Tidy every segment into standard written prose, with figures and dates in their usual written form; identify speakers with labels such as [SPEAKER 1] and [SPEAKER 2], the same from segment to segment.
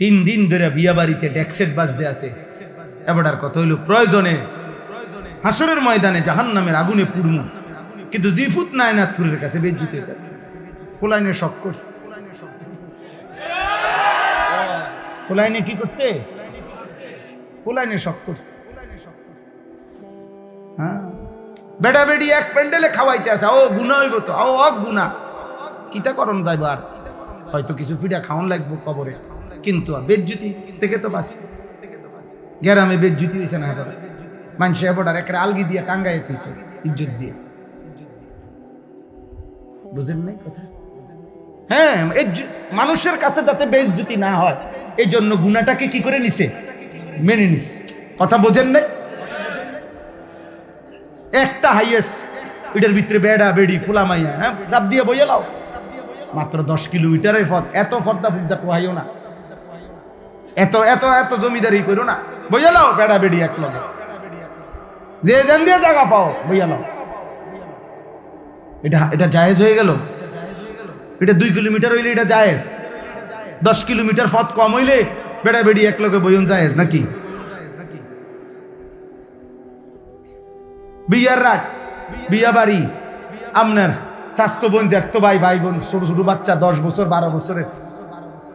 [SPEAKER 1] 3 দিন ধরে বিয়া বাড়িতে ডেকসেট বাজতে আছে। এবারটার কথা হইল প্রয়োজনে হাসরের ময়দানে জাহান্নামের আগুনে পুড়মু, কিন্তু জিফুত নায়নাথপুরের কাছে বেজ্জুত হয়ে থাকে। ফুলাইনে শক করছে, ফুলাইনে কি করছে? ফুলাইনে শক করছে। হ্যাঁ, বেড়া বেড়ি এক প্যান্ডেলে খাওয়াইতে আছে। ও গুণা হইব তো, ও অক গুণা কিতা করণ যাইব, আর হয়তো কিছু পিঠা খাওয়ান লাগবো কবরে, কিন্তু বেজ্জুতি থেকে তো বাঁচতে। গ্রামে বেজ্জুতি হয়েছে না, এবার মানুষ এবার একের আলগি দিয়ে টাঙ্গাই তুইছে ইজ্জত দিয়ে। বুঝেন নাই কথা? হ্যাঁ, মানুষের কাছে যাতে বেজ্জুতি না হয় এই জন্য গুণাটাকে কি করে নিছে, মেনে নিছে। কথা বোঝেন নাই? একটা হাইয়েস্ট এটার ভিতরে বেড়া বেড়ি ফুলা মাইয়া, হ্যাঁ চাপ দিয়ে বইয়ে লাও। মাত্র 10 কিলোমিটারের পথ, এত ফর্দা ফুর্দা পোহাইও না, এত এত এত জমিদারি করো না, বইয়া লাও বেড়া বেড়ি এক লগে, যে জান দিয়ে জায়গা পাও বইয়া লাও। এটা জায়েজ হয়ে গেল। এটা 2 কিলোমিটার হইলে এটা জায়েজ, 10 কিলোমিটার পথ কম হইলে বেড়া বেড়ি এক লগে বইন জায়েজ নাকি? বিয়ার রাত, বিয়া বাড়ি, আপনার স্বাস্থ্য বোন, জ্যাঠতো ভাই, ভাই বোন, ছোট ছোট বাচ্চা 10 বছর 12 বছরের,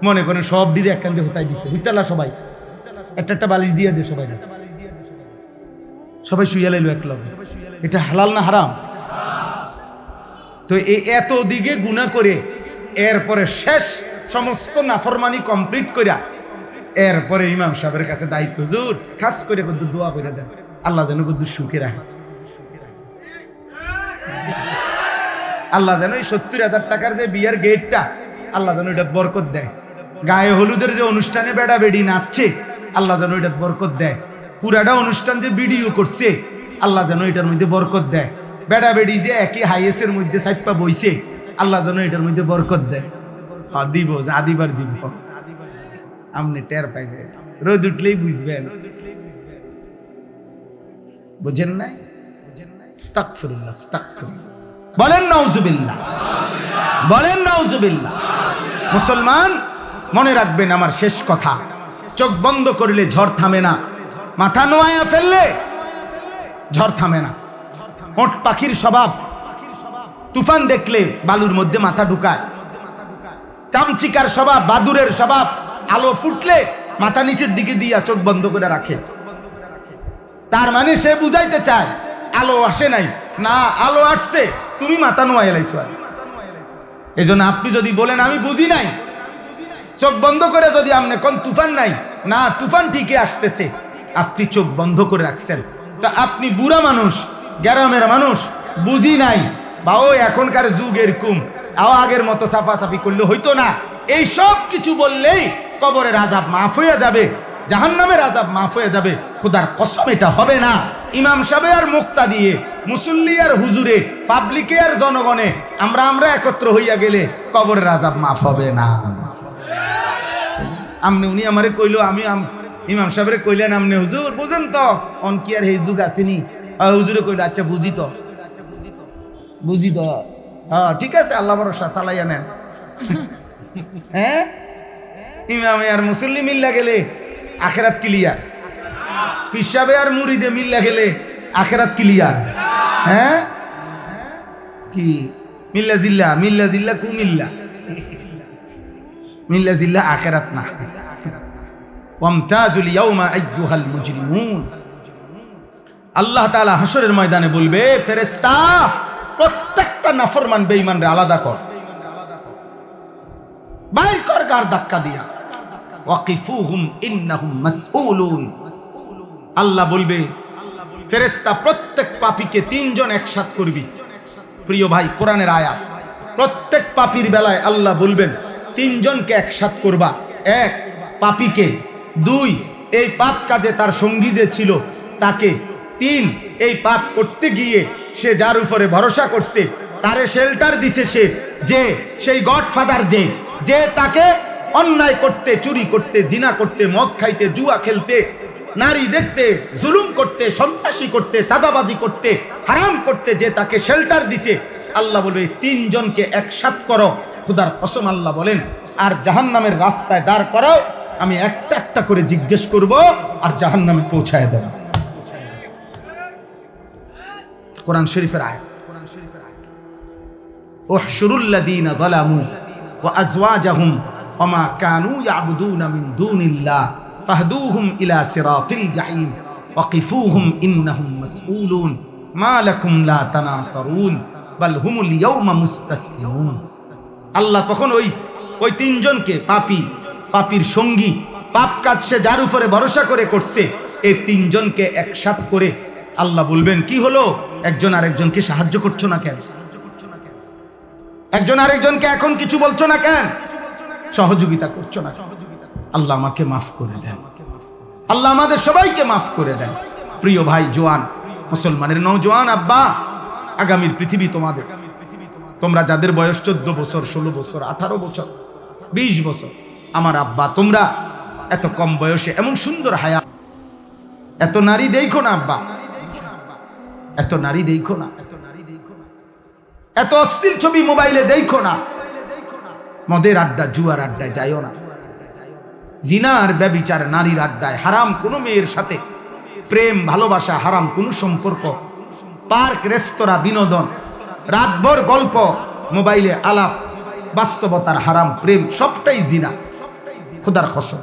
[SPEAKER 1] মনে করেন সব দিদি একখান দিয়ে হতাই দিচ্ছে, বুঝতেলা সবাই একটা একটা বালিশ দিয়ে দে, সবাই সবাই শুইয়া লাইলো এক লগে। এটা হালাল না হারাম? তো এই এত দিকে গুনাহ করে এরপরে শেষ সমস্ত নাফরমানি কমপ্লিট করিয়া এরপরে ইমাম সাহেবের কাছে দায়িত্ব, হুজুর খাস করে কদ্দুর দোয়া করে দেন, আল্লাহ যেন কদ্দুর সুখে রাখে, আল্লাহ যেন এই 70,000 টাকার যে বিয়ার গেটটা আল্লাহ যেন এটা বরকত দেয়, গায়ে হলুদের যে অনুষ্ঠানে বেড়া বেড়ি নাচছে আল্লাহ যেন এটা বরকত দেয়, পুরাটা অনুষ্ঠান যে ভিডিও করছে আল্লাহ যেন এটার মধ্যে বরকত দেয়, বেড়া বেড়ি যে একই হাইয়েসের মধ্যে সাইপা বইছে আল্লাহ যেন এটার মধ্যে বরকত দেয়। হ্যাঁ দিব, যা দিবার দিব, আপনি টের পাইবেন, রোদ উঠলেই বুঝবেন। বুঝেন নাই? আস্তাগফিরুল্লাহ, আস্তাগফিরুল্লাহ, বলেন নাউজুবিল্লাহ, বলেন নাউজুবিল্লাহ। মুসলমান মনে রাখবেন আমার শেষ কথা, চোখ বন্ধ করলে ঝড় থামে না, মাথা নোয়ায়া ফেললে ঝড় থামে না। ওট পাখির স্বভাব, তুফান দেখলে বালুর মধ্যে মাথা ঢুকায়। চামচিকার স্বভাব, বাদুরের স্বভাব, আলো ফুটলে মাথা নিচের দিকে দিয়া চোখ বন্ধ করে রাখে। তার মানে সে বুঝাইতে চায় আলো আসে নাই, না আলো আসছে, তুমি মাথা নোয়া এলাইছো। এই জন্য আপনি যদি বলেন আমি বুঝি নাই, চোখ বন্ধ করে যদি আপনি কোন তুফান নাই, না তুফান ঠিকই আসতেছে, আপনি চোখ বন্ধ করে রাখছেন, তা আপনি বুড়া মানুষ, গ্রামের মানুষ, বুঝি নাই, বা ও এখনকার যুগ এরকম, আগের মতো সাফাসাফি করলে হইতো না, এই সব কিছু বললেই কবরের আযাব মাফ হয়ে যাবে, জাহান্নামের আযাব মাফ হয়ে যাবে। খোদার কসম এটা হবে না। ইমাম সাহেব আর মুক্তা দিয়ে, মুসল্লি আর হুজুরে, পাবলিকে আর জনগণে আমরা একত্র হইয়া গেলে কবরের আযাব মাফ হবে না। আমনে উনি আমারে কইলো, আমি ইমাম সাহেবরে কইলেন, আমনে হুজুর বুঝেন তো অন কি আর এই যুগ আসেনি? হুজুরে কইলো আচ্ছা বুঝি তো, বুঝি তো, হ্যাঁ ঠিক আছে, আল্লাহ ভরসা চালাইয়া নেন। হ্যাঁ, ইমামে আর মুসল্লি মিল্লা গেলে আখেরাত ক্লিয়ার, পিসাবে আর মুরিদে মিল্লা গেলে আখেরাত ক্লিয়ার। হ্যাঁ কি মিল্লা জিল্লা, মিল্লা জিল্লা কুমিল্লা, মিল্লা জিল্লা আখেরাত না। ওয়ামতাজুল ইয়াউমা আইয়ুহাল মুজরিমুন, আল্লাহ তাআলা হাসরের ময়দানে বলবে, ফেরেশতা প্রত্যেকটা নাফরমান বেঈমানরে আলাদা কর, বাইর কর গার ধাক্কা দিয়া, ওয়াকিফুহুম ইন্নাহুম মাসউলুন। আল্লাহ বলবে ফেরেশতা প্রত্যেক পাপীকে 3 জন একসাথ করবি। প্রিয় ভাই, কোরআনের আয়াত, প্রত্যেক পাপীর বেলায় আল্লাহ বলবেন 3 জনকে একসাথ করবা। 1 পাপীকে, 2 এই পাপ কাজে তার সঙ্গী যে ছিল তাকে, 3 এই পাপ করতে গিয়ে সে যার উপরে ভরসা করছে তারে শেল্টার দিছে, সে যে সেই গডফাদার যে তাকে অন্যায় করতে, চুরি করতে, জিনা করতে, মদ খাইতে, জুয়া খেলতে, নারী দেখতে, জুলুম করতে, সন্ত্রাসী করতে, চাঁদাবাজি করতে, হারাম করতে যে তাকে শেল্টার দিছে, আল্লাহ বলবে 3 জনকে একসাথ করো। খোদার কসম আল্লাহ বলেন, আর জাহান্নামের রাস্তায় দাঁড় করাও আমি একটা একটা করে জিজ্ঞেস করব আর জাহান্নামে পৌঁছায় দেব। কোরআন শরীফের আয়াত, উহশুরুল্লাযীনা যালামু ওয়া আযওয়াজাহুম ওয়া মা কানু ইয়াবুদুনা মিন দুনিল্লাহ ফাহদুহুম ইলা সিরাতিল জাহিম ওয়াকিফুহুম ইন্নাহুম মাসউলুন মা লাকুম লা তানাসারুন বাল হুমুল ইয়াওমা মুস্তাসলিমুন। আল্লাহ তখন ওই তিনজনকে পাপীর সঙ্গী, পাপ কাজ সে যার উপরে ভরসা করে করছে, এই তিনজনকে একসাথ করে আল্লাহ বলবেন, কি হলো, একজন আরেকজনকে সাহায্য করছো না কেন? একজন আরেকজনকে এখন কিছু বলছো না কেন? সহযোগিতা করছো না? আল্লাহ আমাকে মাফ করে দেন, আল্লাহ আমাদের সবাইকে মাফ করে দেন। প্রিয় ভাই জওয়ান মুসলমানের নওজওয়ান আব্বা, আগামীর পৃথিবী তোমাদের। তোমরা যাদের বয়স 14 বছর, 16 বছর, 18 বছর, 20 বছর, আমার আব্বা, তোমরা এত কম বয়সে এমন সুন্দর হায়াত, এত নারী দেখো না আব্বা, এত নারী দেখো না, এত অস্থির ছবি মোবাইলে দেখো না, মদের আড্ডা, জুয়ার আড্ডায় যাইও না, জিনার ব্যভিচার, নারীর আড্ডায়, হারাম কোনো মেয়ের সাথে প্রেম ভালোবাসা, হারাম কোনো সম্পর্ক, পার্ক রেস্তোরাঁ বিনোদন, রাতভর গল্প, মোবাইলে আলাপ, বাস্তবতার হারাম প্রেম, সবটাই জিনা। খোদার কসম,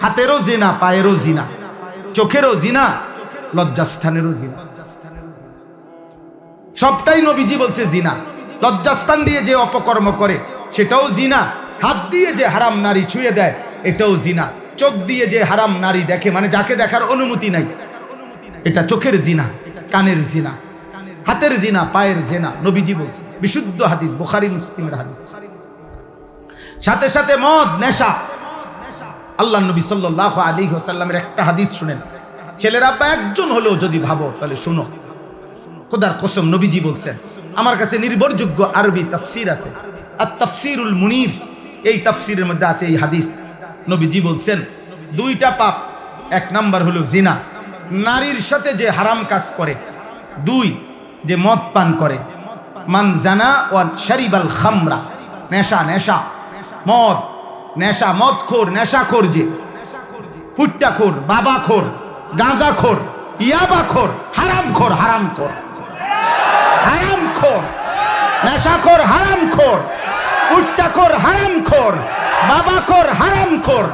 [SPEAKER 1] হাতেরও জিনা, পায়েরও জিনা, চোখেরও জিনা, লজ্জাস্থানেরও জিনা, সবটাই নবীজি বলছে জিনা। লজ্জাস্থান দিয়ে যে অপকর্ম করে সেটাও জিনা, হাত দিয়ে যে হারাম নারী ছুঁয়ে দেয় এটাও জিনা, চোখ দিয়ে যে হারাম নারী দেখে, মানে যাকে দেখার অনুমতি নাই, এটা চোখের জিনা, কানের জিনা, হাতের জিনা, পায়ের জিনা। নবীজি বলছে, বিশুদ্ধ হাদিস, বুখারী মুসলিমের হাদিস। সাথে সাথে মদ, নেশা। আল্লাহ নবী সাল্লাল্লাহু আলাইহি ওয়াসাল্লামের একটা হাদিস শুনেন, ছেলের আব্বা একজন হলেও যদি ভাবো তাহলে শুনো, খোদার কসম নবীজি বলছেন, আমার কাছে নির্ভরযোগ্য আরবি তাফসীর আছে, আত-তাফসীরুল মুনীর, এই তাফসীরের মধ্যে আছে এই হাদিস। নবীজি বলছেন, দুইটা পাপ, এক নাম্বার হলো জিনা, নারীর সাথে যে হারাম কাজ করে, দুই যে মদ পান করে, মান জানা ওয়া শারিবাল খামরা, নেশা, মদ, নেশা, মদখোর, নেশাখোর, যে ফুট্টাখোর, বাবাখোর, গাঁজাখোর, ইয়াবাখোর, হারামখোর, নেশাখোর, হারামখোর, ফুট্টাখোর, হারামখোর, বাবাখোর, হারামখোর।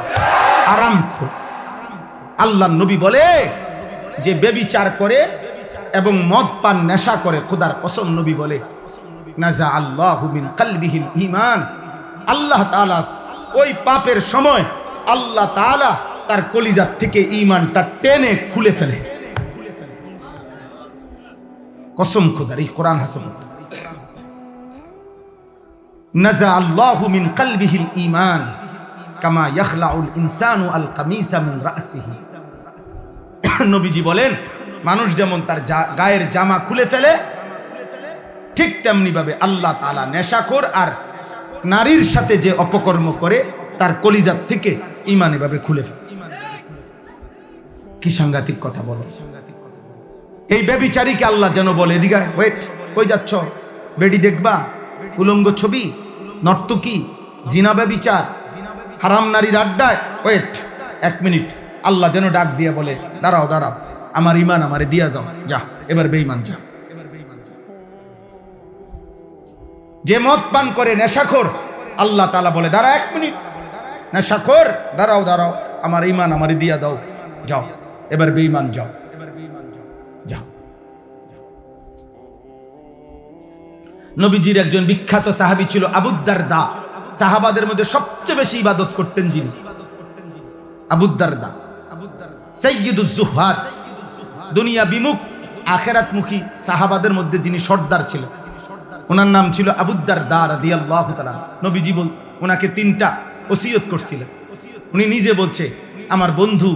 [SPEAKER 1] আল্লাহ নবী বলে, যে ব্যভিচার করে এবং মদ পান, নেশা করে, খোদার কসম নবী বলে, নাজা আল্লাহু মিন কলবিহিল ঈমান, আল্লাহ তাআলা ওই পাপের সময় আল্লাহ তাআলা তার কলিজার থেকে ঈমানটা টেনে খুলে ফেলে। কসম খোদার, এই কোরআন হাসম, নাজা আল্লাহু মিন কলবিহিল ঈমান কামা ইয়াখলাউল ইনসানু আল কামিসা মিন রাসিহি। নবীজি বলেন, মানুষ যেমন তার গায়ের জামা খুলে ফেলে, ঠিক তেমনি ভাবে আল্লাহ তাআলা নেশাখোর আর নারীর সাথে যে অপকর্ম করে তার কলিজার থেকে ঈমান এভাবে খুলে ফেলে। কি সাংঘাতিক কথা বলো। এই ব্যভিচারীকে আল্লাহ যেন বলে, এদিকে ওয়েট, কই যাচ্ছ, বেডি দেখবা, উলঙ্গ ছবি, নর্তকী, জিনা, ব্যভিচার, হারাম নারীর আড্ডায়, ওয়েট 1 মিনিট। আল্লাহ যেন ডাক দিয়ে বলে, দাঁড়াও, আমার ঈমান আমারে দিয়া যাও, যা এবার বেঈমান যা। যে মদ পান করে, নেশাখোর, আল্লাহ তাআলা বলে, দাঁড়া 1 মিনিট, নেশাখোর, দাঁড়াও, আমার ঈমান আমারে দিয়া দাও, যাও এবার বেঈমান যাও। নবীজির একজন বিখ্যাত সাহাবী ছিল আবু দারদা, সাহাবাদের মধ্যে সবচেয়ে বেশি ইবাদত করতেন যিনি, আবু দারদা, সাইয়্যিদুজ যুহাদ, দুনিয়া বিমুখ আখিরাতমুখী সাহাবাদের মধ্যে যিনি সর্দার ছিলেন, ওনার নাম ছিল আবু দারদা রাদিয়াল্লাহু তাআলা। নবীজি ওনাকে 3টা ওসিয়ত করছিলেন। উনি নিজে বলছে, আমার বন্ধু,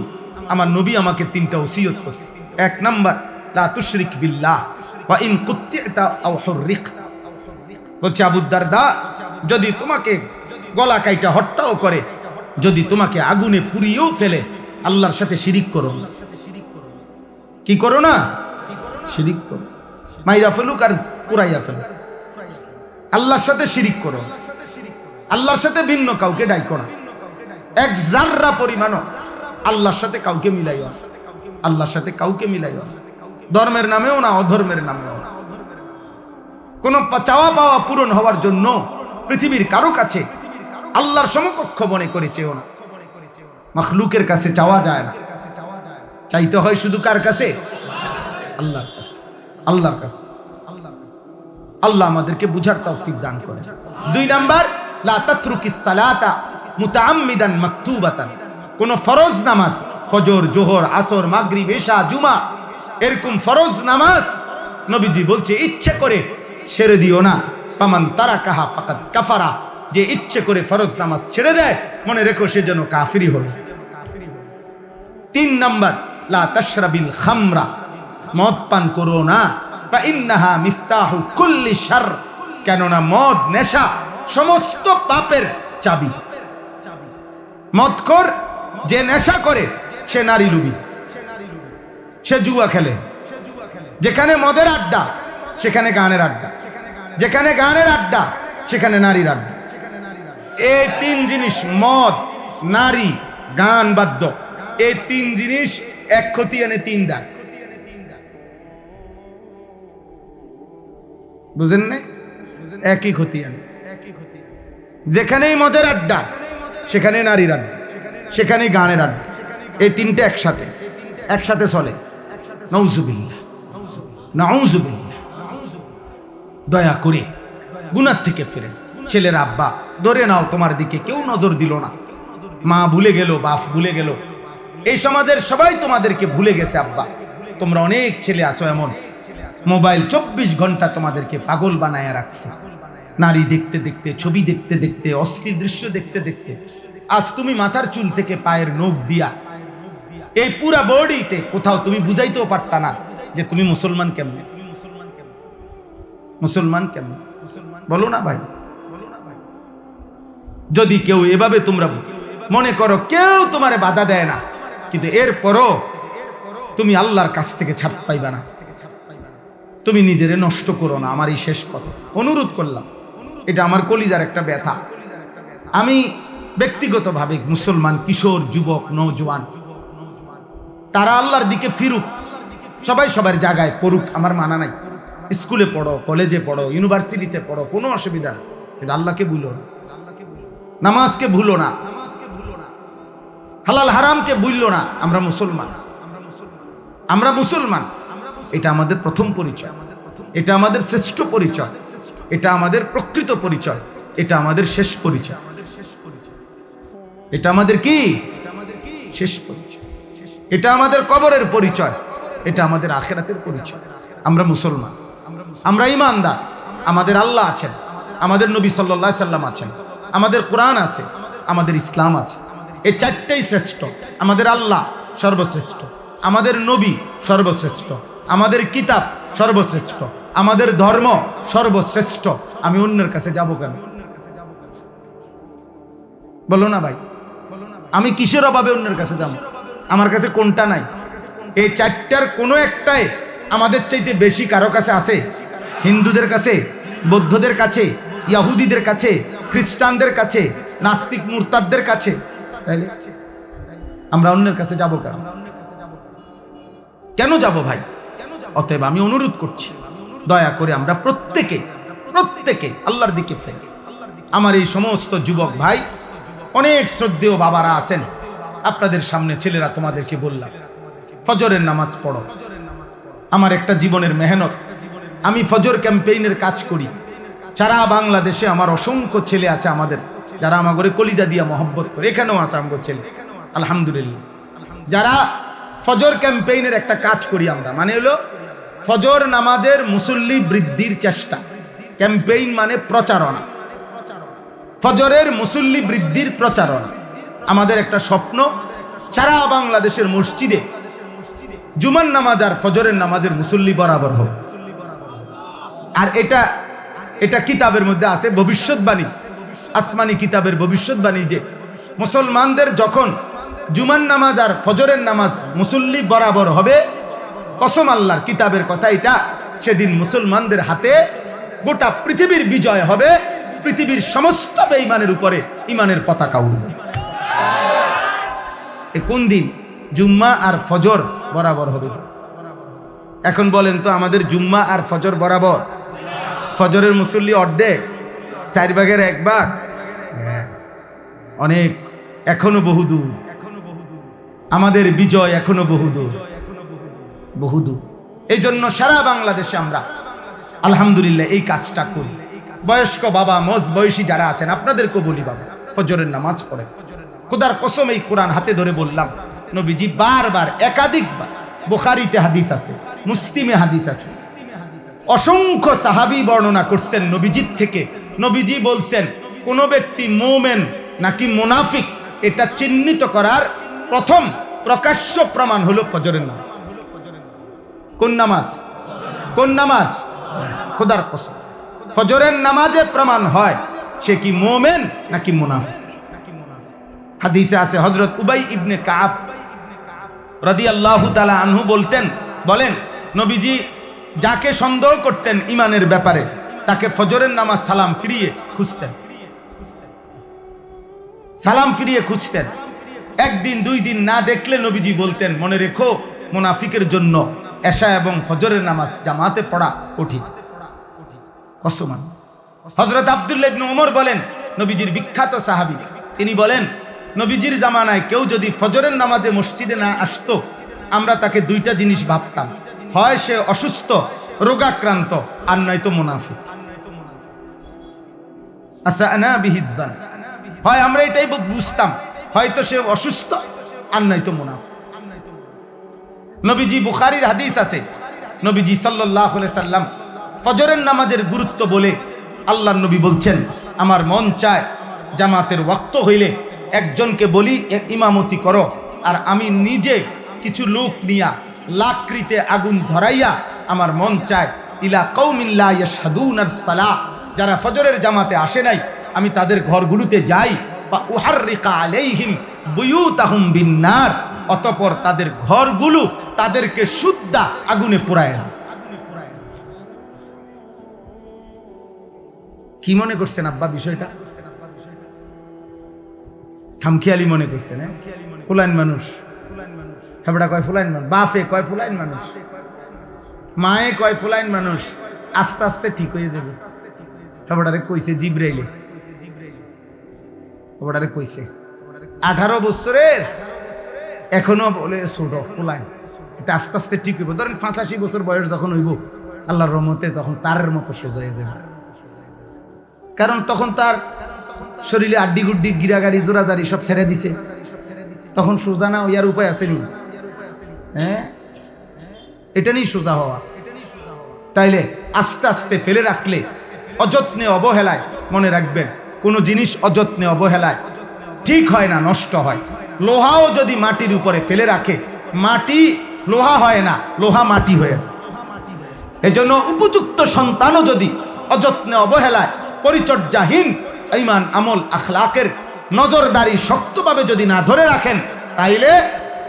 [SPEAKER 1] আমার নবী আমাকে 3টা ওসিয়ত করছে। 1 নাম্বার, লা তুশরিক বিল্লাহ ওয়া ইন কুত্তি'তা আও হুররিকতা। বলছে, আবু দারদা, যদি তোমাকে গলা কাইটা হত্যাও করে, যদি তোমাকে আগুনে পুড়িয়েও ফেলে, আল্লাহর সাথে শিরিক করো না। কি করো না? শিরিক করো। মাইরা ফেলুক আর পুরাইয়া ফেলুক, আল্লাহর সাথে শিরিক করো, আল্লাহর সাথে ভিন্ন কাউকে ডাইকো না। এক জাররা পরিমাণও আল্লাহর সাথে কাউকে মিলাইও না, আল্লাহর সাথে কাউকে মিলাইও না, ধর্মের নামেও না, অধর্মের নামেও না। কোন চাওয়া পাওয়া পূরণ হওয়ার জন্য পৃথিবীর কারো কাছে আল্লাহর সমকক্ষ মনে করে চেও না। মাখলুকের কাছে চাওয়া যায় না, চাইতে হয় শুধু কার কাছে? আল্লাহর কাছে, আল্লাহর কাছে। আল্লাহ আমাদেরকে বুঝার তৌফিক দান করেন। 2 নাম্বার, লা তাতরুকিস সালাতা মুতাআম্মিদান মাকতুবাতান। কোন ফরজ নামাজ, ফজর, জোহর, আসর, মাগরিব, ইশা, জুমা, এরকম ফরজ নামাজ নবীজি বলছে ইচ্ছে করে ছেড়ে দিও না। ফামান তারাকাহা ফাকাদ কাফারা। যে ইচ্ছে করে ফরজ নামাজ ছেড়ে দেয়, মনে রেখো সে যেন কাফিরি হলো। 3 নাম্বার, লা তাশরাবিল খামরা। মদ পান করো না। ফা ইন্নাহা মিফতাহু কুল্লি শার। কেননা মদ, নেশা সমস্ত পাপের চাবি। মদখোর যে নেশা করে সে নারী লুবি, সে জুয়া খেলে। যেখানে মদের আড্ডা সেখানে গানের আড্ডা, যেখানে গানের আড্ডা সেখানে নারীর আড্ডা। এই 3 জিনিস, মদ, নারী, গান, বাদ্য, এই 3 জিনিস এক ক্ষতি এনে 3 দাগ। বুঝেন না? একই ক্ষতি আনে। যেখানেই মদের আড্ডা সেখানে নারীর আড্ডা, সেখানে গানের আড্ডা। এই 3টে একসাথে চলে। নাউজুবিল্লাহ, নাউজুবিল্লাহ। দয়া করে গুনাহ থেকে ফিরেন। ছেলের আব্বা, ধরে নাও তোমার দিকে কেউ নজর দিল না, মা ভুলে গেল, বাপ ভুলে গেল, এই সমাজের সবাই তোমাদেরকে ভুলে গেছে। আব্বা, তোমরা অনেক ছেলে আছো এমন, মোবাইল 24 ঘন্টা তোমাদেরকে পাগল বানায় রাখছে। নারী দেখতে দেখতে, ছবি দেখতে দেখতে, অশ্লীল দৃশ্য দেখতে দেখতে আজ তুমি মাথার চুল থেকে পায়ের নখ দিয়া এই পুরা বডিতে কোথাও তুমি বুঝাইতেও পারতা না যে তুমি মুসলমান কেমন, মুসলমান কেমন। বলো না ভাই, যদি কেউ এভাবে তোমরা মনে করো কেউ তোমারে বাধা দেয় না, কিন্তু এরপরও তুমি আল্লাহর কাছ থেকে ছাড় পাইবা না। তুমি নিজেরে নষ্ট করো না। আমার এই শেষ কথা অনুরোধ করলাম, এটা আমার কলিজার একটা ব্যথা। আমি ব্যক্তিগতভাবে মুসলমান কিশোর, যুবক, নওজোয়ান, তারা আল্লাহর দিকে ফিরুক, সবাই সবার জায়গায় পড়ুক, আমার মানা নাই। স্কুলে পড়ো, কলেজে পড়ো, ইউনিভার্সিটিতে পড়ো, কোনো অসুবিধা নেই, কিন্তু আল্লাহকে ভুলো না, নামাজকে ভুলো না, হালাল হারামকে ভুললো না। আমরা মুসলমান, আমরা মুসলমান। এটা আমাদের প্রথম পরিচয়, এটা আমাদের শ্রেষ্ঠ পরিচয়, এটা আমাদের প্রকৃত পরিচয়, এটা আমাদের শেষ পরিচয়। এটা আমাদের কি শেষ পরিচয়, এটা আমাদের কবরের পরিচয়, এটা আমাদের আখিরাতের পরিচয়। আমরা মুসলমান, আমরা ঈমানদার। আমাদের আল্লাহ আছেন, আমাদের নবী সাল্লাল্লাহু আলাইহি সাল্লাম আছেন, আমাদের কোরআন আছে, আমাদের ইসলাম আছে। এই 4টেই শ্রেষ্ঠ। আমাদের আল্লাহ সর্বশ্রেষ্ঠ, আমাদের নবী সর্বশ্রেষ্ঠ, আমাদের কিতাব সর্বশ্রেষ্ঠ, আমাদের ধর্ম সর্বশ্রেষ্ঠ। আমি অন্যের কাছে যাব কেন? বলো না ভাই, আমি কিসের অভাবে অন্যের কাছে যাব? আমার কাছে কোনটা নাই? এই 4টার কোনো একটাই আমাদের চাইতে বেশি কারো কাছে আছে? হিন্দুদের কাছে, বৌদ্ধদের কাছে, ইহুদিদের কাছে, খ্রিস্টানদের কাছে, নাস্তিক মুরতাদদের কাছে। তাইলে আমরা অন্যের কাছে যাব কেন? কেন যাব ভাই? অতএব আমি অনুরোধ করছি, দয়া করে আমরা প্রত্যেকে আল্লাহর দিকে ফিরি। আমার এই সমস্ত যুবক ভাই, অনেক শ্রদ্ধেয় বাবারা আছেন, আপনাদের সামনে ছেলেরা তোমাদেরকে বললাম, ফজরের নামাজ পড়ো। আমার একটা জীবনের মেহনত। আমি ফজর ক্যাম্পেইনের কাজ করি সারা বাংলাদেশে। আমার অসংখ্য ছেলে আছে আমাদের, যারা আমাকে কলিজা দিয়া মহব্বত করে। এখানেও আছে আমার ছেলে, আলহামদুলিল্লাহ, যারা ফজর ক্যাম্পেইনের একটা কাজ করি আমরা। মানে হলো ফজর নামাজের মুসল্লি বৃদ্ধির চেষ্টা। ক্যাম্পেইন মানে প্রচারণা, ফজরের মুসল্লি বৃদ্ধির প্রচারণা। আমাদের একটা স্বপ্ন, সারা বাংলাদেশের মসজিদে জুমার নামাজ আর ফজরের নামাজের মুসল্লি বরাবর হোক। আর এটা কিতাবের মধ্যে আছে, ভবিষ্যৎবাণী, আসমানি কিতাবের ভবিষ্যৎবাণী, যে মুসলমানদের যখন জুমার নামাজ আর ফজরের নামাজ মুসল্লি বরাবর হবে, কসম আল্লাহর, কিতাবের কথা এটা, সেদিন মুসলমানদের হাতে গোটা পৃথিবীর বিজয় হবে, পৃথিবীর সমস্ত বেঈমানের উপরে ঈমানের পতাকা উড়বে। এ কোন দিন? জুম্মা আর ফজর বরাবর হবে। এখন বলেন তো, আমাদের জুম্মা আর ফজর বরাবর? ফজরের মুসল্লি অর্ধেক, 4 ভাগের 1 ভাগ। অনেক, এখনো বহুদূর। আমাদের বিজয় এখনো বহুদূর, বহুদূর। এই জন্য সারা বাংলাদেশে আমরা আলহামদুলিল্লাহ এই কাজটা করি। বয়স্ক বাবা, মজ বয়সী যারা আছেন, আপনাদেরকেও বলি, বাবা ফজরের নামাজ পড়ে। খোদার কসম, এই কোরআন হাতে ধরে বললাম, নবীজি বারবার, একাধিকবার, বুখারীতে হাদিস আছে, মুসলিমে হাদিস আছে, অসংখ্য সাহাবী বর্ণনা করছেন নবীজির থেকে। নবীজি বলছেন, কোন ব্যক্তি মুমিন নাকি মুনাফিক এটা চিহ্নিত করার প্রথম প্রকাশ্য প্রমাণ হলো ফজরের নামাজ। কোন নামাজ? কোন নামাজ? খোদার কসম, ফজরের নামাজে প্রমাণ হয় সে কি মুমিন নাকি মুনাফিক। হাদিসে আছে, হযরত উবাই ইবনে কাব রাদিয়াল্লাহু তাআলা আনহু বলেন, নবীজি যাকে সন্দেহ করতেন ঈমানের ব্যাপারে, তাকে ফজরের নামাজ সালাম ফিরিয়ে খুঁজতেন, সালাম ফিরিয়ে খুঁজতেন। একদিন 2 দিন না দেখলে নবীজি বলতেন, মনে রেখো, মুনাফিকের জন্য এশা এবং ফজরের নামাজ জামাতে পড়া কঠিন। কসমান। হযরত আব্দুল্লাহ ইবনে ওমর বলেন, নবীজির বিখ্যাত সাহাবী, তিনি বলেন, নবীজির জামানায় কেউ যদি ফজরের নামাজে মসজিদে না আসতো, আমরা তাকে 2টা জিনিস ভাবতাম, হয় সে অসুস্থ, রোগাক্রান্ত, আর নয়তো মুনাফিক। আসানা বিহিজ্জান, হয় আমরা এটাই বুঝতাম, হয়তো সে অসুস্থ আর নয়তো মুনাফিক। নবীজি, বুখারীর হাদিস আছে, নবীজি সাল্লাল্লাহু আলাইহি সাল্লাম ফজরের নামাজের গুরুত্ব বলে আল্লাহর নবী বলছেন, আমার মন চায় জামাতের ওয়াক্ত হইলে একজনকে বলি ইমামতি করো, আর আমি নিজে কিছু লোক নিয়া লাকড়িতে আগুন ধরাইয়া, আমার মন চায় ইলা কওমিন লা ইয়াশহাদুনাস সালাহ, যারা ফজরের জামাতে আসে নাই, আমি তাদের ঘরগুলোতে যাই, ফা উহাররিকা আলাইহিম বুয়ুতাহুম বিন্নার, অতঃপর তাদের ঘরগুলো তাদেরকে শুদ্ধা আগুনে পোড়ায় দেয়। কি মনে করছেন আব্বা বিষয়টা? খামখেয়ালি মনে করছেন? ফুলাইন মানুষ, হেবড়া কয় ফুলাইন মানুষ, বাপে কয় ফুলাইন মানুষ, মায়ে কয় ফুলাইন মানুষ, আস্তে আস্তে ঠিক হয়ে যাবে। হেবড়ারে কইছে জিবরাইলে, হেবড়ারে কইছে 18 বছরের, এখনো বলে ছোট ফুলাইন, এটা আস্তে আস্তে ঠিক হইব। ধরেন 85 বছর বয়স যখন হইব, আল্লাহর রহমতে তখন তারের মতো সোজা হয়ে যাবে। কারণ তখন তার শরীরে আড্ডি গুড্ডি গিরাগাড়ি জোরাজারি সব ছেড়ে দিছে, তখন সোজা না হইয়ার উপায় আসেনি। হ্যাঁ, এটা নিয়ে সোজা হওয়া। তাইলে আস্তে আস্তে ফেলে রাখলে, অযত্নে অবহেলায়, মনে রাখবেন কোনো জিনিস অযত্নে অবহেলায় ঠিক হয় না, নষ্ট হয়। লোহাও যদি মাটির উপরে ফেলে রাখে, মাটি লোহা হয় না, লোহা মাটি হয়ে যায়। এজন্য উপযুক্ত সন্তানও যদি অযত্নে অবহেলায়, পরিচর্যাহীন, ঈমান আমল আখলাকের নজরদারি শক্তভাবে যদি না ধরে রাখেন, তাইলে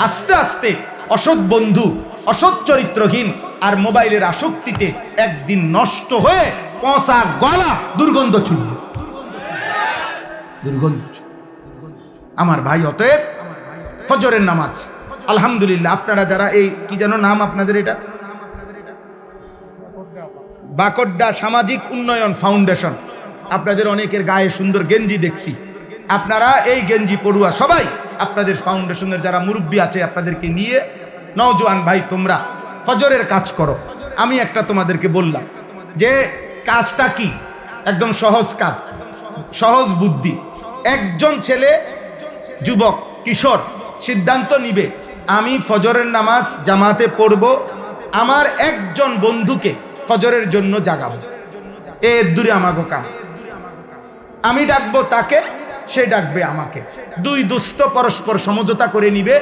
[SPEAKER 1] আস্তে আস্তে অসৎ বন্ধু, অসৎ চরিত্রহীন আর মোবাইলের আসক্তিতে একদিন নষ্ট হয়ে পচা গলা দুর্গন্ধ ছুটবে, দুর্গন্ধ। আমার ভাই, অতএব ফজরের নামাজ আলহামদুলিল্লাহ, আপনারা যারা এই কি যেন নাম আপনাদের, এটা বাকড্ডা সামাজিক উন্নয়ন ফাউন্ডেশন, আপনাদের অনেকের গায়ে সুন্দর গেঞ্জি দেখছি। আপনারা এই গেঞ্জি পড়ুয়া সবাই আপনাদের ফাউন্ডেশনের যারা মুরব্বী আছে, আপনাদেরকে নিয়ে, নওজোয়ান ভাই তোমরা ফজরের কাজ করো। আমি একটা তোমাদেরকে বললাম যে কাজটা কি, একদম সহজ কাজ, সহজ বুদ্ধি। একজন ছেলে, যুবক, কিশোর সিদ্ধান্ত নিবে, আমি ফজরের নামাজ জামাতে পড়ব, আমার একজন বন্ধুকে ফজরের জন্য জাগাবো, এ দূরে আমাগো কাম। আমি ডাকবো তাকে, সে ডাকবে আমাকে। 2 দোস্ত পরস্পর সমঝোতা করে নিবে,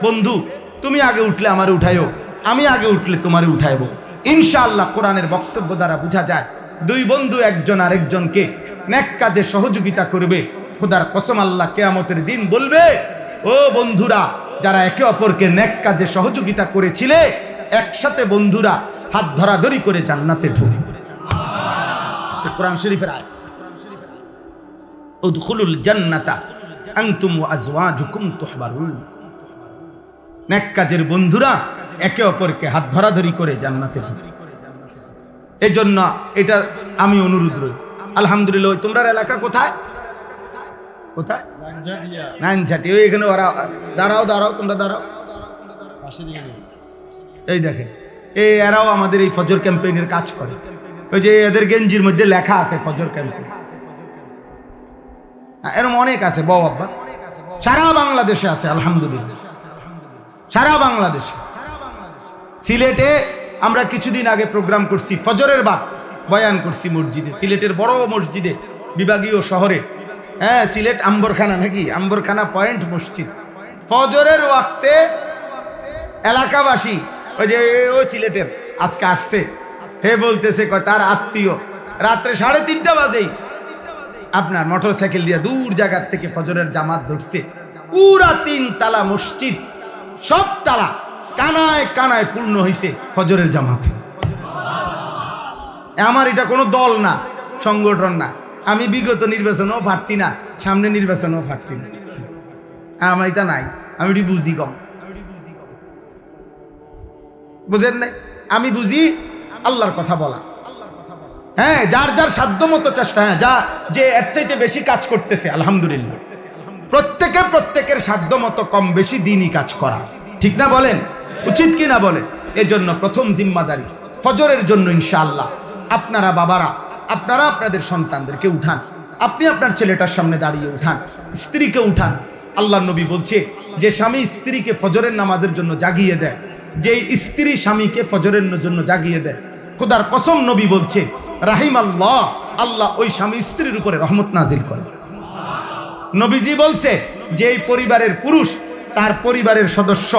[SPEAKER 1] বন্ধু তুমি আগে উঠলে আমারে উঠাইও, আমি আগে উঠলে তোমারে উঠাইব। ইনশাআল্লাহ কোরআনের বক্তব্য দ্বারা বোঝা যায় 2 বন্ধু একজন আরেকজনকে নেক কাজে সহযোগিতা করবে। খোদার কসম, আল্লাহ কিয়ামতের দিন বলবে, ও বন্ধুরা, যারা একে অপরকে নেক কাজে সহযোগিতা করেছিলে, একসাথে বন্ধুরা হাত ধরাধরি করে জান্নাতে ঢুকবে। কোরআন শরীফের আয়াত, উদখুলুল জান্নাতা আনতুম ওয়া আজওয়াজুকুম তুহবারুন। নেক কাজের বন্ধুরা একে অপরকে হাত ধরাধরি করে জান্নাতে ঢুকবে। এই জন্য এটা আমি অনুরোধ রই। আলহামদুলিল্লাহ। তোমরা এলাকা কোথায়? কোথায়? নাইনঝাটি। ওই এখানে ওরা দাঁড়াও দাঁড়াও, তোমরা দাঁড়াও। এই দেখেন, এরাও আমাদের এই ফজর ক্যাম্পেইনের কাজ করে। ওই যে এদের গেঞ্জির মধ্যে লেখা আছে ফজর ক্যাম্পেইন। এরকম অনেক আছে বউ আব্বা, সারা বাংলাদেশে আছে আলহামদুলিল্লাহ, সারা বাংলাদেশে। সিলেটে আমরা কিছুদিন আগে প্রোগ্রাম করছি, ফজরের বাদ বয়ান করছি মসজিদে, সিলেটের বড় মসজিদে, বিভাগীয় শহরে। হ্যাঁ, সিলেট আম্বরখানা নাকি, আম্বরখানা পয়েন্ট মসজিদ। ফজরের ওয়াক্তে এলাকাবাসী, ওই যে ওই সিলেটের আজকে আসছে, হে বলতেছে তার আত্মীয় রাত্রে 3:30 বাজেই আপনার মোটর সাইকেল দিয়ে দূর জায়গার থেকে ফজরের জামাত ধরছে। পুরা 3 তালা মসজিদ, সব তালা কানায় কানায় পূর্ণ হয়েছে ফজরের জামাতে। আমার এটা কোনো দল না, সংগঠন না। আমি বিগত নির্বাচনেও ফাটতি না, সামনে নির্বাচনেও ফাটতি না, আমার এটা নাই। আমি এটি বুঝি কম, বুঝেন নাই? আমি বুঝি আল্লাহর কথা বলা। হ্যাঁ, যার যার সাধ্য মতো চেষ্টা, হ্যাঁ, যা যে এর চাইতে বেশি কাজ করতেছে আলহামদুলিল্লাহ। প্রত্যেকের সাধ্য মতো কম বেশি দিনই কাজ করা, ঠিক না বলেন? উচিত কি না বলেন? এই জন্য প্রথম জিম্মাদারি ফজরের জন্য ইনশাআল্লাহ আপনারা বাবারা, আপনারা আপনাদের সন্তানদেরকে উঠান। আপনি আপনার ছেলেটার সামনে দাঁড়িয়ে উঠান, স্ত্রীকে উঠান। আল্লাহর নবী বলছে যে স্বামী স্ত্রীকে ফজরের নামাজের জন্য জাগিয়ে দেয়, যেই স্ত্রী স্বামীকে ফজরের জন্য জাগিয়ে দেয়, খোদার কসম নবী বলছে রাহিম আল্লাহ, আল্লাহ ওই স্বামী স্ত্রীর উপরে রহমত নাজিল করে। নবীজি বলছে যে এই পরিবারের পুরুষ তার পরিবারের সদস্য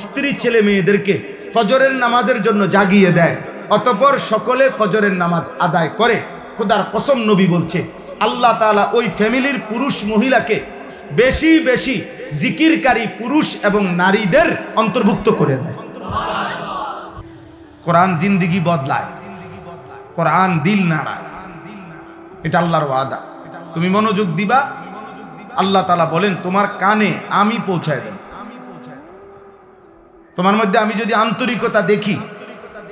[SPEAKER 1] স্ত্রী ছেলে মেয়েদেরকে ফজরের নামাজের জন্য জাগিয়ে দেয়, অতঃপর সকলে ফজরের নামাজ আদায় করে, খোদার কসম নবী বলছে আল্লাহ তাআলা ওই ফ্যামিলির পুরুষ মহিলাকে বেশি বেশি জিকিরকারী পুরুষ এবং নারীদের অন্তর্ভুক্ত করে দেয়। কোরআন জিন্দেগি বদলায়, কোরআন দিল নাড়ায়, এটা আল্লাহর ওয়াদা। তুমি মনোযোগ দিবা, আল্লাহ তাআলা বলেন তোমার কানে আমি পৌঁছায় দেব। তোমার মধ্যে আমি যদি আন্তরিকতা দেখি,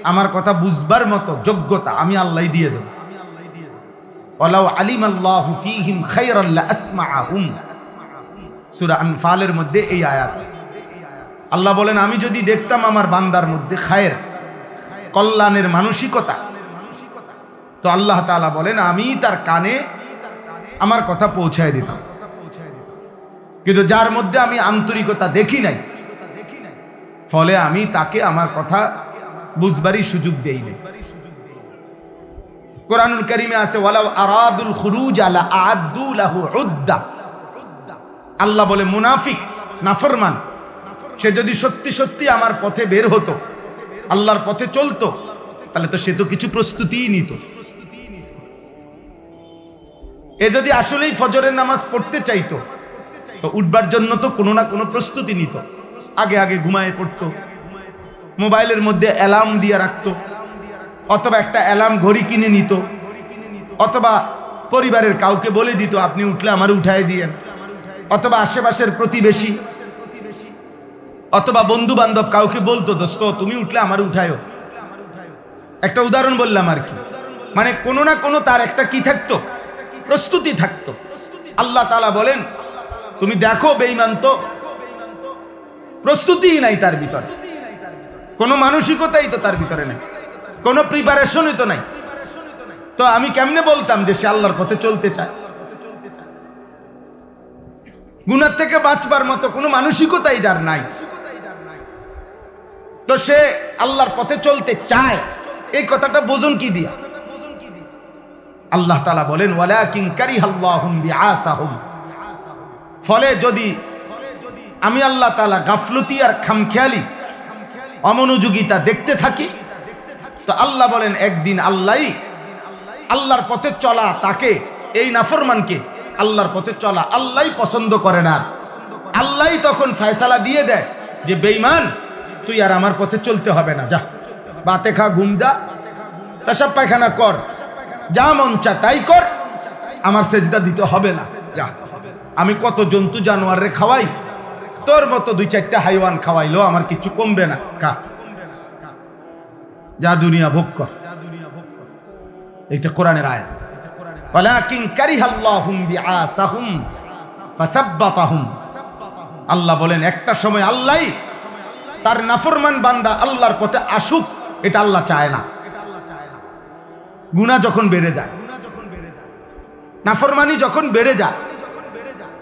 [SPEAKER 1] আমার কথা বুঝবার মতো যোগ্যতা আমি আল্লাহ দিয়ে দেব। ওয়ালাউ আলিমাল্লাহু ফীহিম খায়রান লাআসমাআহুম, সূরা আনফালের মধ্যে এই আয়াত আছে। আল্লাহ বলেন আমি যদি দেখতাম আমার বান্দার মধ্যে খায়ের, কল্যাণের মানসিকতা, তো আল্লাহ তাআলা বলেন আমি তার কানে আমার কথা পৌঁছায় দিতাম। কিন্তু যার মধ্যে আমি আন্তরিকতা দেখি নাই, ফলে আমি তাকে আমার কথা বুঝবারই সুযোগ দেই নাই। কোরআনুল কারীমে আছে ওয়ালাউ আরাদুল খুরুজ লা আ'আদ্দু লাহু উদ্দা। আল্লাহ বলে মুনাফিক নাফরমান সে যদি সত্যি সত্যি আমার পথে বের হতো, আল্লাহর পথে চলতো, তাহলে তো সে তো কিছু প্রস্তুতিই নিত। এ যদি আসলেই ফজরের নামাজ পড়তে চাইতো, তো উঠবার জন্য তো কোনো না কোনো প্রস্তুতি নিত। আগে আগে ঘুমায় পড়তো, মোবাইলের মধ্যে অ্যালার্ম দিয়ে রাখতো, অথবা একটা অ্যালার্ম ঘড়ি কিনে নিত, অথবা পরিবারের কাউকে বলে দিত আপনি উঠলে আমার উঠায় দিয়েন, অথবা আশেপাশের প্রতিবেশী অথবা বন্ধু বান্ধব কাউকে বলতো দোস্ত তুমি উঠলে আমার উঠায়ও। একটা উদাহরণ বললাম আর কি, মানে কোনো না কোনো তার একটা কি থাকতো, প্রস্তুতি থাকতো। আল্লাহ তাআলা বলেন তুমি দেখো বেঈমান তো প্রস্তুতিই নাই তার ভিতরে, কোনো মানসিকতাই তো তার ভিতরে নেই, কোনো প্রিপারেশনই তো নাই। তো আমি কেমনে বলতাম যে সে আল্লাহর পথে চলতে চায়? গুনাহ থেকে বাঁচবার মতো কোনো মানসিকতাই যার নাই, তো সে আল্লাহর পথে চলতে চায়, এই কথাটা বোঝন কি দিয়া? আল্লাহ তাআলা বলেন ওয়ালাকিন কারিহাল্লাহুম বিআসাহুম, ফলে যদি আমি আল্লাহ তাআলা গাফলতি আর খামখেয়ালি অমনোযোগিতা দেখতে থাকি, তো আল্লাহ বলেন একদিন আল্লাহর পথে চলা তাকে, এই নাফরমানকে আল্লাহর পথে চলা আল্লাহই পছন্দ করে না। আল্লাহই তখন ফয়সালা দিয়ে দেয় যে বেঈমান তুই আর আমার পথে চলতে হবে না, যা বাতে খা ঘুম যা, পেশাব পায়খানা কর, যা মন চা তাই কর, আমার সেজদা দিতে হবে না, যা। আমি কত জন্তু জানোয়ারে খাওয়াই, তোর মতো 2-4টা হাইওয়ান খাওয়াইলো আমার কিছু কমবে না, খা, যা দুনিয়া ভোগ কর। এটা কোরআনের আয়াত। ওয়ালাকিন কারিহাল্লাহুম বিআসাহুম ফাসাব্বাতাহুম। আল্লাহ বলেন একটা সময় আল্লাহই তার নাফরমান বান্দা আল্লাহর পথে আসুক, এটা আল্লাহ চায় না। গুনাহ যখন বেড়ে যায়, নাফরমানি যখন বেড়ে যায়,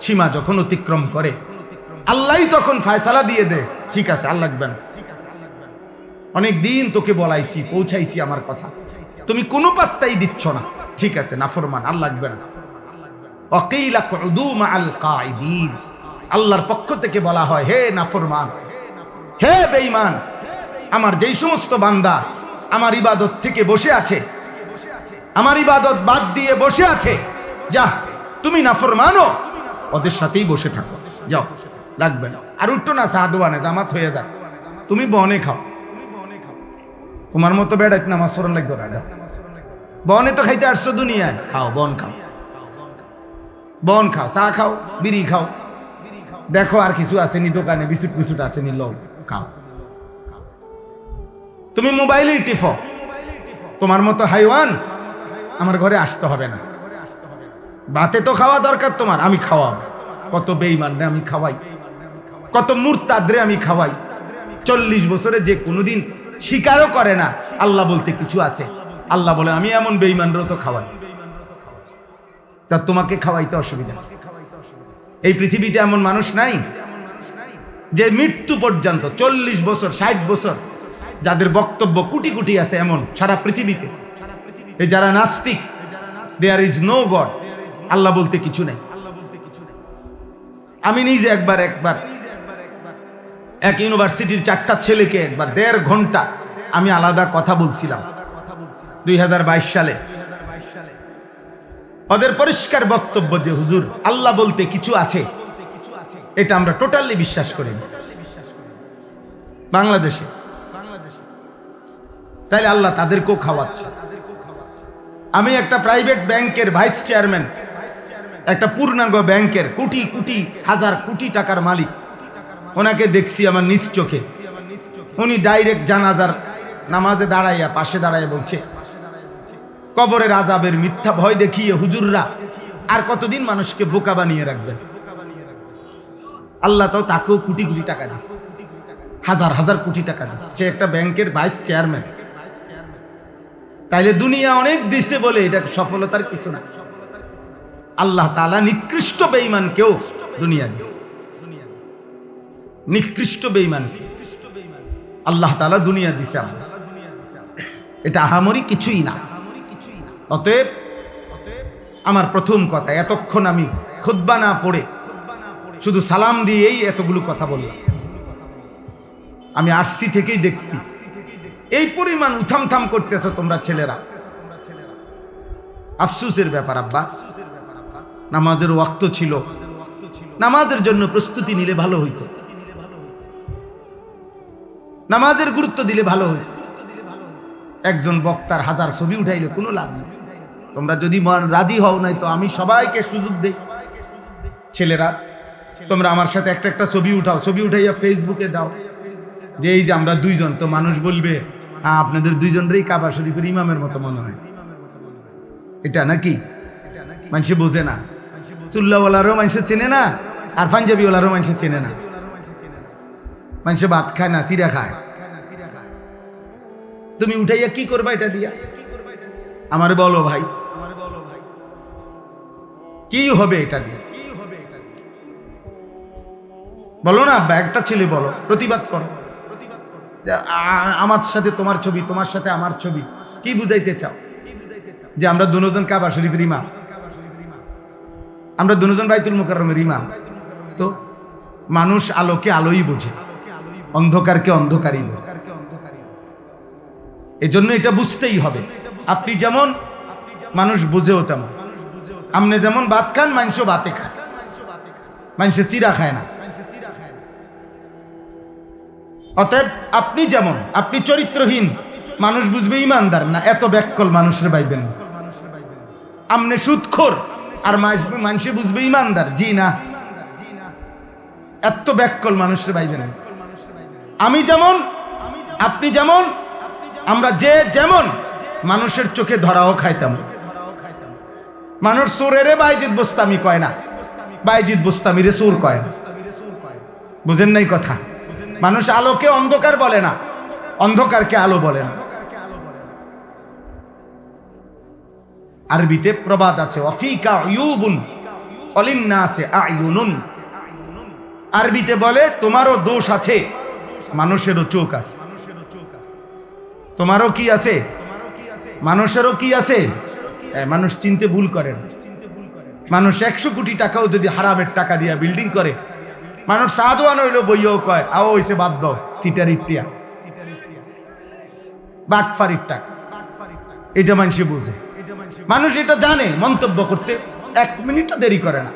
[SPEAKER 1] সীমা যখন অতিক্রম করে, আল্লাহই তখন ফয়সালা দিয়ে দেয়, ঠিক আছে আর লাগবে না, অনেক দিন তোকে বলাইছি, পৌঁছাইছি আমার কথা, তুমি কোনো পাত্তাই দিচ্ছ না, ঠিক আছে নাফরমান, আর লাগবে না। ওয়াকিলা কুদু মাআল কাঈদিন। আল্লাহর পক্ষ থেকে বলা হয়, হে নাফরমান, হে বেঈমান, আমার যেই সমস্ত বান্দা আমার ইবাদত থেকে বসে আছে, আমার ইবাদত বাদ দিয়ে বসে আছে, যা তুমি নাফরমানো, ওদের সাথেই বসে থাকো, যাও, লাগবে না। আর উঠতো না সাদওয়ানে, জামাত হয়ে যায়, তুমি বনে খাও, তোমার মতো বেড়াইতে নামাজ পড়া লাগবে না, যাও বনে তো খাইতে আসছো দুনিয়ায়, খাও, বন খাও, বন খাও, চা খাও, বিড়ি খাও, দেখো আর কিছু আসেনি দোকানে, বিস্কুট বিস্কুট আসেনি, লও খাও। তুমি মোবাইলেই টিফো, তোমার মতো হাইওয়ান আমার ঘরে আসতে হবে না। ভাতে তো খাওয়া দরকার তোমার, আমি খাওয়াবো। কত বেঈমান রে আমি খাওয়াই, কত মুরতাদ রে আমি খাওয়াই, 40 বছরে যে কোনোদিন স্বীকারও করে না আল্লাহ বলতে কিছু আছে। আল্লাহ বলে আমি এমন বেঈমানরও তো খাওয়াই, তা তোমাকে খাওয়াইতে অসুবিধা? এই পৃথিবীতে এমন মানুষ নাই যে মৃত্যু পর্যন্ত 40 বছর 60 বছর যাদের বক্তব্য কোটি কোটি আছে, এমন সারা পৃথিবীতে। এই যারা নাস্তিক, দেয়ার ইজ নো গড, আল্লাহ বলতে কিছু নেই। আমি নিজে একবার এক ইউনিভার্সিটির 4টা ছেলেকে একবার 1.5 ঘন্টা আমি আলাদা কথা বলছিলাম 2022 সালে। ওদের পরিষ্কার বক্তব্য যে হুজুর আল্লাহ বলতে কিছু আছে, এটা আমরা টোটালি বিশ্বাস করি না বাংলাদেশে। তাইলে আল্লাহ তাদেরকেও খাওয়াচ্ছে। আমি একটা প্রাইভেট ব্যাংকের ভাইস চেয়ারম্যান, একটা পূর্ণাঙ্গ ব্যাংকের কোটি কোটি হাজার কোটি টাকার মালিক, ওনাকে দেখছি আমার নিজ চোখে। উনি ডাইরেক্ট জানাজার নামাজে দাঁড়াইয়া, পাশে দাঁড়াইয়া বলছে, কবরের আযাবের মিথ্যা ভয় দেখিয়ে হুজুররা আর কতদিন মানুষকে বোকা বানিয়ে রাখবেন। আল্লাহ তো তাকেও কোটি কোটি টাকা দিচ্ছে, হাজার হাজার কোটি টাকা দিচ্ছে, সে একটা ব্যাংকের ভাইস চেয়ারম্যান। তাইলে দুনিয়া অনেক দিছে বলে এটা সফলতার কিছু না। আল্লাহ তাআলা নিকৃষ্ট বেঈমানকেও দুনিয়া দিছে, নিকৃষ্ট বেঈমানকে আল্লাহ তাআলা দুনিয়া দিছে। এটা আহামরি কিছুই না। অতএব আমার প্রথম কথা, এতক্ষণ আমি খুতবা না পড়ে শুধু সালাম দিয়েই এতগুলো কথা বললাম। আমি আসছি থেকেই দেখছি এই পরিমাণ উথামথাম করতেছ তোমরা ছেলেরা। আফসোসের ব্যাপার আব্বা, নামাজের ওয়াক্ত ছিল, নামাজের জন্য প্রস্তুতি নিলে ভালো হইতো, নামাজের গুরুত্ব দিলে ভালো হইতো। একজন বক্তার 1000 ছবি উঠাইলে কোনো লাভ নেই। তোমরা যদি রাজি হও নাই তো আমি সবাইকে সুযোগ দেই, ছেলেরা তোমরা আমার সাথে একটা ছবি উঠাও, ছবি উঠাইয়া ফেসবুকে দাও যে এই যে আমরা দুইজন, তো মানুষ বলবে আপনাদের দুইজনেরই কাবা শরীফের ইমামের মতো মনে হয়। এটা নাকি মানুষে বোঝে না, চুল্লাওয়ালারও মানুষে চেনে না, আর পাঞ্জাবিওয়ালারও মানুষে চেনে না। মানুষে ভাত খায় না, চিরা খায়। তুমি উঠাইয়া কি করবা এটা দিয়া? আমারে বলো ভাই, কি হবে এটা দিয়ে? বলো না, একটা ছেলে বলো, প্রতিবাদ করো। আমার সাথে তোমার ছবি, তোমার সাথে আমার ছবি, কি বুঝাইতে চাও? যে আমরা দুজন কাবা শরীফের ইমাম, আমরা দুজন বাইতুল মুকাররমের ইমাম। তো মানুষ আলোকে আলোই বোঝে, অন্ধকারকে অন্ধকারই বোঝে। এজন্য এটা বুঝতেই হবে। আপনি যেমন মানুষ বুঝেও তেমন। আপনি যেমন ভাত খান, মানুষও ভাতে খায়, মানুষে চিরা খায় না। অতএব আপনি যেমন, আপনি চরিত্রহীন, মানুষ বুঝবে ইমানদার না, এত ব্যাককল মানুষের বাইবেন। আপনি সুদখোর আর মানুষে বুঝবে ইমানদার, জি না। এত ব্যাককল মানুষের বাইবে না। আমি যেমন, আপনি যেমন, আমরা যে যেমন মানুষের চোখে ধরাও খাইতাম। মানুষ সুরেরে বাইজিদ বোস্তামি কয় না, বাইজিদ বোস্তামি রে সুর কয় না। বুঝেন নাই কথা? মানুষ আলোকে অন্ধকার বলে না, অন্ধকারকে আলো বলে না। আরবিতে প্রবাদ আছে, ওয়াফিকা আয়ুবুন অলিন্নাসে আয়ুনুন। আরবিতে বলে তোমারও দোষ আছে, মানুষেরও চোখ আছে। তোমারও কি আছে? মানুষেরও কি আছে? মানুষ চিনতে ভুল করেন। মানুষ 100 কোটি টাকাও যদি হারামের টাকা দিয়া বিল্ডিং করে, মানুষ সাধুয়ান হইলো বইও কয় আও হইছে বাদ দাও, সিটারির টিয়া, বাটফারির টাকা। এটা মানুষে বুঝে, মানুষ এটা জানে। মন্তব্য করতে 1 মিনিটও দেরি করে না।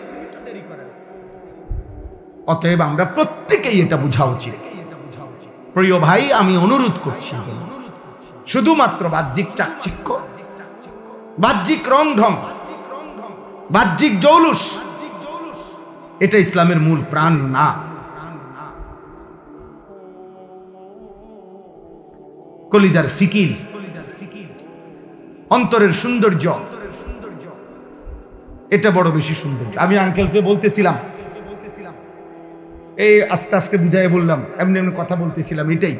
[SPEAKER 1] অতএব আমরা প্রত্যেকেই এটা বুঝা উচিত। প্রিয় ভাই, আমি অনুরোধ করছি, শুধুমাত্র বাহ্যিক চাকচিক্য, বাহ্যিক রং ঢং, বাহ্যিক জৌলুস, এটা ইসলামের মূল প্রাণ না। কলিজার ফিকির, অন্তরের সৌন্দর্য, এটা বড় বেশি সুন্দর। আমি আঙ্কেলকে বলতেছিলাম, এই আস্তে আস্তে বুঝাই বললাম, এমনি এমনি কথা বলতেছিলাম, এটাই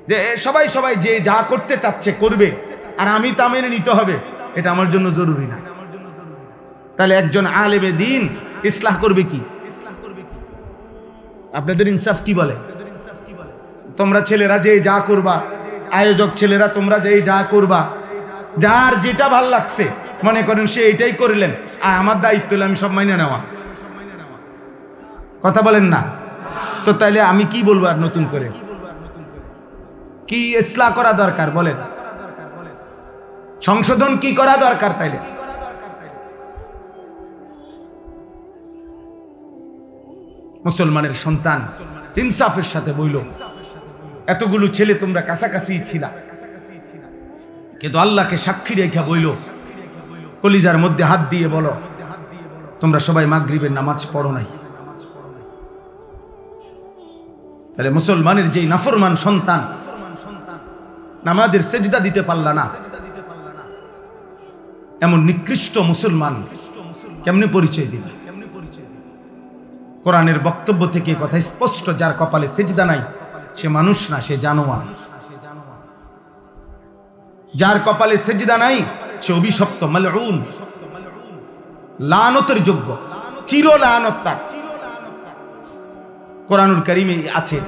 [SPEAKER 1] যে সবাই সবাই যে যা করতে চাচ্ছে করবে, আর আমি তা মেনে নিতে হবে, এটা আমার জন্য জরুরি না। তাহলে একজন আলেমে দ্বীন ইসলাহ করবে কি? আপনাদের ইনসাফ কি বলে? তোমরা ছেলেরা যে যা করবা, আয়োজক ছেলেরা তোমরা যে যা করবা, যার যেটা ভাল লাগছে মনে করেন সে এটাই করলেন, আর আমার দায়িত্ব হলো আমি সব মাইনে নেওয়া। কথা বলেন না তো? তাইলে আমি কি বলবো আর নতুন করে? কি ইসলাহ করা দরকার বলেন? সংশোধন কি করা দরকার? তাইলে মুসলমানের সন্তান ইনসাফের সাথে বইল, এতগুলো ছেলে তোমরা কাছাকাছি ছিলা, কিন্তু আল্লাহকে সাক্ষী রেখা বইল, কলিজার মধ্যে হাত দিয়ে বলো তোমরা সবাই মাগরিবের নামাজ পড়ো নাই। তাহলে মুসলমানের যেই নাফরমান সন্তান নামাজের সেজদা দিতে পারলা না, এমন নিকৃষ্ট মুসলমান কেমনে পরিচয় দিবে? কোরআনের বক্তব্য থেকে কথা স্পষ্ট, যার কপালে সেজদা নাই সে মানুষ না, সে জানোয়ার। যার কপালে সেজদা নাই সে অভিশপ্ত, মালউন, লানতের যোগ্য, চির লানত তার। কোরআনুল কারীমে আছে,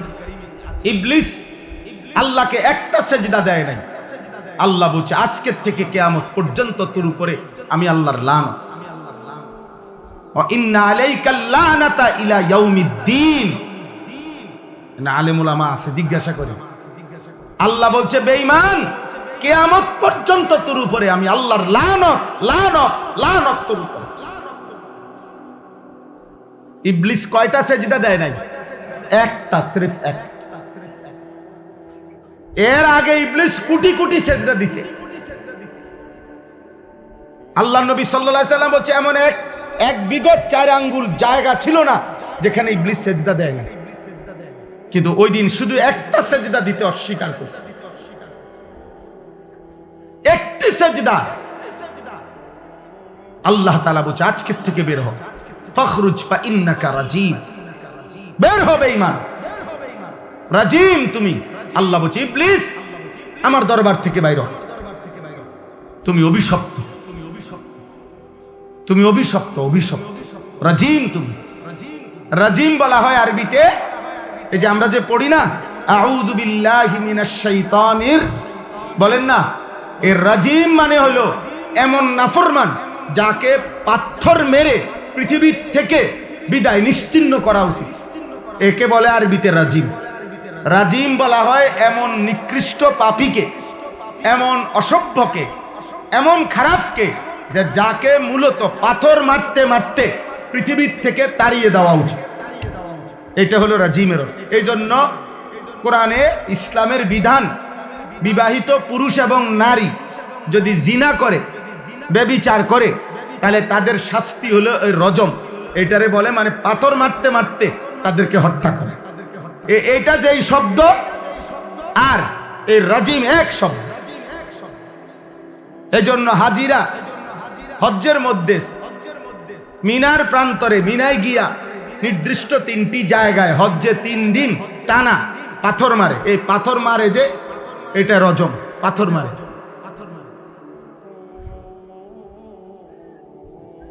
[SPEAKER 1] ইবলিস আল্লাহকে একটা সেজদা দেয় নাই। আল্লাহ বলছে আজকের থেকে কিয়ামত পর্যন্ত তোর উপরে আমি আল্লাহর লানত। ওয়া ইন্না আলাইকাল লানাতা ইলা ইয়াউমিদ্দিন। না আলেম উলামা আছে, জিজ্ঞাসা করে। আল্লাহ বলছে বেঈমান, কিয়ামত পর্যন্ত তোর উপরে আমি আল্লাহর লানত, লানত, লানত তোর উপরে। ইবলিস কয়টা সেজদা দেয় নাই? একটা, সির্ফ এক। এর আগে ইবলিস কোটি কোটি সেজদা দিছে। আল্লাহ নবী সাল্লাল্লাহু আলাইহি সাল্লাম বলছে এমন এক বিগত 4 আঙ্গুল জায়গা ছিল না যেখানে ইবলিস সেজদা দেয় না, কিন্তু ওই দিন শুধু একটা সেজদা দিতে অস্বীকার করছে। একটি সেজদা। আল্লাহ তাআলা বলছে আজকের থেকে বের হ, ফখরুজ ফা ইন্নাকা রাজিম। বের হবে ঈমান, রাজিম তুমি। আল্লাহ বলছে ইবলিস আমার দরবার থেকে বাইর হ, তুমি অভিশপ্ত, তুমি অভিশপ্ত, অভিশপ্ত, রাজিম তুমি। রাজিম বলা হয় আরবিতে, এই যে আমরা যে পড়ি না আউযু বিল্লাহি মিনাশ শাইতানির, বলেন না, এর রাজিম মানে হলো এমন নাফরমান যাকে পাথর মেরে পৃথিবী থেকে বিদায় নিশ্চিহ্ন করা উচিত, একে বলে আরবিতে রাজিম। রাজিম বলা হয় এমন নিকৃষ্ট পাপীকে, এমন অসভ্যকে, এমন খারাপকে, যে যাকে মূলত পাথর মারতে মারতে পৃথিবীর থেকে তাড়িয়ে দেওয়া উচিত। এটা হলো রাজিমের। এই জন্য কোরআনে ইসলামের বিধান, বিবাহিত পুরুষ এবং নারী যদি জিনা করে, ব্যভিচার করে, তাহলে তাদের শাস্তি হলো ওই রজম। এটারে বলে মানে পাথর মারতে মারতে তাদেরকে হত্যা করা। এটা যেই শব্দ আর এই রাজিম এক শব্দ। এজন্য হাজিরা হজ্জের মধ্যে মিনার প্রান্তরে মিনায় গিয়া নির্দিষ্ট 3টি জায়গায় হজ্জে 3 দিন টানা পাথর মারে। এই পাথর মারে যে এটা রজম, পাথর মারে।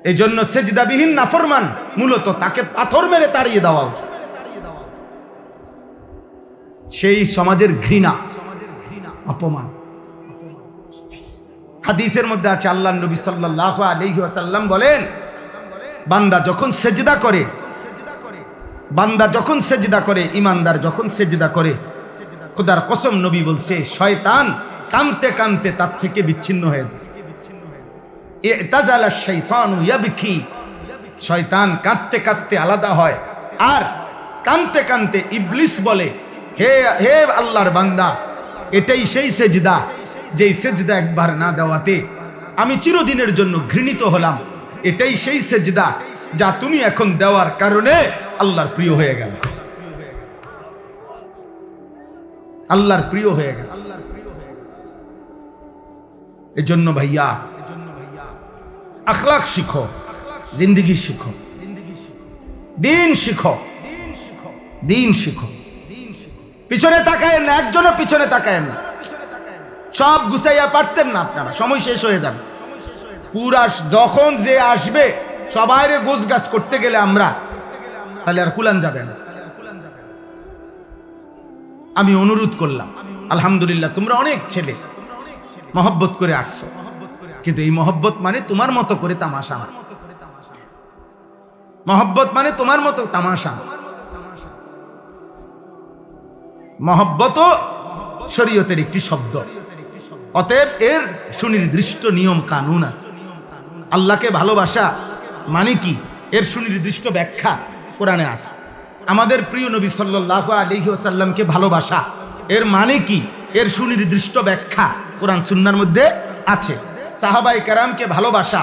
[SPEAKER 1] এই জন্য সেজদাবিহীন নাফরমান মূলত তাকে পাথর মেরে তাড়িয়ে দেওয়া উচিত। সেই সমাজের ঘৃণা, অপমান। হাদিসের মধ্যে আছে আল্লাহর নবী সাল্লাল্লাহু আলাইহি ওয়াসাল্লাম বলেন, বান্দা যখন সেজদা করে, বান্দা যখন সেজদা করে, ইমানদার যখন সেজদা করে, খোদার কসম নবী বলছে শয়তান কাঁদতে কাঁদতে তার থেকে বিচ্ছিন্ন হয়ে যায়। ইতাজালা শাইতানু ইয়াবকি, শয়তান কাঁদতে কাঁদতে আলাদা হয়। আর কাঁদতে কাঁদতে ইবলিস বলে, হে হে আল্লাহর বান্দা, এটাই সেই সেজদা যেই সেজদা একবার না দেওয়াতে আমি চিরদিনের জন্য ঘৃণিত হলাম। এটাই সেই সেজদা যা তুমি এখন দেওয়ার কারণে আল্লাহর প্রিয় হয়ে গেল, আল্লাহর প্রিয় হয়ে গেল। এজন্য ভাইয়া আখলাক শিখো, জিন্দেগি শিখো, দিন শিখো, দিন শিখো। পিছনে তাকায়েন না, একজনও পিছনে তাকায়েন না। সব গুছাইয়া পারতেন না আপনারা, সময় শেষ হয়ে যাবে। পুরা যখন যে আসবে সবাইরে গোছগাছ করতে গেলে আমরা তাহলে আর কুলান যাবে না। আমি অনুরোধ করলাম, আলহামদুলিল্লাহ তোমরা অনেক ছেলে মহব্বত করে আসছো, কিন্তু এই মহব্বত মানে তোমার মতো করে তামাশা না। মহব্বত মানে তোমার মতো তামাশা। মহব্বতও শরীয়তের একটি শব্দ, অতএব এর সুনির্দিষ্ট নিয়ম কানুন আছে। আল্লাহকে ভালোবাসা মানে কি, এর সুনির্দিষ্ট ব্যাখ্যা কোরআনে আছে। আমাদের প্রিয় নবী সাল্লাল্লাহু আলাইহি ওয়াসাল্লামকে ভালোবাসা এর মানে কি, এর সুনির্দিষ্ট ব্যাখ্যা কোরআন সুন্নাহর মধ্যে আছে। সাহাবায়ে কেরামকে ভালোবাসা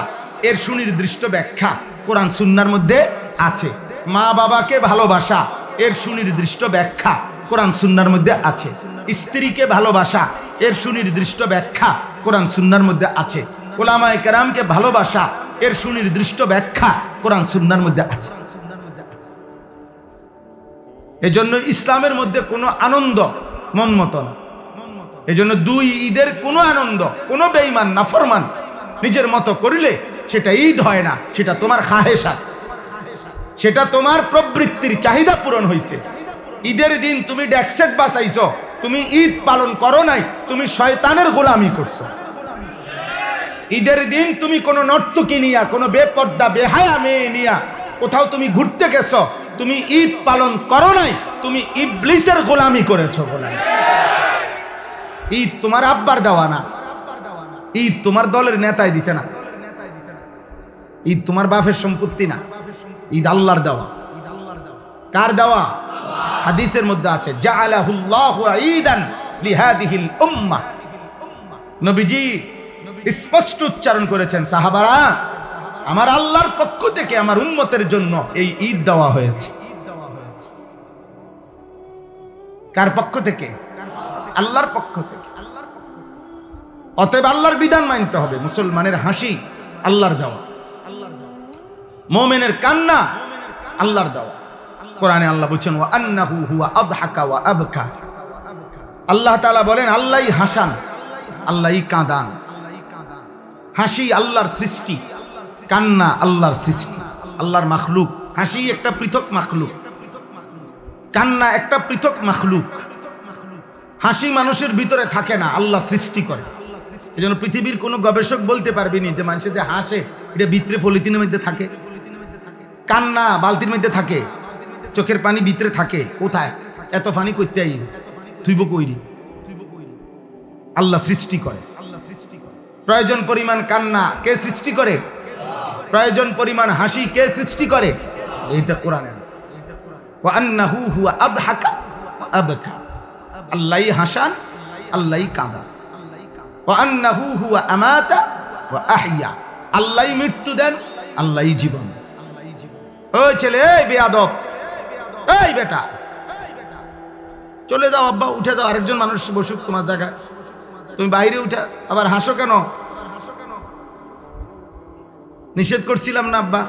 [SPEAKER 1] এর সুনির্দিষ্ট ব্যাখ্যা কোরআন সুন্নাহর মধ্যে আছে। মা বাবাকে ভালোবাসা এর সুনির্দিষ্ট ব্যাখ্যা কোরআন সুন্নাহর মধ্যে আছে। স্ত্রীকে ভালোবাসা এর সুনির্দিষ্ট ব্যাখ্যা কোরআন সুন্নাহর মধ্যে আছে। উলামায়ে কেরামকে ভালোবাসা এর সুনির্দিষ্ট ব্যাখ্যা কোরআন সুন্নাহর মধ্যে আছে। এজন্য ইসলামের মধ্যে কোনো আনন্দ মন মতো না। এজন্য 2 ঈদের কোনো আনন্দ, কোনো বেঈমান নাফরমান নিজের মতো করিলে সেটা ঈদ হয় না, সেটা তোমার খাহেশা, সেটা তোমার প্রবৃত্তির চাহিদা পূরণ হয়েছে। ঈদের দিন তুমি ড্যাকসেট বাঁচাইছো, তুমি ঈদ পালন করো নাই, তুমি শয়তানের গোলামি করছো। ঈদের দিন তুমি কোনো নর্তকী নিয়া, কোনো বেপর্দা বেহায়া মেয়ে নিয়া কোথাও তুমি ঘুরতে গেছো, তুমি ঈদ পালন করো নাই, তুমি ইবলিসের গোলামি করেছো। গোলামি। ঈদ তোমার আব্বার দেওয়া না, ঈদ তোমার দলের নেতাই দিছে না, ঈদ তোমার বাপের সম্পত্তি না, ঈদ আল্লাহর দেওয়া। কার দেওয়া? হাদিসের মধ্যে আছে জাআলাহুল্লাহু ঈদান লিহাদিহিল উম্মাহ। নবীজি স্পষ্ট উচ্চারণ করেছেন, সাহাবারা আমার আল্লাহর পক্ষ থেকে আমার উম্মতের জন্য এই ঈদ দেওয়া হয়েছে। কার পক্ষ থেকে? আল্লাহর পক্ষ থেকে। অতএব আল্লাহর বিধান মানতে হবে। মুসলমানের হাসি আল্লাহর দেওয়া, মুমিনের কান্না আল্লাহর দেওয়া। কোরআনে আল্লাহ বলেন ওয়া আন্নাহু হুয়া আযহাকা ওয়া আবকা। আল্লাহ তাআলা বলেন আল্লাহই হাসান, আল্লাহই কাঁদান। হাসি আল্লাহর সৃষ্টি, কান্না আল্লাহর সৃষ্টি, আল্লাহর মাখলুক। হাসি একটা পৃথক মাখলুক, কান্না একটা পৃথক মাখলুক। হাসি মানুষের ভিতরে থাকে না, আল্লাহ সৃষ্টি করে। এই জন্য পৃথিবীর কোনো গবেষক বলতে পারবেনি যে মানুষে যে হাসে এটা ভিতরে পলিথিনের মধ্যে থাকে, কান্না বালতির মধ্যে থাকে, চোখের পানি ভিতরে থাকে। কোথায় এত পানি করতে আই তুইব কইরি? আল্লাহ সৃষ্টি করে। প্রয়োজন পরিমাণ কান্না কে সৃষ্টি করে? প্রয়োজন পরিমাণ হাসি কে সৃষ্টি করে? এইটা কোরআনে আছে। ওয়া আন্নাহু হুয়া আযহাকা ওয়া আবকা। আল্লাহই হাসান, আল্লাহই কাঁদান। ওয়া আন্নাহু হুয়া আমাতা ওয়া আহইয়া। আল্লাহই মৃত্যু দেন, আল্লাহই জীবন। ও ছেলে, এই বেয়াদব, এই বেটা চলে যাও আব্বা, উঠে যাও, আরেকজন মানুষ বসুক তোমার জায়গায়, তুমি বাইরে উঠে আবার হাসো কেন? নিষেধ করছিলাম না আব্বা,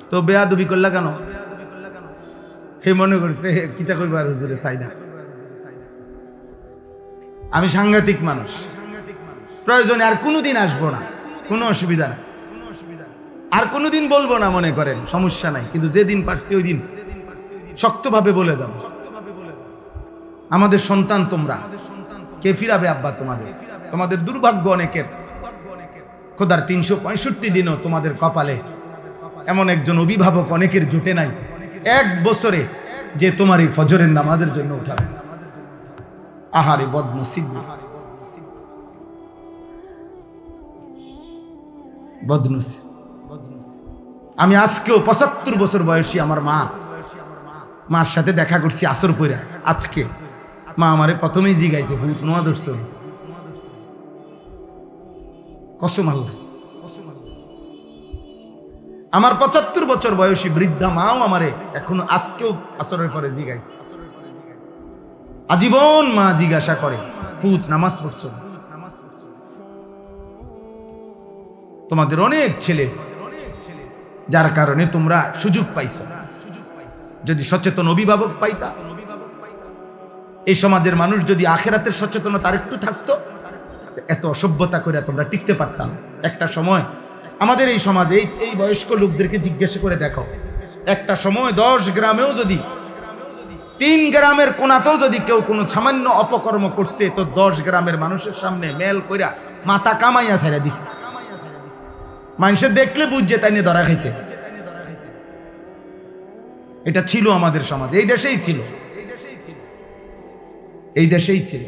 [SPEAKER 1] তো বেয়াদবি করলা কেন? হে মনে করছে কিতা করবো আর হুজুরে চাই না। আমি সাংঘাতিক মানুষ, প্রয়োজনে আর কোনোদিন আসবো না, কোনো অসুবিধা নাই, আর কোনোদিন বলবো না, মনে করেন সমস্যা নাই, কিন্তু যেদিন পারছি ওই দিন শক্তভাবে বলে যাব। আমাদের সন্তান তোমরা, কে ফিরাবে আব্বা তোমাদের? তোমাদের দুর্ভাগ্য অনেকের, খোদার 365 দিনও তোমাদের কপালে এমন একজন অভিভাবক অনেকের জুটে নাই এক বছরে যে তোমার এই ফজরের নামাজের জন্য উঠাবে। আহারে বদনসিব, বদনসিব। আমি আজকেও 75 বছর বয়সী আমার মার সাথে দেখা করছি আসর পরে। আজকে মা আমারে প্রথমেই জিগাইছে, ভূত নোয়া ধরছ? কসম আল্লাহ, আমার 75 বছর বয়সী বৃদ্ধা মাও আমারে এখনো আজকেও আসরের পরে জিগাইছে। আজীবন মা জিজ্ঞাসা করে, ভূত নামাজ পড়ছ? তোমাদের অনেক ছেলে, যার কারণে তোমরা সুযোগ পাইছ। যদি সচেতন অভিভাবক পাইতা, এই সমাজের মানুষ যদি আখেরাতের সচেতনতা আরেকটু থাকতো, এত অসভ্যতা করে তোমরা টিকতে পারতাম। একটা সময় আমাদের এই সমাজে এই বয়স্ক লোকদেরকে জিজ্ঞাসা করে দেখো, একটা সময় 10 গ্রামেও যদি, 3 গ্রামের কোনাতেও যদি কেউ কোনো সামান্য অপকর্ম করছে, তো 10 গ্রামের মানুষের সামনে মেল কইরা মাথা কামাইয়া ছাইরা দিছে। মানুষের দেখলে বুঝছে তাই নিয়ে ধরা খাইছে। এটা ছিল আমাদের সমাজ, এই দেশেই ছিল, এই দেশেই ছিল।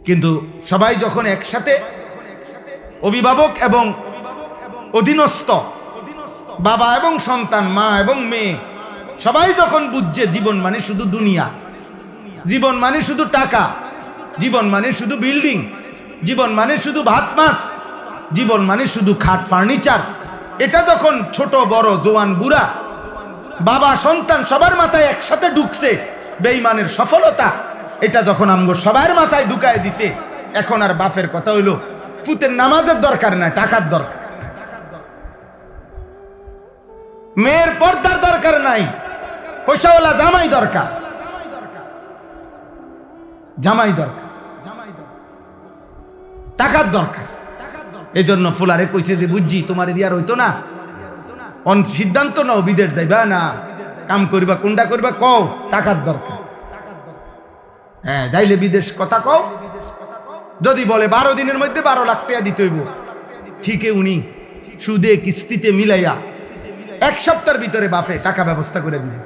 [SPEAKER 1] কিন্তু সবাই যখন একসাথে, অভিভাবক এবং অধীনস্থ, বাবা এবং সন্তান, মা এবং মেয়ে, সবাই যখন বুঝছে জীবন মানে শুধু দুনিয়া, জীবন মানে শুধু টাকা, জীবন মানে শুধু বিল্ডিং, জীবন মানে শুধু ভাত মাছ, জীবন মানে শুধু খাট ফার্নিচার, এটা যখন ছোট বড় জোয়ান বুড়া, বাবা সন্তান সবার মাথায় একসাথে ঢুকছে, বেঈমানের সফলতা এটা যখন আমগো সবার মাথায় ঢুকায় দিছে, এখন আর বাপের কথা হইলো পুতের নামাজের দরকার নাই, টাকার দরকার। মেয়ের পর্দার দরকার নাই, পয়সাওয়ালা জামাই দরকার, জামাই দরকার, টাকার দরকার। এই জন্য ফুলারে কইছে যে বুঝছি তোমার দিয়ার হইতো না, অন সিদ্ধান্ত নাও, বিদেশ যাইবা না কাম করিবা, কোনটা করিবা কও, টাকার দরকার। হ্যাঁ, যাইলে বিদেশ কথা কও, যদি বলে 12 দিনের মধ্যে 12 লাখ টাকা দিতে হইব, ঠিকই উনি সুদে কিস্তিতে মিলাইয়া 1 সপ্তাহের ভিতরে বাপে টাকা ব্যবস্থা করে দিবে,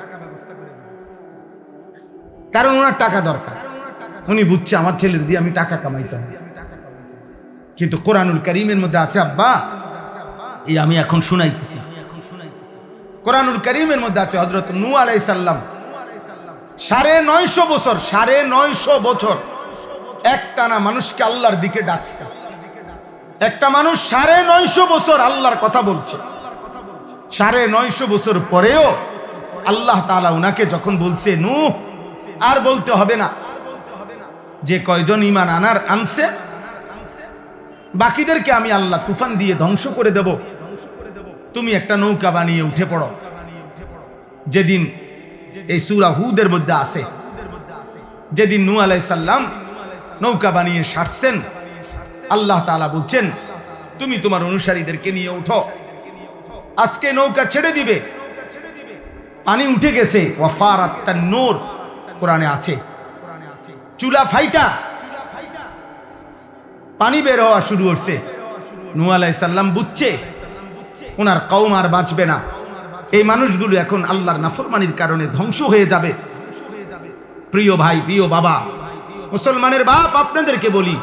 [SPEAKER 1] কারণ ওনার টাকা দরকার। উনি বুঝছে আমার ছেলের দিয়ে আমি টাকা কামাইতাম। কিন্তু কোরআনুল কারীমের মধ্যে আছে আব্বা, এই আমি এখন শুনাইতেছি, কোরআনুল কারীমের মধ্যে আছে হযরত নূহ আলাইহিস সালাম 950 বছর একটানা মানুষকে আল্লাহর দিকে ডাকছে। একটা মানুষ 950 বছর আল্লাহর কথা বলছে। 950 বছর পরেও আল্লাহ তাআলা উনাকে যখন বলছে নূহ আর বলতে হবে না, যে কয়জন ঈমান আনছে বাকিদেরকে আমি আল্লাহ তুফান দিয়ে ধ্বংস করে দেব, তুমি একটা নৌকা বানিয়ে উঠে পড়ো। যেদিন এই সূরা হুদের মধ্যে আছে, যেদিন নূহ আলাইহিস সালাম নৌকা বানিয়ে ছাড়ছেন, আল্লাহ তাআলা বলছেন তুমি তোমার অনুসারীদেরকে নিয়ে উঠো, আজকে নৌকা ছেড়ে দিবে। পানি উঠে গেছে, ওয়াফারাত তান্নুর কোরআনে আছে, চুলা ফাইটা পানি বের হওয়া শুরু হচ্ছে। নূহ আলাইহিস সালাম বুঝছে ওনার কওম আর বাঁচবে না, এই মানুষগুলো এখন আল্লাহর নাফরমানির কারণে ধ্বংস হয়ে যাবে। প্রিয় ভাই, প্রিয় বাবা, মুসলমানের বাপ, আপনাদেরকে বলি,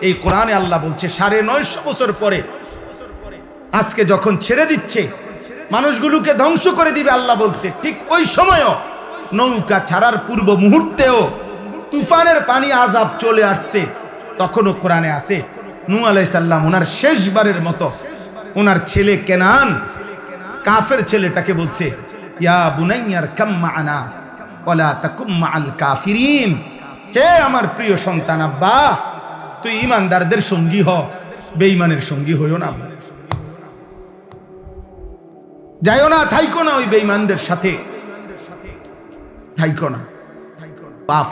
[SPEAKER 1] এই কোরআনে আল্লাহ বলছে 950 বছর পরে আজকে যখন ছেড়ে দিচ্ছে, মানুষগুলোকে ধ্বংস করে দিবে, আল্লাহ বলছে ঠিক ওই সময়ও নৌকা ছাড়ার পূর্ব মুহূর্তেও তুফানের পানি আযাব চলে আসছে। তখনও কোরআনে আছে নূহ আলাইহিস সালাম ওনার শেষবারের মতো ওনার ছেলে কেনান, কাফের ছেলেটাকে বলছে ইয়া বুনাইয়ার কাম মা'ানা ওয়ালা তাকুম মা'আল কাফিরিন। হে আমার প্রিয় সন্তান, আব্বা তুই ঈমানদারদের সঙ্গী হ, বেঈমানের সঙ্গী হইও না। যাইও না, থাইকো না ওই বেঈমানদের সাথে, থাইকো না। বাপ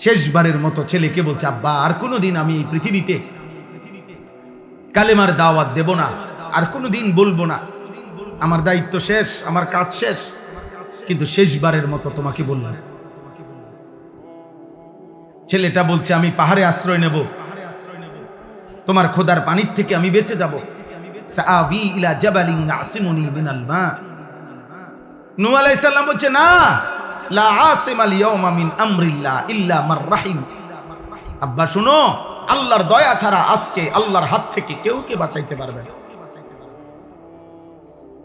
[SPEAKER 1] শেষবারের মতো ছেলেকে বলছে, আব্বা আর কোনোদিন আমি এই পৃথিবীতে কালেমার দাওয়াত দেব না, আর কোনোদিন বলবো না, আমার দায়িত্ব শেষ, আমার কাজ শেষ, কিন্তু শেষবারের মতো তোমাকে বললাম। ছেলেটা বলছে, আমি পাহাড়ে আশ্রয় নেব, তোমার খোদার পানির থেকে আমি বেঁচে যাব। সাআবি ইলা জাবালিন ইয়াসিমুনি মিনাল মা। নূহ আলাইহিস সালাম বলছে, না, লা আসিমাল ইয়াওমা মিন আমরিল্লাহ ইল্লা মার রাহিম। আব্বা শুনো, আল্লাহর দয়া ছাড়া আজকে আল্লাহর হাত থেকে কেউ কে বাঁচাইতে পারবে না।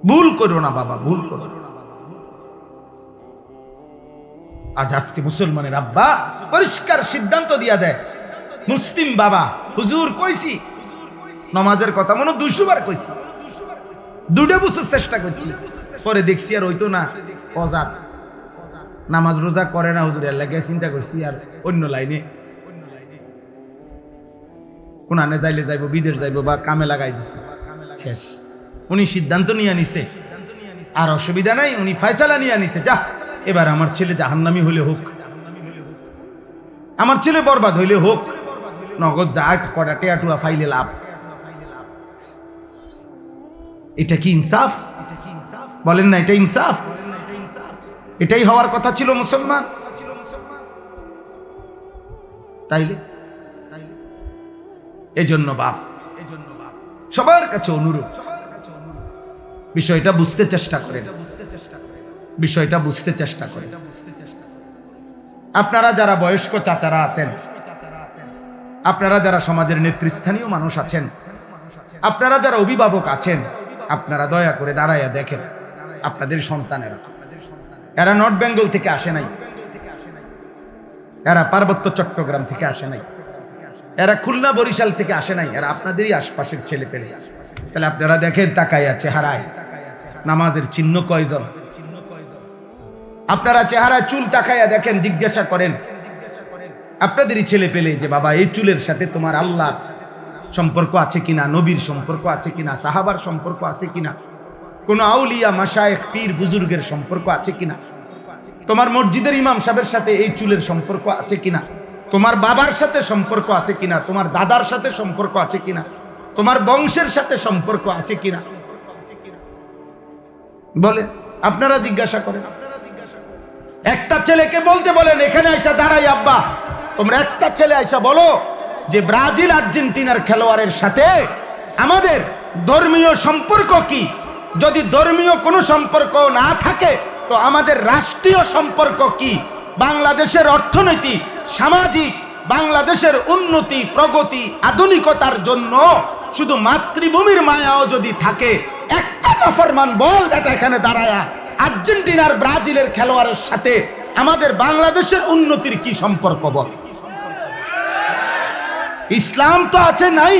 [SPEAKER 1] ভুল করো না বাবা, ভুল করো না। আজকে মুসলমানের আব্বা পরিষ্কার সিদ্ধান্ত দিয়া দেয়, মুসলিম বাবা, হুজুর কইছি নামাজের কথা মনে 200 বার কইছি, 2 বছর চেষ্টা করছি, পরে দেখছি আর হইতো না, অজাত নামাজ রোজা করে না হুজুর, এর লাগে চিন্তা করছি আর অন্য লাইনে কোনানে যাইলে যাইব, বিদেশ যাইব বা কামে লাগাই দিছে, শেষ। উনি সিদ্ধান্ত নিয়ে নিছে, আর অসুবিধা নাই, উনি ফয়সালা নিয়ে নিছে, যা এবার আমার ছেলে জাহান্নামী হইলে হোক, আমার ছেলে বরবাদ হইলে হোক, নগদ জাট কটা টেয়াটুয়া ফাইলে লাভ। এটা কি ইনসাফ? বলেন না এটা ইনসাফ? এটাই হওয়ার কথা ছিল মুসলমান। তাইলে এজন্য বাপ সবার কাছে অনুরোধ, বিষয়টা বুঝতে চেষ্টা করেন, বিষয়টা বুঝতে চেষ্টা করেন। আপনারা যারা বয়স্ক চাচারা আছেন, আপনারা যারা সমাজের নেতৃস্থানীয় মানুষ আছেন, আপনারা যারা অভিভাবক আছেন, আপনারা দয়া করে দাঁড়াইয়া দেখেন আপনাদের সন্তানেরা, এরা নর্থ বেঙ্গল থেকে আসে নাই, এরা পার্বত্য চট্টগ্রাম থেকে আসে নাই, এরা খুলনা বরিশাল থেকে আসে নাই, এরা আপনাদেরই আশপাশের ছেলে পেলে। তাহলে আপনারা দেখেন তাকাইয়া চেহারায় নামাজের চিহ্ন কয়জন, আপনারা চেহারায় চুল তাকাইয়া দেখেন, জিজ্ঞাসা করেন আপনাদেরই ছেলে পেলে যে বাবা এই চুলের সাথে তোমার আল্লাহর সম্পর্ক আছে কিনা, নবীর সম্পর্ক আছে কিনা, সাহাবার সম্পর্ক আছে কিনা, কোন আউলিয়া মাশায়েখ পীর বুজুর্গের সম্পর্ক আছে কিনা, তোমার মসজিদের ইমাম সাহেবের সাথে এই চুলের সম্পর্ক আছে কিনা, তোমার বাবার সাথে সম্পর্ক আছে কিনা, তোমার দাদার সাথে সম্পর্ক আছে কিনা, তোমার বংশের সাথে সম্পর্ক আছে কিনা, বলে আপনারা জিজ্ঞাসা করেন। একটা ছেলেকে বলতে বলেন, এখানে আইসা দাঁড়াই আব্বা, তোমরা একটা ছেলে আইসা বলো যে ব্রাজিল আর্জেন্টিনার খেলোয়াড়ের সাথে আমাদের ধর্মীয় সম্পর্ক কি? যদি ধর্মীয় কোনো সম্পর্ক না থাকে তো আমাদের রাষ্ট্রীয় সম্পর্ক কি? বাংলাদেশের অর্থনীতি, সামাজিক, বাংলাদেশের উন্নতি, প্রগতি, আধুনিকতার জন্য শুধু মাতৃভূমির মায়াও যদি থাকে, একটা নাফরমান বল বেটা এখানে দাঁড়ায়া আর্জেন্টিনার ব্রাজিলের খেলোয়াড়ের সাথে আমাদের বাংলাদেশের উন্নতির কি সম্পর্ক বল? ইসলাম তো আছে নাই,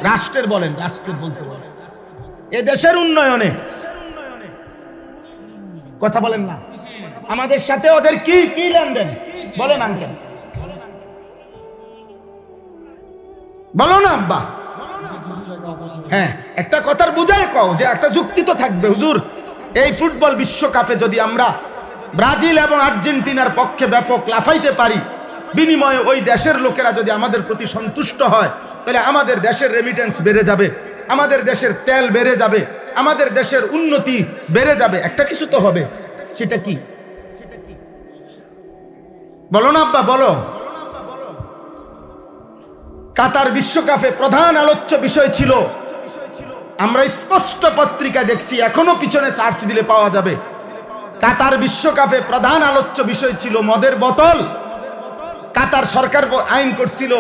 [SPEAKER 1] রাষ্ট্রের বলেন, রাষ্ট্রের বলতে বলেন, এ দেশের উন্নয়নে কথা বলেন না, আমাদের সাথে ওদের কি কি লেনদেন বলেন আঙ্কেল, বলো না আব্বা। হ্যাঁ, একটা কথার বুঝায় কও যে একটা যুক্তি তো থাকবে। হুজুর, এই ফুটবল বিশ্বকাপে যদি আমরা ব্রাজিল এবং আর্জেন্টিনার পক্ষে ব্যাপক লাফাইতে পারি, বিনিময়ে ওই দেশের লোকেরা যদি আমাদের প্রতি সন্তুষ্ট হয়, তাহলে আমাদের দেশের রেমিটেন্স বেড়ে যাবে, আমাদের দেশের তেল বেড়ে যাবে, আমাদের দেশের উন্নতি বেড়ে যাবে। একটা কিছু তো হবে, সেটা কি বলো না আব্বা, বলো। কাতার বিশ্বকাপে প্রধান আলোচ্য বিষয় ছিল, আমরা স্পষ্ট পত্রিকা দেখছি, এখনো পিছনে সার্চ দিলে পাওয়া যাবে, কাতার বিশ্বকাপে প্রধান আলোচ্য বিষয় ছিল মদের বোতল। কাতার সরকার আইন করছিল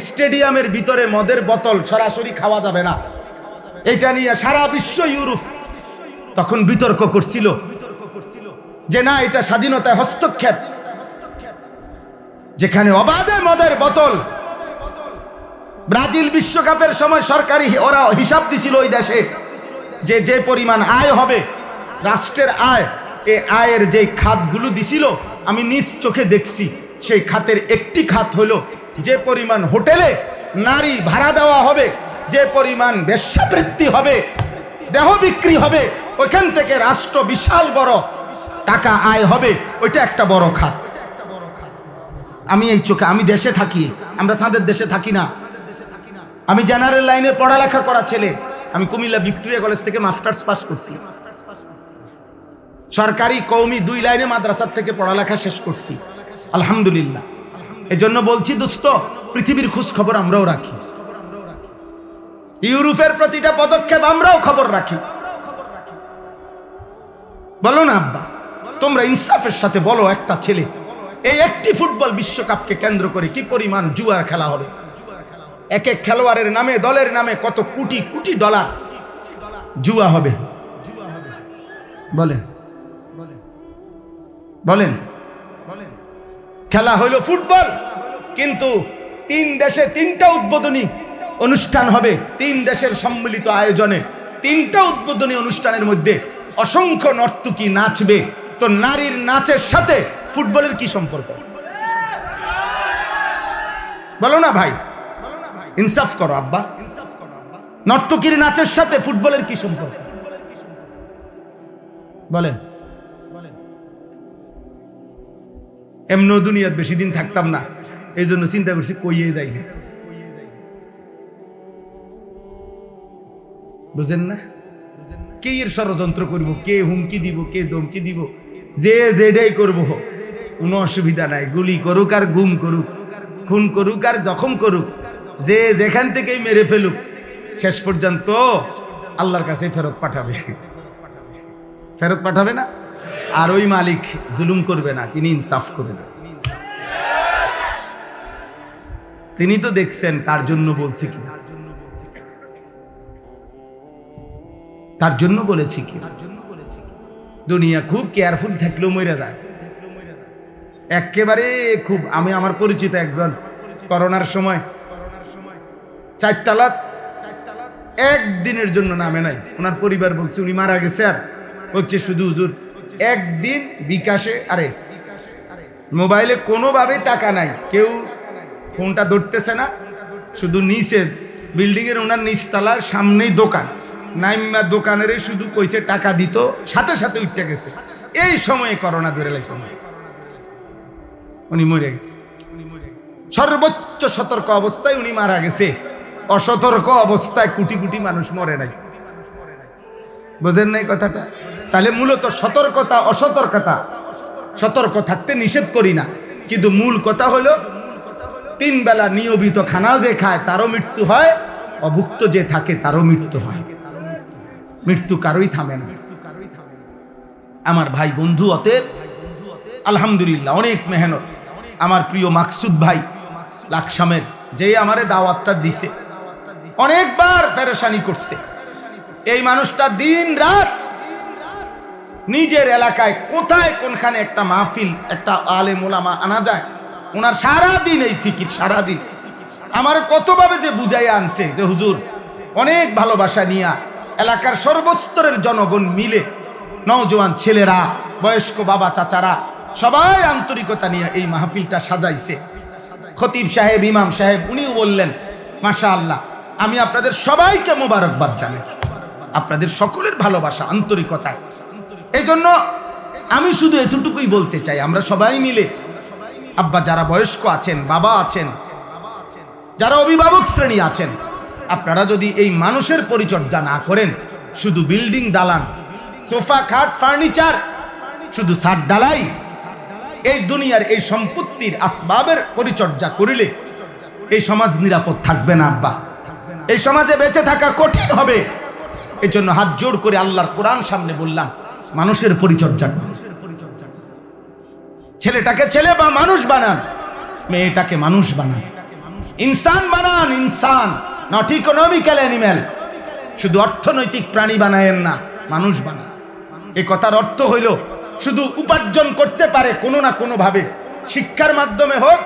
[SPEAKER 1] স্টেডিয়ামের ভিতরে মদের বোতল সরাসরি খাওয়া যাবে না। এটা নিয়ে সারা বিশ্ব, ইউরোপ তখন বিতর্ক করছিল যে না, এটা স্বাধীনতায় হস্তক্ষেপ, যেখানে অবাধে মদের বোতল। ব্রাজিল বিশ্বকাপের সময় সরকারি ওরা হিসাব দিছিল ওই দেশে যে পরিমাণ আয় হবে রাষ্ট্রের আয়, এই আয়ের যে খাতগুলো দিছিল আমি নিজ চোখে দেখছি, সেই খাতের একটি খাত হলো যে পরিমাণ হোটেলে নারী ভাড়া দেওয়া হবে, যে পরিমাণ বেশ্যাবৃত্তি হবে, দেহ বিক্রি হবে, ওইখান থেকে রাষ্ট্র বিশাল বড় টাকা আয় হবে, ওইটা একটা বড় খাত। আমি এই চোখে, আমি দেশে থাকি, আমরা চাঁদের দেশে থাকি না। আমি জেনারেল লাইনে পড়ালেখা করা ছেলে, আমি কুমিল্লা ভিক্টোরিয়া কলেজ থেকে মাস্টার্স পাস করছি, সরকারি কওমি 2 লাইনে মাদ্রাসার থেকে পড়ালেখা শেষ করছি, আলহামদুলিল্লাহ। এই জন্য বলছি দোস্ত, পৃথিবীর খোঁজ খবর আমরাও রাখি, ইউরোপের প্রতিটা পদক্ষেপ আমরাও খবর রাখি। বলো না আব্বা, তোমরা ইনসাফের সাথে বলো, একটা ছেলে এই একটি ফুটবল বিশ্বকাপকে কেন্দ্র করে কি পরিমাণ জুয়ার খেলা হবে, এক এক খেলোয়াড়ের নামে, দলের নামে কত কোটি কোটি ডলার জুয়া হবে। বলেন বলেন বলেন, খেলা হইল ফুটবল, কিন্তু 3 দেশে 3টা উদ্বোধনী অনুষ্ঠান হবে, 3 দেশের সম্মিলিত আয়োজনে 3টা উদ্বোধনী অনুষ্ঠানের মধ্যে অসংখ্য নর্তকী নাচবে, তো নারীর নাচের সাথে ফুটবলের কি সম্পর্ক? বলো না ভাই, ইনসাফ করো আব্বা, নর্তকীর নাচের সাথে ফুটবলের কি সম্পর্ক? বলেন। এমন দুনিয়ার বেশি দিন থাকতাম না, এই জন্য চিন্তা করছি কইয়ে যাই। বুঝেন না, কে এর ষড়যন্ত্র করব, কে হুমকি দিব, কে ধমকি দিব, যে যেটাই করব কোনো অসুবিধা নাই। গুলি করুক আর গুম করুক, খুন করুক আর জখম করুক, যে যেখান থেকেই মেরে ফেলুক, শেষ পর্যন্ত আল্লাহর কাছে ফেরত পাঠাবে। ফেরত পাঠাবে না? আর ওই মালিক জুলুম করবে না, তিনি ইনসাফ করবেন। তিনি তো দেখছেন, তার জন্য বলছি কি, তার জন্য বলেছি কি। দুনিয়া খুব কেয়ারফুল থাকলেও মরে যায় একেবারে খুব। আমি আমার পরিচিত একজন করোনার সময় 4 তালা একদিনের জন্য নামে নাই, ওনার পরিবার বলছে উনি মারা গেছে, আর হচ্ছে শুধু হুজুর একদিন বিকাশে, আরে মোবাইলে কোনোভাবে টাকা নাই, কেউ ফোনটা ধরতেছে না, শুধু নিচে বিল্ডিং এর ওনার নিচতলার সামনেই দোকান, নাইমা দোকানের শুধু কইছে টাকা দিত, সাথে সাথে উঠতে গেছে। এই সময়ে করোনা ধরে লাগছে, উনি মরে গেছে। সর্বোচ্চ সতর্ক অবস্থায় উনি মারা গেছে, অসতর্ক অবস্থায় কোটি কোটি মানুষ মরে নাই। বুঝেন নাই কথাটা? তাহলে মূলত সতর্কতা, অসতর্কতা, সতর্ক থাকতে নিষেধ করি না, কিন্তু মূল কথা হলো 3 বেলা নিয়মিত খানা যে খায় তারও মৃত্যু হয়, অভুক্ত যে থাকে তারও মৃত্যু হয়। মৃত্যু কারোই থামে না আমার ভাই বন্ধু। অতএব আলহামদুলিল্লাহ অনেক মেহনত আমার প্রিয় মাকসুদ ভাই লাকসামের, যে আমারে দাওয়াতটা দিছে, অনেকবার পেরেশানি করছে। এই মানুষটা দিন রাত নিজের এলাকায় কোথায় কোনখানে একটা মাহফিল, একটা আলেম ওলামা আনা যায়, ওনার সারাদিন এই ফিকির, সারাদিন আমার কতভাবে যে বুঝাইয়া আনছে যে হুজুর অনেক ভালোবাসা নিয়া এলাকার সর্বস্তরের জনগণ মিলে, নওজোয়ান ছেলেরা, বয়স্ক বাবা চাচারা সবাই আন্তরিকতা নিয়ে এই মাহফিলটা সাজাইছে। খতিব সাহেব, ইমাম সাহেব উনিও বললেন মাশাআল্লাহ, আমি আপনাদের সবাইকে মোবারকবাদ জানাই, আপনাদের সকলের ভালোবাসা, আন্তরিকতা। এই জন্য আমি শুধু এতটুকুই বলতে চাই, আমরা সবাই মিলে, আব্বা যারা বয়স্ক আছেন, বাবা আছেন, যারা অভিভাবক শ্রেণী আছেন, আপনারা যদি এই মানুষের পরিচর্যা না করেন, শুধু বিল্ডিং দালান, সোফা খাট ফার্নিচার, শুধু ছাদ ঢালাই, এই দুনিয়ার এই সম্পত্তির আসবাবের পরিচর্যা করিলে এই সমাজ নিরাপদ থাকবে না আব্বা, এই সমাজে বেঁচে থাকা কঠিন হবে। এই জন্য হাত জোড় করে আল্লাহর কোরআন সামনে বললাম, মানুষের পরিচর্যা করুন। ছেলেটাকে ছেলে বা মানুষ বানান, মেয়েটাকে মানুষ বানান, ইনসান বানান, ইনসান, নট ইকোনমিক্যাল অ্যানিম্যাল। শুধু অর্থনৈতিক প্রাণী বানায়েন না, মানুষ বানান। এই কথার অর্থ হইল শুধু উপার্জন করতে পারে কোনো না কোনো ভাবে, শিক্ষার মাধ্যমে হোক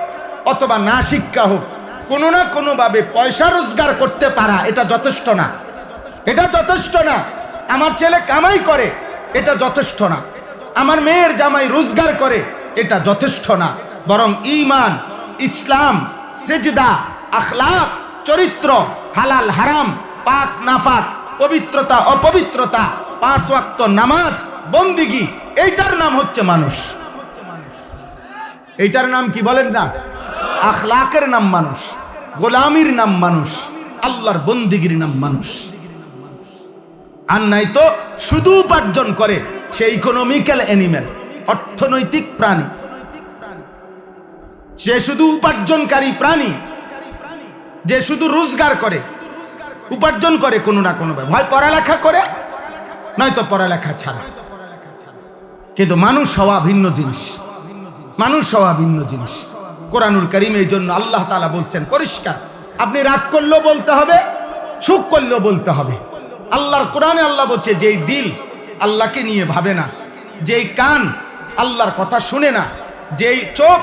[SPEAKER 1] অথবা না শিক্ষা হোক, কোনো না কোনো ভাবে পয়সা রোজগার করতে পারা, এটা যথেষ্ট না, এটা যথেষ্ট না। আমার ছেলে কামাই করে, এটা যথেষ্ট না। আমার মেয়ের জামাই রোজগার করে, এটা যথেষ্ট না। বরং ঈমান, ইসলাম, সিজদা, আখলাক, চরিত্র, হালাল হারাম, পাক নাফাক, পবিত্রতা অপবিত্রতা, 5 ওয়াক্ত নামাজ, বন্দিগি, এইটার নাম হচ্ছে মানুষ। এইটার নাম কি বলেন না? আখলাকের নাম মানুষ, গোলামির নাম মানুষ, আল্লাহর বন্দিগির নাম মানুষ। আর নাই তো শুধু উপার্জন করে, সে ইকোনমিক্যাল অ্যানিমেল, অর্থনৈতিক প্রাণী। সে শুধু উপার্জনকারী প্রাণী, যে শুধু রোজগার করে, উপার্জন করে কোনো না কোনো ভাবে, হয় পড়ালেখা করে নয়তো পড়ালেখা ছাড়া। কিন্তু মানুষ হওয়া ভিন্ন জিনিস, মানুষ হওয়া ভিন্ন জিনিস। কোরআনুল কারীম এই জন্য আল্লাহ তাআলা বলছেন পরিষ্কার, আপনি রাগ করলেও বলতে হবে, সুখ করলেও বলতে হবে। আল্লাহর কোরআনে আল্লাহ বলছে, যেই দিল আল্লাহকে নিয়ে ভাবে না, যেই কান আল্লাহর কথা শুনে না, যেই চোখ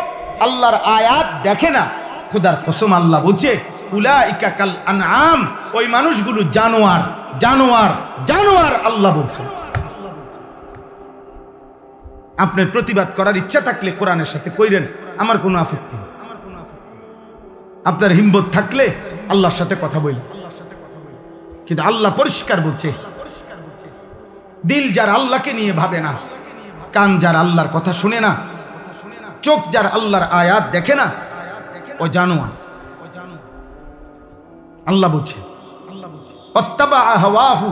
[SPEAKER 1] আল্লাহর আয়াত দেখে না, খোদার কসম আল্লাহ বলছে উলাইকা কাল আনআম, ওই মানুষগুলো জানোয়ার, জানোয়ার, জানোয়ার। আল্লাহ বলছেন। আপনার প্রতিবাদ করার ইচ্ছা থাকলে কোরআনের সাথে কইরেন, আমার কোনো আপত্তি নেই। আপনার হিম্মত থাকলে আল্লাহর সাথে কথা বলেন। কিন্তু আল্লাহ পরিষ্কার বলছে, দিল যার আল্লাহকে নিয়ে ভাবে না, কান যার আল্লাহর কথা শুনে না, চোখ যার আল্লাহর আয়াত দেখে না, ও জানোয়ার। আল্লাহ বলছে ওয়াত্তাবা হাওয়াহু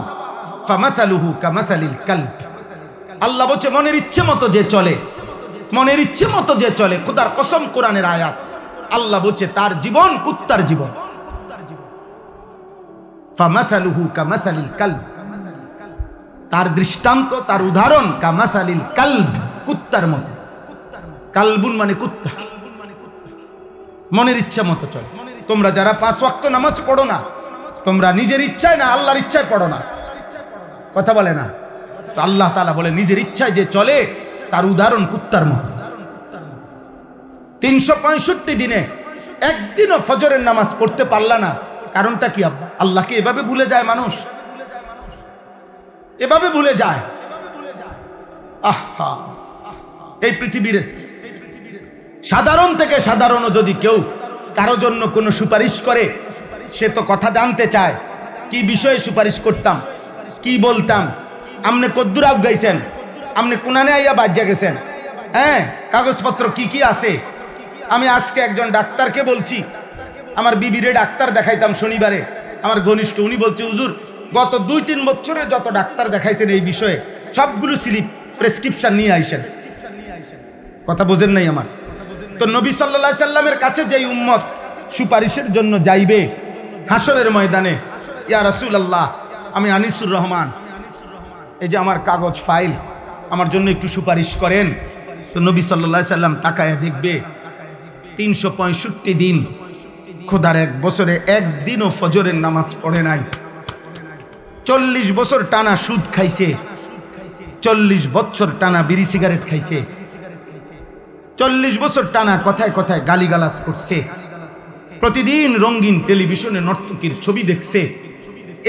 [SPEAKER 1] ফামাসালুহু কামাসালিল কালব। আল্লাহ বলছে মনের ইচ্ছে মতো যে চলে, মনের ইচ্ছে মতো যে চলে, খোদার কসম কোরআনের আয়াত, আল্লাহ বলছে তার জীবন কুত্তার জীবন। ফামাসালুহু কামাসালিল কালব, তার দৃষ্টান্ত, তার উদাহরণ কামাসালিল কালব, কুত্তার মতো। কালবুন মানে কুত্তা, মনের ইচ্ছা মতো চলে। তোমরা যারা 5 ওয়াক্ত নামাজ পড়ো না, তোমরা নিজের ইচ্ছায় না আল্লাহর ইচ্ছায় পড়ো না, কথা বলে না। তো আল্লাহ তাআলা বলে নিজের ইচ্ছায় যে চলে তার উদাহরণ কুত্তার মতো। 365 দিনে একদিনও ফজরের নামাজ পড়তে পারলা না, কারণটা কি আব্বা? আল্লাহকে এভাবে ভুলে যায় মানুষ, এভাবে ভুলে যায়। আহা, এই পৃথিবীর সাধারণ থেকে সাধারণ যদি কেউ কারো জন্য কোনো সুপারিশ করে, সে তো কথা জানতে চায়, কি বিষয়ে সুপারিশ করতাম, কি বলতাম, আমনে কদ্দুর আগ গাইছেন, আমনে কোনানে আইয়া বাজ্যা গেছেন, হ্যাঁ কাগজপত্র কি কি আছে। আমি আজকে একজন ডাক্তারকে বলছি, আমার বিবিরে ডাক্তার দেখাইতাম শনিবারে, আমার ঘনিষ্ঠ, উনি বলছে হুজুর গত 2-3 বছরে যত ডাক্তার দেখাইছেন এই বিষয়ে সবগুলো স্লিপ প্রেসক্রিপশন নিয়ে আইসেন। কথা বোঝেন নাই আমার? তো নবী সাল্লাল্লাহু আলাইহি সাল্লামের কাছে যেই উম্মত সুপারিশের জন্য যাইবে হাসরের ময়দানে, ইয়া রাসূলুল্লাহ আমি আনিসুর রহমান, এই যে আমার কাগজ ফাইল, আমার জন্য একটু সুপারিশ করেন। তো নবী সাল্লাল্লাহু আলাইহি সাল্লাম তাকায়া দেখবে 365 দিন খোদার 1 বছরে একদিনও ফজরের নামাজ পড়ে নাই। 40 বছর টানা সুদ খাইছে, 40 বছর টানা বিড়ি সিগারেট খাইছে, 40 বছর টানা কথায় কথায় গালিগালাজ করছে, প্রতিদিন রঙিন টেলিভিশনে নর্তকীর ছবি দেখছে।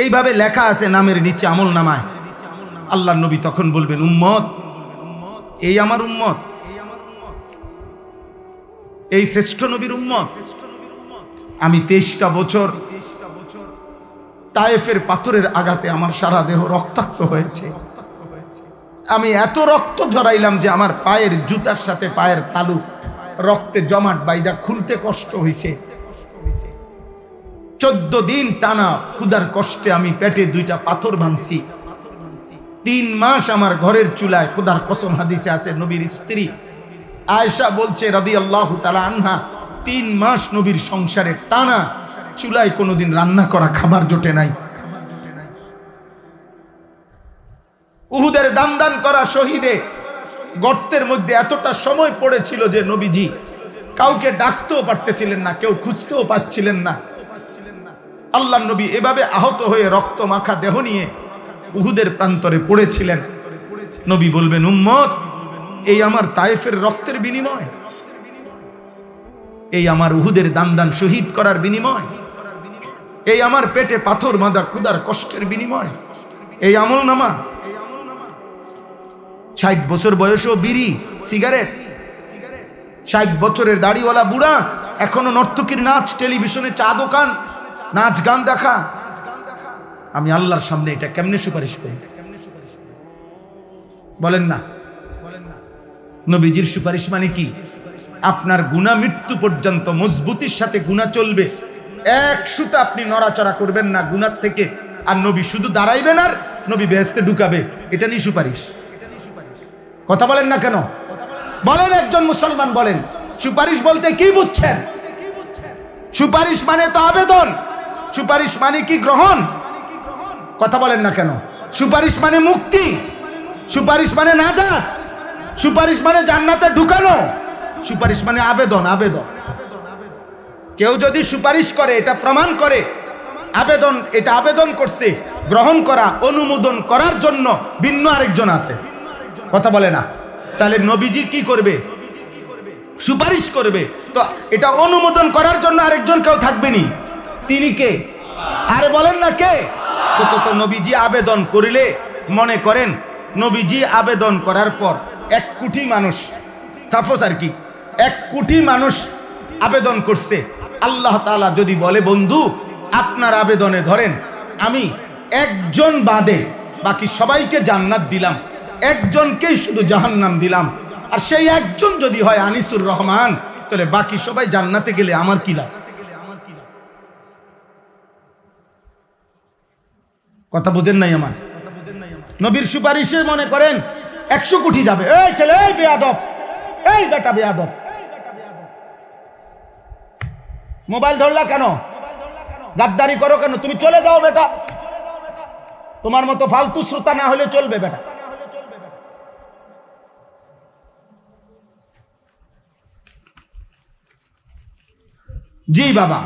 [SPEAKER 1] এইভাবে লেখা আছে নামের নিচে আমল নামায়। আল্লাহর নবী তখন বলবেন উম্মত, এই আমার উম্মত, এই শ্রেষ্ঠ নবীর উম্মত। আমি 23টা বছর তায়েফের পাথরের আঘাতে আমার সারা দেহ রক্তাক্ত হয়েছে। আমি এত রক্ত ঝরাইলাম যে আমার পায়ের জুতার সাথে পায়ের তালু রক্তে জমাট বাইদা খুলতে কষ্ট হয়েছে। 14 দিন টানা ক্ষুধার কষ্টে আমি পেটে 2টা পাথর ভাঙছি। 3 মাস আমার ঘরের চুলায়, খোদার কসম হাদিসে আছে, নবীর স্ত্রী আয়েশা বলছে রাদিয়াল্লাহু তাআলা আনহা, 3 মাস নবীর সংসারে টানা চুলায় কোনোদিন রান্না করা খাবার জোটে নাই। উহুদের দান করা শহীদে গর্তের মধ্যে এতটা সময় পড়েছিল যে নবীজি কাউকে ডাকতেও পারতেছিলেন না, কেউ খুঁজতেও পাচ্ছিলেন না। আল্লাহর নবী এভাবে আহত হয়ে রক্ত মাখা দেহ নিয়ে উহুদের প্রান্তরে পড়েছিলেন। নবী বলবেন উম্মত, এই আমার তায়েফের রক্তের বিনিময়, এই আমার উহুদের দান শহীদ করার বিনিময়, এই আমার পেটে পাথর বাঁধা ক্ষুধার কষ্টের বিনিময়, এই আমল নামা। 60 বছর বয়সেও বিড়ি সিগারেট, 60 বছরের দাড়িওয়ালা বুড়া এখনো নর্তকীর নাচ, টেলিভিশনে চা দোকান, নাচ গান দেখা। আমি আল্লাহর সামনে এটা কেমনে সুপারিশ করি? বলেন না। নবীজির সুপারিশ মানে কি? আপনার গুনাহ মৃত্যু পর্যন্ত মজবুতির সাথে গুনাহ চলবে, এক সুতা আপনি নড়াচড়া করবেন না গুনাহ থেকে, আর নবী শুধু দাঁড়াইবেন আর নবী বেহেশতে ঢুকাবে। এটা নিয়ে সুপারিশ। কথা বলেন না কেন? বলেন একজন মুসলমান বলেন, সুপারিশ বলতে কি বুঝছেন? সুপারিশ মানে তো আবেদন। সুপারিশ মানে কি? গ্রহণ। কথা বলেন না কেন? সুপারিশ মানে মুক্তি, সুপারিশ মানে নাজাত, সুপারিশ মানে জান্নাতে ঢুকানো, সুপারিশ মানে আবেদন। আবেদন। কেউ যদি সুপারিশ করে এটা প্রমাণ করে আবেদন, এটা আবেদন করছে, গ্রহণ করা, অনুমোদন করার জন্য ভিন্ন আরেকজন আছে। কথা বলে না। তাহলে নবীজি কি করবে? সুপারিশ করবে, তো এটা অনুমোদন করার জন্য আরেকজন কেউ থাকবেনি। তিনি কে? আরে বলেন না কে? তো নবীজি আবেদন করিলে, মনে করেন নবীজি আবেদন করার পর 1 কোটি মানুষ, সাপোজ আর কি 1 কোটি মানুষ আবেদন করছে, আল্লাহ তাআলা যদি বলে বন্ধু আপনার আবেদনে ধরেন আমি একজন বাদে বাকি সবাইকে জান্নাত দিলাম, একজনকেই শুধু জাহান্নাম দিলাম, আর সেই একজন যদি হয় আনিসুর রহমান, তাহলে বাকি সবাই জান্নাতে গেলে আমার কি লাভ? কথা বুঝেন নাই আমার? নবীর সুপারিশে মনে করেন 100 কোটি যাবে। এই ছেলে, এই বেয়াদব, এই বেটা বেয়াদব, মোবাইল ধরলা কেন? গাদ্দারি করো কেন? তুমি চলে যাও বেটা, তোমার মতো ফালতু শ্রোতা না হলে চলবে বেটা। জি বাবা,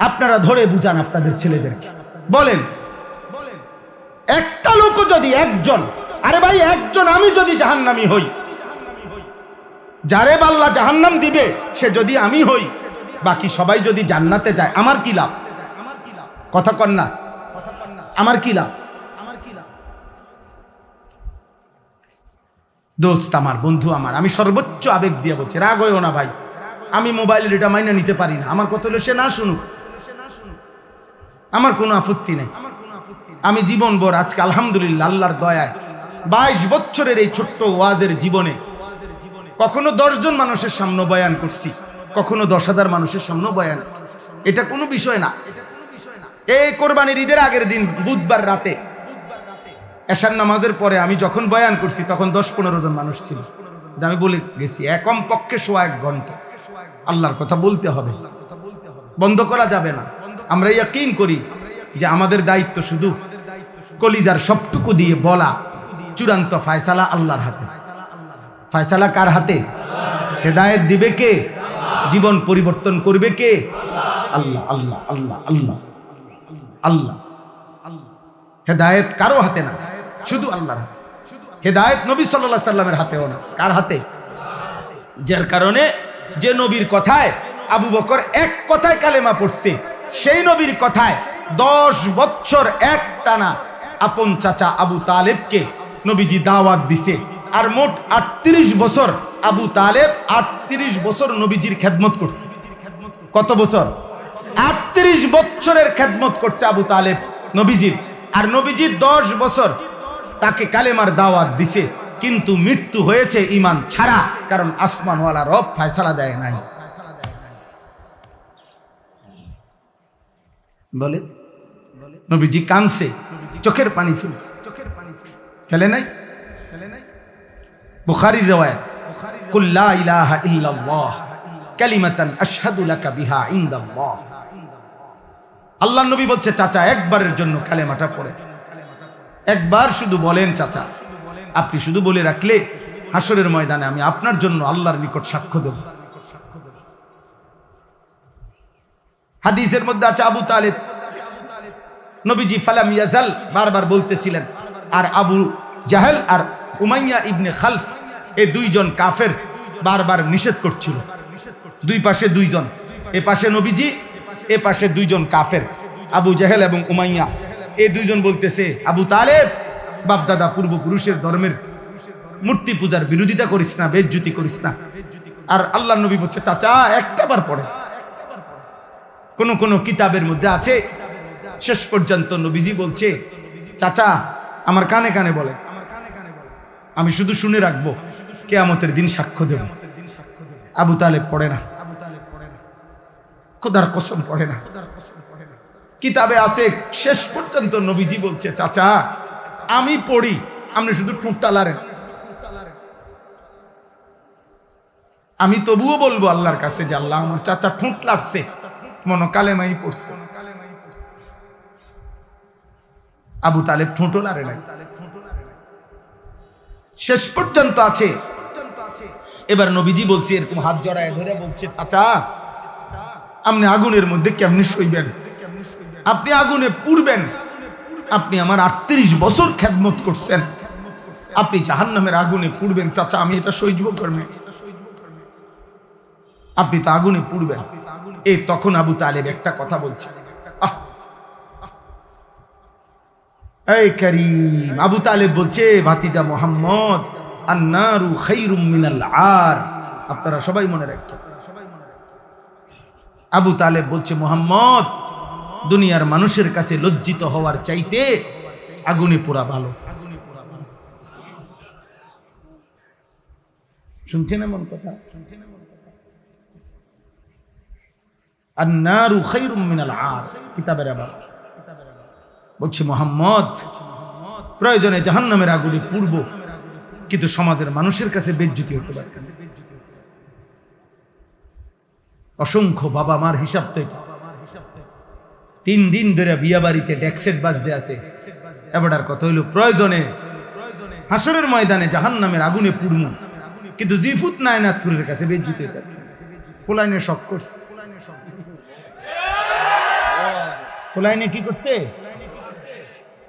[SPEAKER 1] আপনারা ধরে বুঝান আপনাদের ছেলেদেরকে। বলেন একটা লোক যদি একজন, আরে ভাই একজন আমি যদি জাহান্নামী হই, যারে আল্লাহ জাহান্নাম দিবে সে যদি আমি হই, বাকি সবাই যদি জান্নাতে যায়, আমার কি লাভ? কথা কন না, আমার কি লাভ? দোস্ত আমার, বন্ধু আমার, আমি সর্বোচ্চ আবেগ দিয়ে বলছি, রাগ হইও না ভাই, আমি মোবাইলের এটা মাইনা নিতে পারি না। আমার কথা হলো সে না শুনুক, আমার কোনো আপত্তি নেই। আমি জীবনভর আজকে আলহামদুলিল্লাহ আল্লাহর দয়ায় 22 বছরের এই ছোট্ট ওয়াজের জীবনে কখনো 10 জন মানুষের সামনে বয়ান করছি, কখনো 10,000 মানুষের সামনে বয়ান করছি। এটা কোনো বিষয় না। এই কোরবানির ঈদের আগের দিন বুধবার রাতে এশার নামাজের পরে আমি যখন বয়ান করছি তখন 10-15 জন মানুষ ছিল। আমি বলে গেছি একম পক্ষে 1 ঘন্টা আল্লাহর কথা বলতে হবে, বন্ধ করা যাবে না। আমরা ইয়াকিন করি যে আমাদের দায়িত্ব শুধু কলিজার সবটুকু দিয়ে বলা, চূড়ান্ত ফায়সালা আল্লাহর হাতে। ফায়সালা কার হাতে? হেদায়েত দিবে কে? জীবন পরিবর্তন করবে কে? আল্লাহ আল্লাহ আল্লাহ আল্লাহ আল্লাহ। হেদায়েত কারো হাতে না, শুধু আল্লাহর হাতে। হেদায়েত নবী সাল্লাল্লাহু আলাইহি সাল্লামের হাতেও না। কার হাতে? যার কারণে যে নবীর কথায় আবু বকর এক কথায় কালেমা পড়ছে, সেই নবীর কথায় 10 বছর একটানা আপন চাচা আবু তালেবকে নবীজি দাওয়াত দিছে। আর মোট 38 বছর আবু তালেব 38 বছর নবীজির খেদমত করছে। কত বছর? 38 বছরের খেদমত করছে আবু তালেব নবীজির। আর নবীজি 10 বছর তাকে কালেমার দাওয়াত দিছে, কিন্তু মৃত্যু হয়েছে ঈমান ছাড়া, কারণ আসমানওয়ালা রব ফয়সালা দেয় নাই। বলে নবীজি কানছে, চোখের পানি ফেলছে, ফেলে নাই? বুখারীর riwayat, কুল লা ইলাহা ইল্লাল্লাহ কালিমাতান আশহাদু লাকা বিহা ইনদাল্লাহ। আল্লাহর নবী বলছে চাচা একবারের জন্য কালেমাটা পড়ে, একবার শুধু বলেন চাচা, আপনি শুধু বলে রাখলে হাসরের ময়দানে আমি আপনার জন্য আল্লাহর নিকট সাক্ষ্য দেব। হাদিসের মধ্যে আছে আবু তালেব নবীজি ফালাম ইয়াজাল বারবার বলতেছিলেন, আর আবু জাহেল আর উমাইয়া ইবনে খালফ এই 2 জন কাফের বারবার নিষেধ করছিল। 2 পাশে 2 জন, এ পাশে নবীজি, এ পাশে 2 জন কাফের, আবু জাহেল এবং উমাইয়া। এই দুইজন বলতেছে, আবু তালেব, বাপদাদা পূর্বপুরুষের ধর্মের মূর্তি পূজার বিরোধিতা করিস না, বেজ্জুতি করিস না। আর আল্লাহ নবী বলছে, চাচা একটাবার পড়ে। কোন কোন কিতাবের মধ্যে আছে, শেষ পর্যন্ত নবীজি বলছে, চাচা আমার কানে কানে বলে, আমি শুধু শুনে রাখবো, কিয়ামতের দিন সাক্ষ্য দেব। আবু তালেব পড়ে না, খোদার কসম পড়ে না। কিতাবে আছে, শেষ পর্যন্ত নবীজি বলছে, চাচা আমি পড়ি, আপনি শুধু ঠোঁটটা লাড়েন। আমি তবুও বলবো আল্লাহর কাছে যে আল্লাহ আমার চাচা ঠোঁট লাড়ছে, মনো কালেমাই পড়ছে। আবু তালেব ঠোঁটও লাড়ে নাই, শেষ পর্যন্ত আছে। এবার নবীজি বলছে, এরকম হাত জড়ায় ধরে বলছে, চাচা আপনি আগুনের মধ্যে কেমনে সইবেন? আপনি আগুনে পুড়বেন। আপনি আমার 38 বছর খেদমত করছেন, আপনি জাহান্নামের আগুনে পুড়বেন। চাচা আমি এটা সহ্য করবে, আপনি তো আগুনে পুড়বেন। এই তখন আবু তালেব একটা কথা বলছে, এই করিম, আবু তালেব বলছে, ভাতিজা মোহাম্মদ, আন্নারু খায়রুম মিনাল আর। আপনারা সবাই মনে রাখবেন, আবু তালেব বলছে, মোহাম্মদ, দুনিয়ার মানুষের কাছে লজ্জিত হওয়ার চাইতে আগুনে পোড়া ভালো। শুনছেন এমন কথা? আন্নারু খায়রুম মিনাল আর, কিতাবের আবার বলছে, মোহাম্মদ, প্রয়োজনে জাহান্নামের আগুনে পুড়ব, কিন্তু সমাজের মানুষের কাছে বেজ্জতি হতে পারে। অসংখ্য বাবা মার হিসাব তো 3 দিন ধরে বিয়া বাড়িতে ডেকসেট বাজতে আছে। এবারটার কথা হইল, প্রয়োজনে হাসরের ময়দানে জাহান্নামের আগুনে পুড়ব, কিন্তু জিফুত নায়নাতুরের কাছে বেজ্জতি হতে পারে। ফুলাইনে শক করছে, ফুলাইনে কি করছে?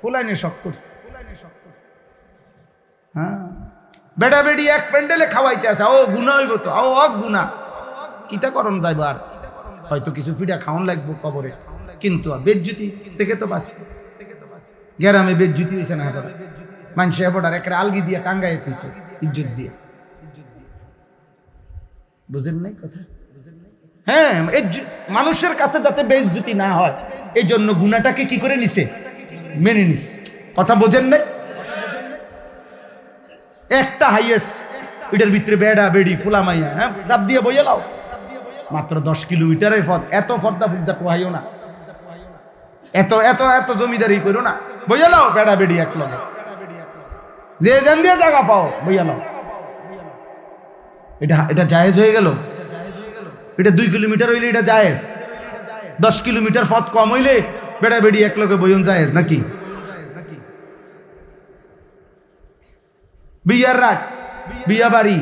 [SPEAKER 1] ফুলাইনে শক করছে। হ্যাঁ, বেড়া বেড়ি এক প্যান্ডেলে খাওয়াইতে আছে, ও গুণা হইব তো, ও অক গুণা, কিতা করণ যাইব, আর হয়তো কিছু ফিডা খাওয়ান লাগবো কবরে, কিন্তু বেজ্জুতি থেকে তো বাঁচতে। গ্রামে বেজ্জুতি হয়েছে না, এবার মানুষ এবার একটা আলগি দিয়ে কাঙ্গায় তুইছে ইজ্জত দিয়ে। বুঝেন নাই কথা? হ্যাঁ, মানুষের কাছে যাতে বেজ্জুতি না হয়, এই জন্য গুণাটাকে কি করে নিছে, মেনে নিছে। কথা বোঝেন নাই? একটা হাইয়েস, এটার ভিতরে বেড়া বেড়ি ফুলা মাইয়া, হ্যাঁ, চাপ দিয়ে বইয়ে লাও, মাত্র 10 কিলোমিটারের পথ, এত ফর্দা ফুর্দা পোহাইও না, এত এত এত জমিদারি করো না, বইয়ে লাও বেড়া বেড়ি এক লগে, যে জান দিয়ে জায়গা পাও বইয়া লাও। এটা জায়েজ হয়ে গেল? এটা 2 কিলোমিটার হইলে এটা জায়েজ, 10 কিলোমিটার পথ কম হইলে বেড়া বেড়ি এক লগে বইন জায়েজ নাকি? বিয়ার রাত, বিয়া বাড়ি,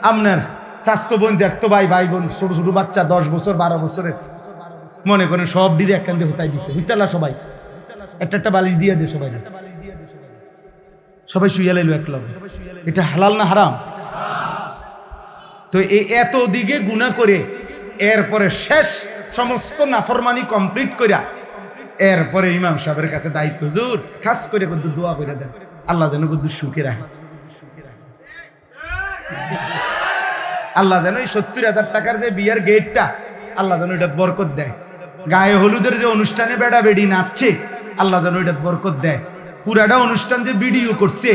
[SPEAKER 1] আপনার স্বাস্থ্য বোন, জ্যাঠতো ভাই, ভাই বোন, ছোট ছোট বাচ্চা 10 বছর 12 বছরের, মনে করেন সব দিদি এক কান্দে হতাই দিচ্ছে, হুইতালা সবাই একটা বালিশ দিয়ে দে, সবাই সবাই শুইয়া লাইলো এক লগে। এটা হালাল না হারাম? তো এই এত দিকে গুনাহ করে এরপরে শেষ সমস্ত নাফরমানি কমপ্লিট কইরা এরপরে ইমাম সাহেবের কাছে দায়িত্ব, হুজুর খাস করে কত দোয়া করে দেন, আল্লাহ যেন কত সুখে রাখে, আল্লাহ যেন এই 70,000 টাকার যে বিয়ার গেটটা, আল্লাহ যেন এটা বরকত দেয়। গায়ে হলুদের যে অনুষ্ঠানে বেড়া বেড়ি নাচছে, আল্লাহ যেন এটা বরকত দেয়। পুরাটা অনুষ্ঠান যে ভিডিও করছে,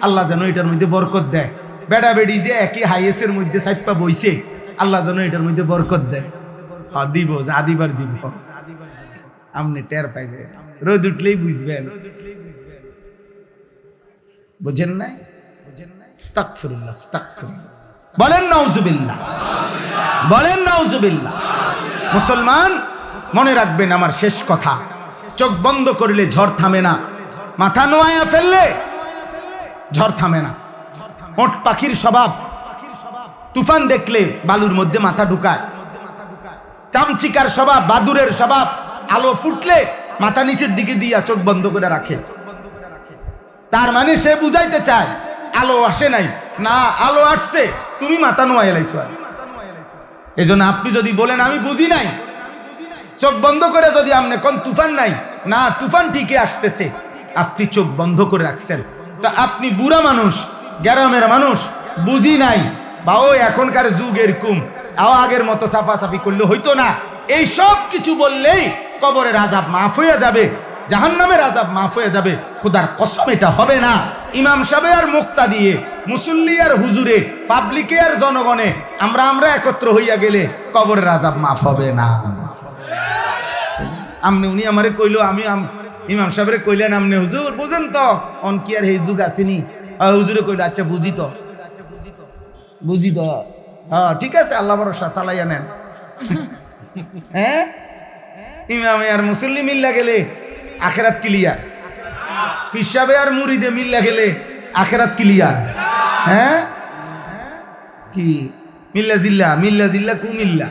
[SPEAKER 1] আল্লাহ যেন এটার মধ্যে বরকত দেয়। বেড়া বেড়ি যে একই হাইয়েসের মধ্যে সাইপা বইছে, আল্লাহ যেন এটার মধ্যে বরকত দেয়। দিব, যা দিবার দিব, আপনি টের পাইবে, রোদ উঠলেই বুঝবেন। বুঝেন নাই? আস্তাগফিরুল্লাহ, আস্তাগফিরুল্লাহ, বলেন নাউজুবিল্লাহ, বলেন নাউজুবিল্লাহ। মুসলমান মনে রাখবেন আমার শেষ কথা, চোখ বন্ধ করলে ঝড় থামে না, মাথা নোয়ায়া ফেললে ঝড় থামে না। ওট পাখির স্বভাব, তুফান দেখলে বালুর মধ্যে মাথা ঢুকায়। চামচিকার স্বভাব, বাদুরের স্বভাব, আলো ফুটলে মাথা নিচের দিকে দিয়া চোখ বন্ধ করে রাখে। তার মানে সে বুঝাইতে চায় আলো আসে নাই, না আলো আসছে, তুমি মাথা নোয়াই লাইছো। এই জন্য আপনি যদি বলেন আমি বুঝি নাই, চোখ বন্ধ করে যদি আপনি কোন তুফান নাই, না তুফান ঠিকই আসতেছে, আপনি চোখ বন্ধ করে রাখছেন। তা আপনি বুড়া মানুষ, গ্রামের মানুষ, বুঝি নাই, বা ওই এখনকার যুগ এরকম, আগের মতো সাফাসাফি করলে হইতো না, এই সব কিছু বললেই কবরের আযাব মাফ হয়ে যাবে, জাহান্নামের আযাব মাফ হয়ে যাবে। খোদার কসম এটা হবে না। ইমাম সাহেব আর মুক্তা দিয়ে, মুসল্লি আর হুজুরে, পাবলিকে আর জনগণে আমরা একত্র হইয়া গেলে কবরের আযাব মাফ হবে না। আমনে উনি আমারে কইলো, আমি ইমাম সাহেবরে কইলেন, আমনে হুজুর বুঝেন তো অন কি আর এই যুগ আসেনি? হুজুরে কইলো আচ্ছা বুঝি তো হ্যাঁ ঠিক আছে, আল্লাহ ভরসা চালাইয়া নেন। হ্যাঁ, ইমামে আর মুসল্লি মিল্লা গেলে আখেরাত ক্লিয়ার, ফিসাবে আর মুরিদে মিল্লা গেলে আখেরাত ক্লিয়ার। হ্যাঁ কি মিল্লা জিল্লা কুমিল্লা,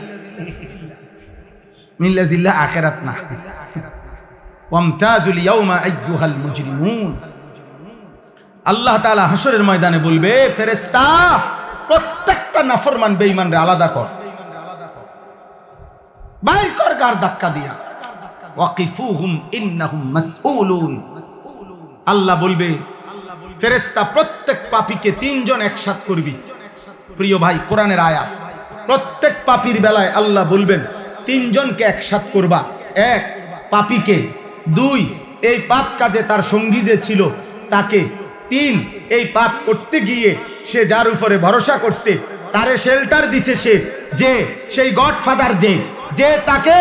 [SPEAKER 1] মিল্লা জিল্লা আখেরাত না। ওয়ামতাজুল ইয়াউমা আইয়ুহাল মুজরিমুন, আল্লাহ তাআলা হাসরের ময়দানে বলবে, ফেরেশতা প্রত্যেকটা নাফরমান বেঈমানরে আলাদা কর, বাইর কর গার ধাক্কা দিয়া, ওয়াকিফুহুম ইন্নাহুম মাসউলুন। আল্লাহ বলবে ফেরেশতা প্রত্যেক পাপীকে তিনজন একসাথ করবি। প্রিয় ভাই, কোরআনের আয়াত, প্রত্যেক পাপীর বেলায় আল্লাহ বলবেন তিনজনকে একসাথ করবা। এক, পাপীকে। দুই, এই পাপ কাজে তার সঙ্গী যে ছিল তাকে। তিন, এই পাপ করতে গিয়ে সে যার উপরে ভরসা করছে, তারে শেল্টার দিছে সে, যে সেই গডফাদার যে তাকে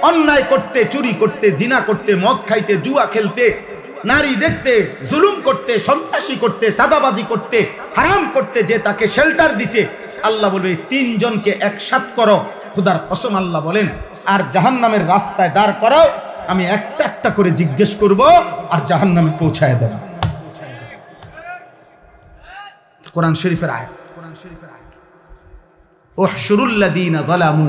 [SPEAKER 1] অন্যায় করতে, চুরি করতে, জিনা করতে, মদ খাইতে, জুয়া খেলতে, নারী দেখতে, জুলুম করতে, সন্ত্রাসী করতে, চাঁদাবাজি করতে, হারাম করতে যে তাকে শেল্টার দিছে, আল্লাহ বলবে তিনজনকে একসাথ করো। খোদার কসম আল্লাহ বলেন, আর জাহান্নামের রাস্তায় দাঁড় করাও, আমি একটা একটা করে জিজ্ঞেস করব আর জাহান্নামে পৌঁছায় দেব। কোরআন শরীফের আয়াত, উহশুরুল্লাযীনা যালামু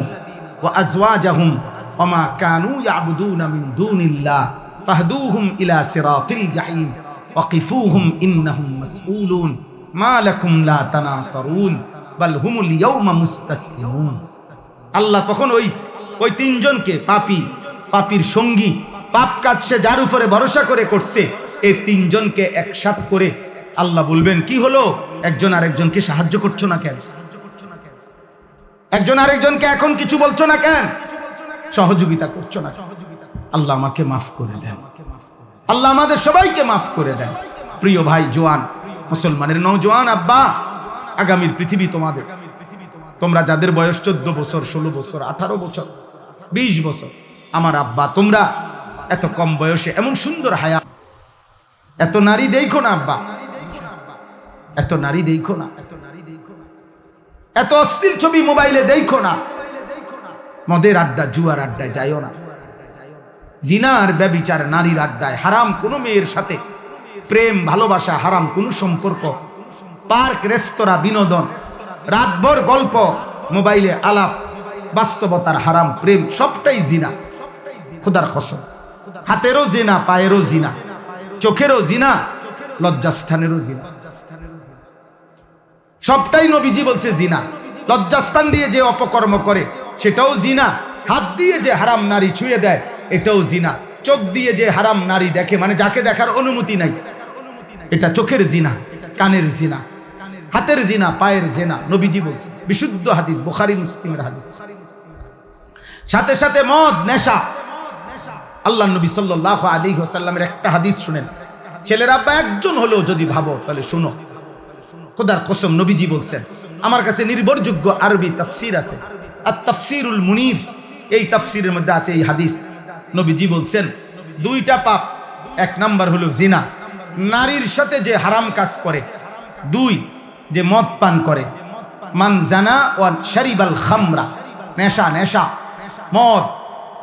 [SPEAKER 1] ওয়া আজওয়াজাহুম ওয়া মা কানু ইয়াবুদুনা মিন দুনিল্লাহ ফাহদুহুম ইলা সিরাতিল জাহিম ওয়াকিফুহুম ইন্নাহুম মাসউলুন মা লাকুম লা তানাসারুন বাল হুমুল ইয়াওমা মুস্তাসলিমুন। আল্লাহ তখন ওই তিনজনকে, পাপীর সঙ্গী, পাপ কাজ সে যার উপরে ভরসা করে করছে, এই তিনজনকে একসাথ করে আল্লাহ বলবেন, কি হলো, একজন আরেকজনকে সাহায্য করছো না কেন? একজন আরেকজনকে এখন কিছু বলছো না কেন? সহযোগিতা করছো না? আল্লাহ আমাকে মাফ করে দেন, আল্লাহ আমাদের সবাইকে মাফ করে দেন। প্রিয় ভাই, জোয়ান মুসলমানের নওজোয়ান আব্বা, আগামীর পৃথিবী তোমাদের। তোমরা যাদের বয়স 14 বছর, 16 বছর, 18 বছর, 20 বছর, আমার আব্বা, তোমরা এত কম বয়সে এমন সুন্দর হায়াত, এত নারী দেখো না আব্বা, এত নারী দেখো না, এত অস্থির ছবি মোবাইলে দেখো না, মদের আড্ডা, জুয়ার আড্ডায় যাইও না, জিনার ব্যভিচার, নারীর আড্ডায়, হারাম কোনো মেয়ের সাথে প্রেম ভালোবাসা, হারাম কোনো সম্পর্ক, পার্ক রেস্তোরাঁ বিনোদন, রাতভর গল্প, মোবাইলে আলাপ, বাস্তবতার হারাম প্রেম, সবটাই জিনা। খোদার কসম, হাতেরও জিনা, পায়েরও জিনা, চোখেরও জিনা, লজ্জাস্থানেরও জিনা, সবটাই নবীজি বলছে জিনা। লজ্জাস্থান দিয়ে যে অপকর্ম করে সেটাও জিনা, হাত দিয়ে যে হারাম নারী ছুঁয়ে দেয় এটাও জিনা, চোখ দিয়ে যে হারাম নারী দেখে, মানে যাকে দেখার অনুমতি নাই, এটা চোখের জিনা, কানের জিনা, হাতের জিনা, পায়ের জিনা। নবীজি বলছে, বিশুদ্ধ হাদিস, বুখারী মুসলিমের হাদিস। সাথে সাথে মদ, নেশা। আল্লাহ নবী সাল্লাল্লাহু আলাইহি ওয়াসাল্লামের একটা হাদিস শুনেন, ছেলের আব্বা একজন হলেও যদি ভাবো তাহলে শুনো। খোদার কসম, নবীজি বলছেন, আমার কাছে নির্ভরযোগ্য আরবি তাফসীর আছে, আত-তাফসীরুল মুনীর, এই তাফসীরের মধ্যে আছে এই হাদিস। নবীজি বলছেন, দুইটা পাপ, এক নাম্বার হলো জিনা, নারীর সাথে যে হারাম কাজ করে। দুই, যে মদ পান করে। মান জানা ওয়া শারিবাল খামরা, নেশা, মদ,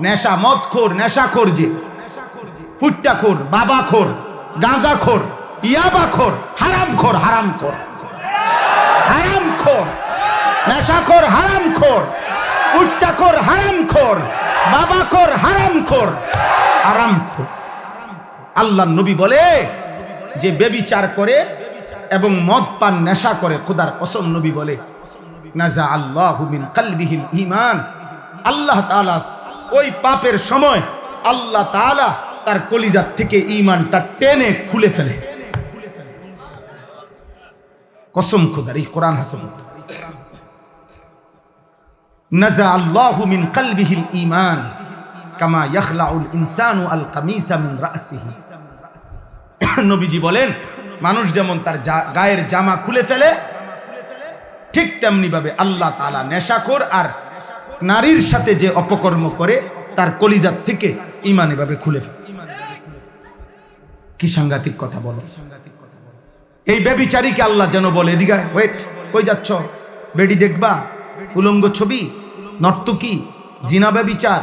[SPEAKER 1] নেশা, মদখোর, নেশাখোর, যে ফুট্টাখোর, বাবাখোর, গাঁজাখোর, ইয়াবাখোর, হারামখোর, নেশাখোর, হারামখোর, ফুট্টাখোর, হারামখোর, বাবাখোর, হারামখোর। আল্লাহ নবী বলে, যে ব্যভিচার করে এবং মদ পান, নেশা করে, খোদার কসম নবী বলে, নাজা আল্লাহু মিন কলবিহিল ঈমান, আল্লাহ তাআলা ওই পাপের সময় আল্লাহ তাআলা তার কলিজার থেকে ঈমানটা টেনে খুলে ফেলে। কসম খোদার, এই কোরআন হাসম, নাজা আল্লাহু মিন কলবিহিল ঈমান কামা ইয়াখলাউল ইনসানু আল কামিসা মিন রাসিহি। নবীজি বলেন, মানুষ যেমন তার গায়ের জামা খুলে ফেলে, ঠিক তেমনি ভাবে আল্লাহ তাআলা নেশাখোর আর নারীর সাথে যে অপকর্ম করে তার কলিজার থেকে ঈমান এভাবে খুলে ফেলে। কি সাংঘাতিক কথা বলো। এই ব্যভিচারীকে আল্লাহ যেন বলে, এদিকে ওয়েট, কই যাচ্ছ? বেডি দেখবা? উলঙ্গ ছবি, নর্তকী, জিনা, ব্যভিচার,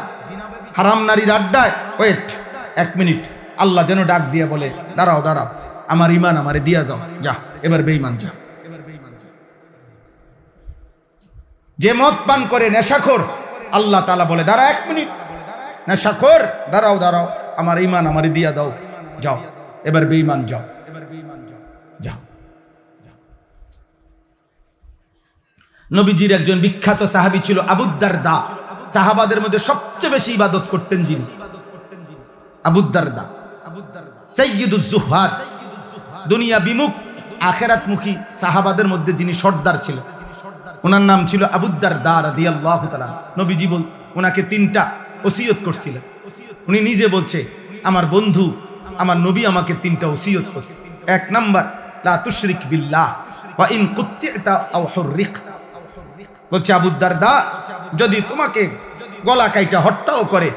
[SPEAKER 1] হারাম নারীর আড্ডায়, ওয়েট 1 মিনিট। আল্লাহ যেন ডাক দিয়ে বলে, দাঁড়াও দাঁড়াও, আমার ঈমান আমারে দিয়া যাও, যা এবার বেঈমান যা। যে মদ পান করে নেশাখোর, আল্লাহ তাআলা বলে, দাঁড়া 1 মিনিট, নেশাখোর দাঁড়াও দাঁড়াও, আমার ঈমান আমারে দিয়া দাও, যাও এবার বেঈমান যাও, যাও। নবীজির একজন বিখ্যাত সাহাবী ছিল আবু দারদা। সাহাবাদের মধ্যে সবচেয়ে বেশি ইবাদত করতেন যিনি, আবু দারদা, সাইয়্যিদুজ যুহাদ, দুনিয়া বিমুখ আখিরাতমুখী সাহাবাদের মধ্যে যিনি সর্দার ছিলেন, ওনার নাম ছিল আবু দারদা রাদিয়াল্লাহু তাআলা। নবীজি ওনাকে 3টা ওসিয়ত করছিলেন। উনি নিজে বলছে, আমার বন্ধু আমার নবী আমাকে 3টা ওসিয়ত করছে। 1 নাম্বার, লা তুশরিক বিল্লাহ ওয়া ইন কুত্তি'তা আও হুররিকতা। বলছে, আবু দারদা, যদি তোমাকে গলা কাইটা হত্যাও করে,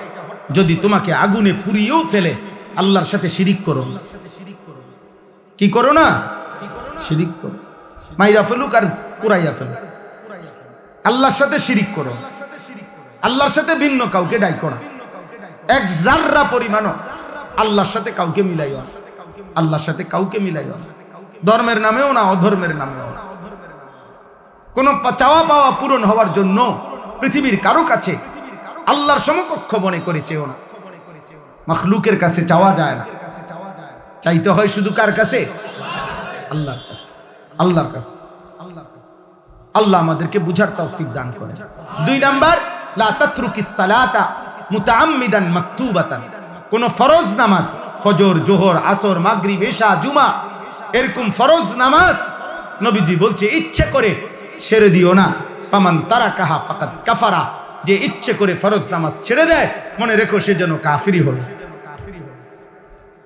[SPEAKER 1] যদি তোমাকে আগুনে পুড়িয়েও ফেলে, আল্লাহর সাথে শিরিক করো না। কি করো না? শিরিক করো। মাইরা ফেলুক আর পুরাইয়া ফেলুক, আল্লাহর সাথে শিরিক করো, আল্লাহর সাথে ভিন্ন কাউকে ডাইকো না। 1 জাররা পরিমাণও আল্লাহর সাথে কাউকে মিলাইও না, আল্লাহর সাথে কাউকে মিলাইও না, ধর্মের নামেও না, অধর্মের নামেও না। কোন চাওয়া পাওয়া পূরণ হওয়ার জন্য পৃথিবীর কারো কাছে আল্লাহর সমকক্ষ মনে করেছেও না। মাখলুকের কাছে চাওয়া যায় না, চাইতে হয় শুধু কার কাছে? আল্লাহর কাছে, আল্লাহর কাছে। আল্লাহ আমাদেরকে বুঝার তৌফিক দান করেন। 2 নাম্বার, লা তাতরুকিস সালাতা মুতাআম্মিদান মাকতুবাতান। কোন ফরজ নামাজ, ফজর, জোহর, আসর, মাগরিব, ইশা, জুমা, এরকম ফরজ নামাজ নবীজি বলছে ইচ্ছে করে ছেড়ে দিও না। ফামান তারাকাহা ফাকাদ কাফারা। যে ইচ্ছে করে ফরজ নামাজ ছেড়ে দেয়, মনে রেখো সে যেন কাফিরি হলো।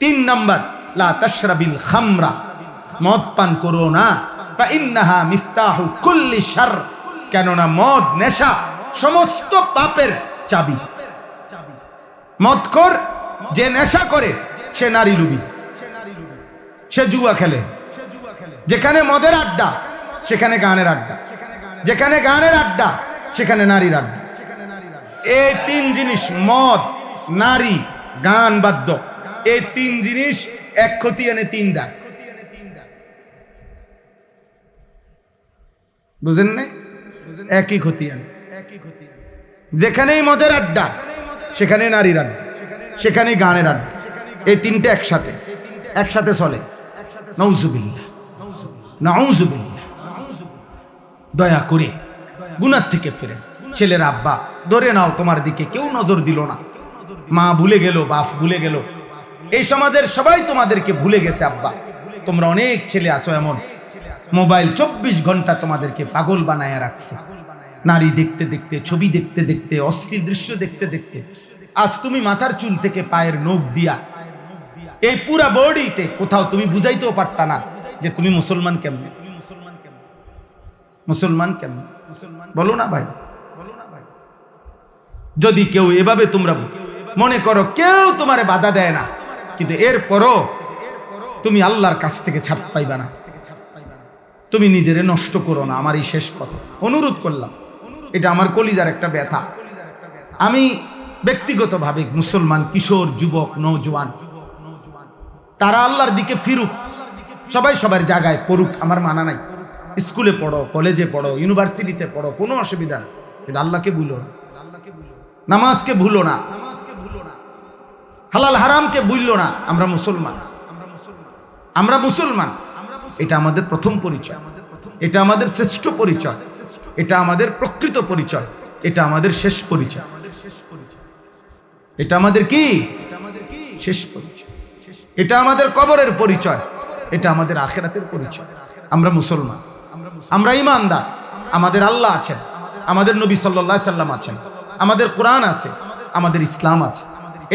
[SPEAKER 1] 3 নাম্বার, লা তাশরাবিল খামরা। মদ পান করো না। ফা ইন্নাহা মিফতাহু কুল্লি শার। কেননা মদ, নেশা সমস্ত পাপের চাবি। মদখোর যে নেশা করে সে নারী লুবি, সে জুয়া খেলে। যেখানে মদের আড্ডা সেখানে গানের আড্ডা, যেখানে গানের আড্ডা সেখানে নারীর আড্ডা। এই 3 জিনিস, মদ, নারী, গান, বাদ্য, এই 3 জিনিস এক ক্ষতি এনে 3 দাগ। বুঝেন নাই? একই ক্ষতি আনে। যেখানেই মদের আড্ডা সেখানে নারীর আড্ডা, সেখানে গানের আড্ডা। এই 3টে একসাথে চলে। নাউজুবিল্লাহ, নাউজুবিল্লাহ। দয়া করে গুনাহ থেকে ফিরেন। ছেলের আব্বা, ধরে নাও তোমার দিকে কেউ নজর দিল না, মা ভুলে গেল, বাপ ভুলে গেল, এই সমাজের সবাই তোমাদেরকে ভুলে গেছে। আব্বা, তোমরা অনেক ছেলে আছো এমন, মোবাইল 24 ঘন্টা তোমাদেরকে পাগল বানায় রাখছে। নারী দেখতে দেখতে, ছবি দেখতে দেখতে, অশ্লীল দৃশ্য দেখতে দেখতে আজ তুমি মাথার চুল থেকে পায়ের নখ দিয়া এই পুরা বডিতে কোথাও তুমি বুঝাইতেও পারতা না যে তুমি মুসলমান কেমনে, মুসলমান কেমনে। বলো না ভাই, যদি কেউ এভাবে তোমরা মনে করো কেউ তোমারে বাধা দেয় না, কিন্তু এরপরও তুমি আল্লাহর কাছ থেকে ছাড় পাইবা না। তুমি নিজেরে নষ্ট করো না। আমার এই শেষ কথা, অনুরোধ করলাম, এটা আমার কলিজার একটা ব্যথা। আমি ব্যক্তিগতভাবে মুসলমান কিশোর, যুবক, নওজোয়ান, তারা আল্লাহর দিকে ফিরুক, সবাই সবার জায়গায় পড়ুক, আমার মানা নাই। স্কুলে পড়ো, কলেজে পড়ো, ইউনিভার্সিটিতে পড়ো, কোনো অসুবিধা নেই, কিন্তু আল্লাহকে ভুলো না, নামাজকে ভুলো না, হালাল হারামকে ভুললো না। আমরা মুসলমান, আমরা মুসলমান। এটা আমাদের প্রথম পরিচয়, এটা আমাদের শ্রেষ্ঠ পরিচয়, এটা আমাদের প্রকৃত পরিচয়, এটা আমাদের শেষ পরিচয়। এটা আমাদের কি? শেষ পরিচয়। এটা আমাদের কবরের পরিচয়, এটা আমাদের আখিরাতের পরিচয়। আমরা মুসলমান, আমরা ঈমানদার, আমাদের আল্লাহ আছেন, আমাদের নবী সাল্লাল্লাহু আলাইহি সাল্লাম আছেন, আমাদের কোরআন আছে, আমাদের ইসলাম আছে।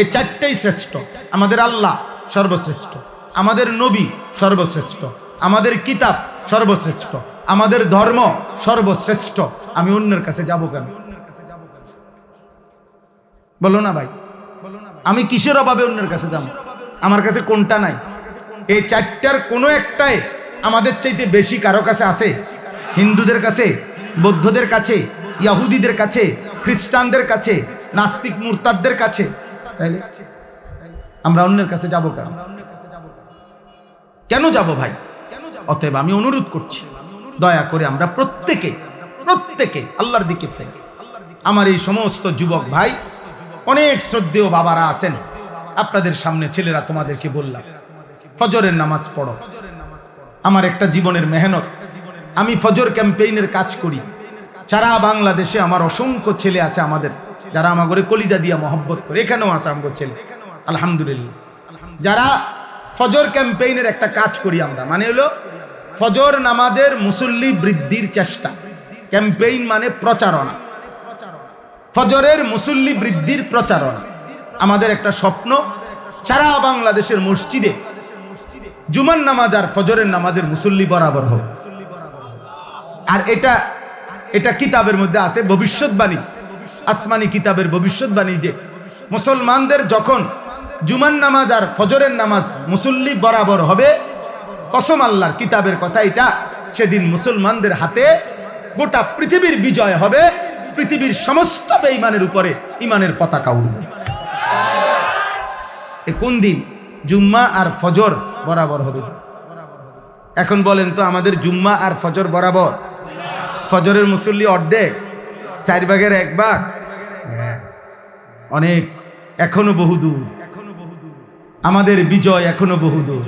[SPEAKER 1] এই চারটেই শ্রেষ্ঠ। আমাদের আল্লাহ সর্বশ্রেষ্ঠ, আমাদের নবী সর্বশ্রেষ্ঠ, আমাদের কিতাব সর্বশ্রেষ্ঠ, আমাদের ধর্ম সর্বশ্রেষ্ঠ। আমি অন্যের কাছে যাব কেন? বলো না ভাই, আমি কিসের অভাবে অন্যের কাছে যাব? আমার কাছে কোনটা নাই? এই চারটার কোনো একটাই আমাদের চাইতে বেশি কারো কাছে আছে? হিন্দুদের কাছে, বৌদ্ধদের কাছে, ইহুদিদের কাছে, খ্রিস্টানদের কাছে, নাস্তিক মুরতাদদের কাছে। তাইলে আমরা অন্যের কাছে যাব কেন? কেন যাব ভাই? অতএব আমি অনুরোধ করছি, দয়া করে আমরা প্রত্যেকে আল্লাহর দিকে ফেরি। আমার এই সমস্ত যুবক ভাই, অনেক শ্রদ্ধেয় বাবারা আছেন, আপনাদের সামনে ছেলেরা তোমাদেরকে বললাম, ফজরের নামাজ পড়ো। আমার একটা জীবনের মেহনত, আমি ফজর ক্যাম্পেইনের কাজ করি সারা বাংলাদেশে। আমার অসংখ্য ছেলে আছে আমাদের, যারা আমাকে কলিজা দিয়া মহব্বত করে, এখানেও আছে আমার ছেলে আলহামদুলিল্লাহ, যারা ফজর ক্যাম্পেইনের একটা কাজ করি আমরা। মানে হলো ফজর নামাজের মুসল্লি বৃদ্ধির চেষ্টা। ক্যাম্পেইন মানে প্রচারণা, ফজরের মুসল্লি বৃদ্ধির প্রচারণা। আমাদের একটা স্বপ্ন, সারা বাংলাদেশের মসজিদে জুমার নামাজ আর ফজরের নামাজের মুসল্লি বরাবর হবে। আর এটা কিতাবের মধ্যে আছে, ভবিষ্যৎবাণী, আসমানি কিতাবের ভবিষ্যৎবাণী, যে মুসলমানদের যখন জুমার নামাজ আর ফজরের নামাজ মুসল্লি বরাবর হবে, কসম আল্লাহর কিতাবের কথা এটা, সেদিন মুসলমানদের হাতে গোটা পৃথিবীর বিজয় হবে, পৃথিবীর সমস্ত বেঈমানের উপরে ঈমানের পতাকা উঠবে। এ কোন দিন? জুম্মা আর ফজর বরাবর হবে। এখন বলেন তো, আমাদের জুম্মা আর ফজর বরাবর? ফজরের মুসল্লি অর্ধেক, 4 ভাগের 1 ভাগ, অনেক, এখনো বহুদূর। আমাদের বিজয় এখনো বহুদূর।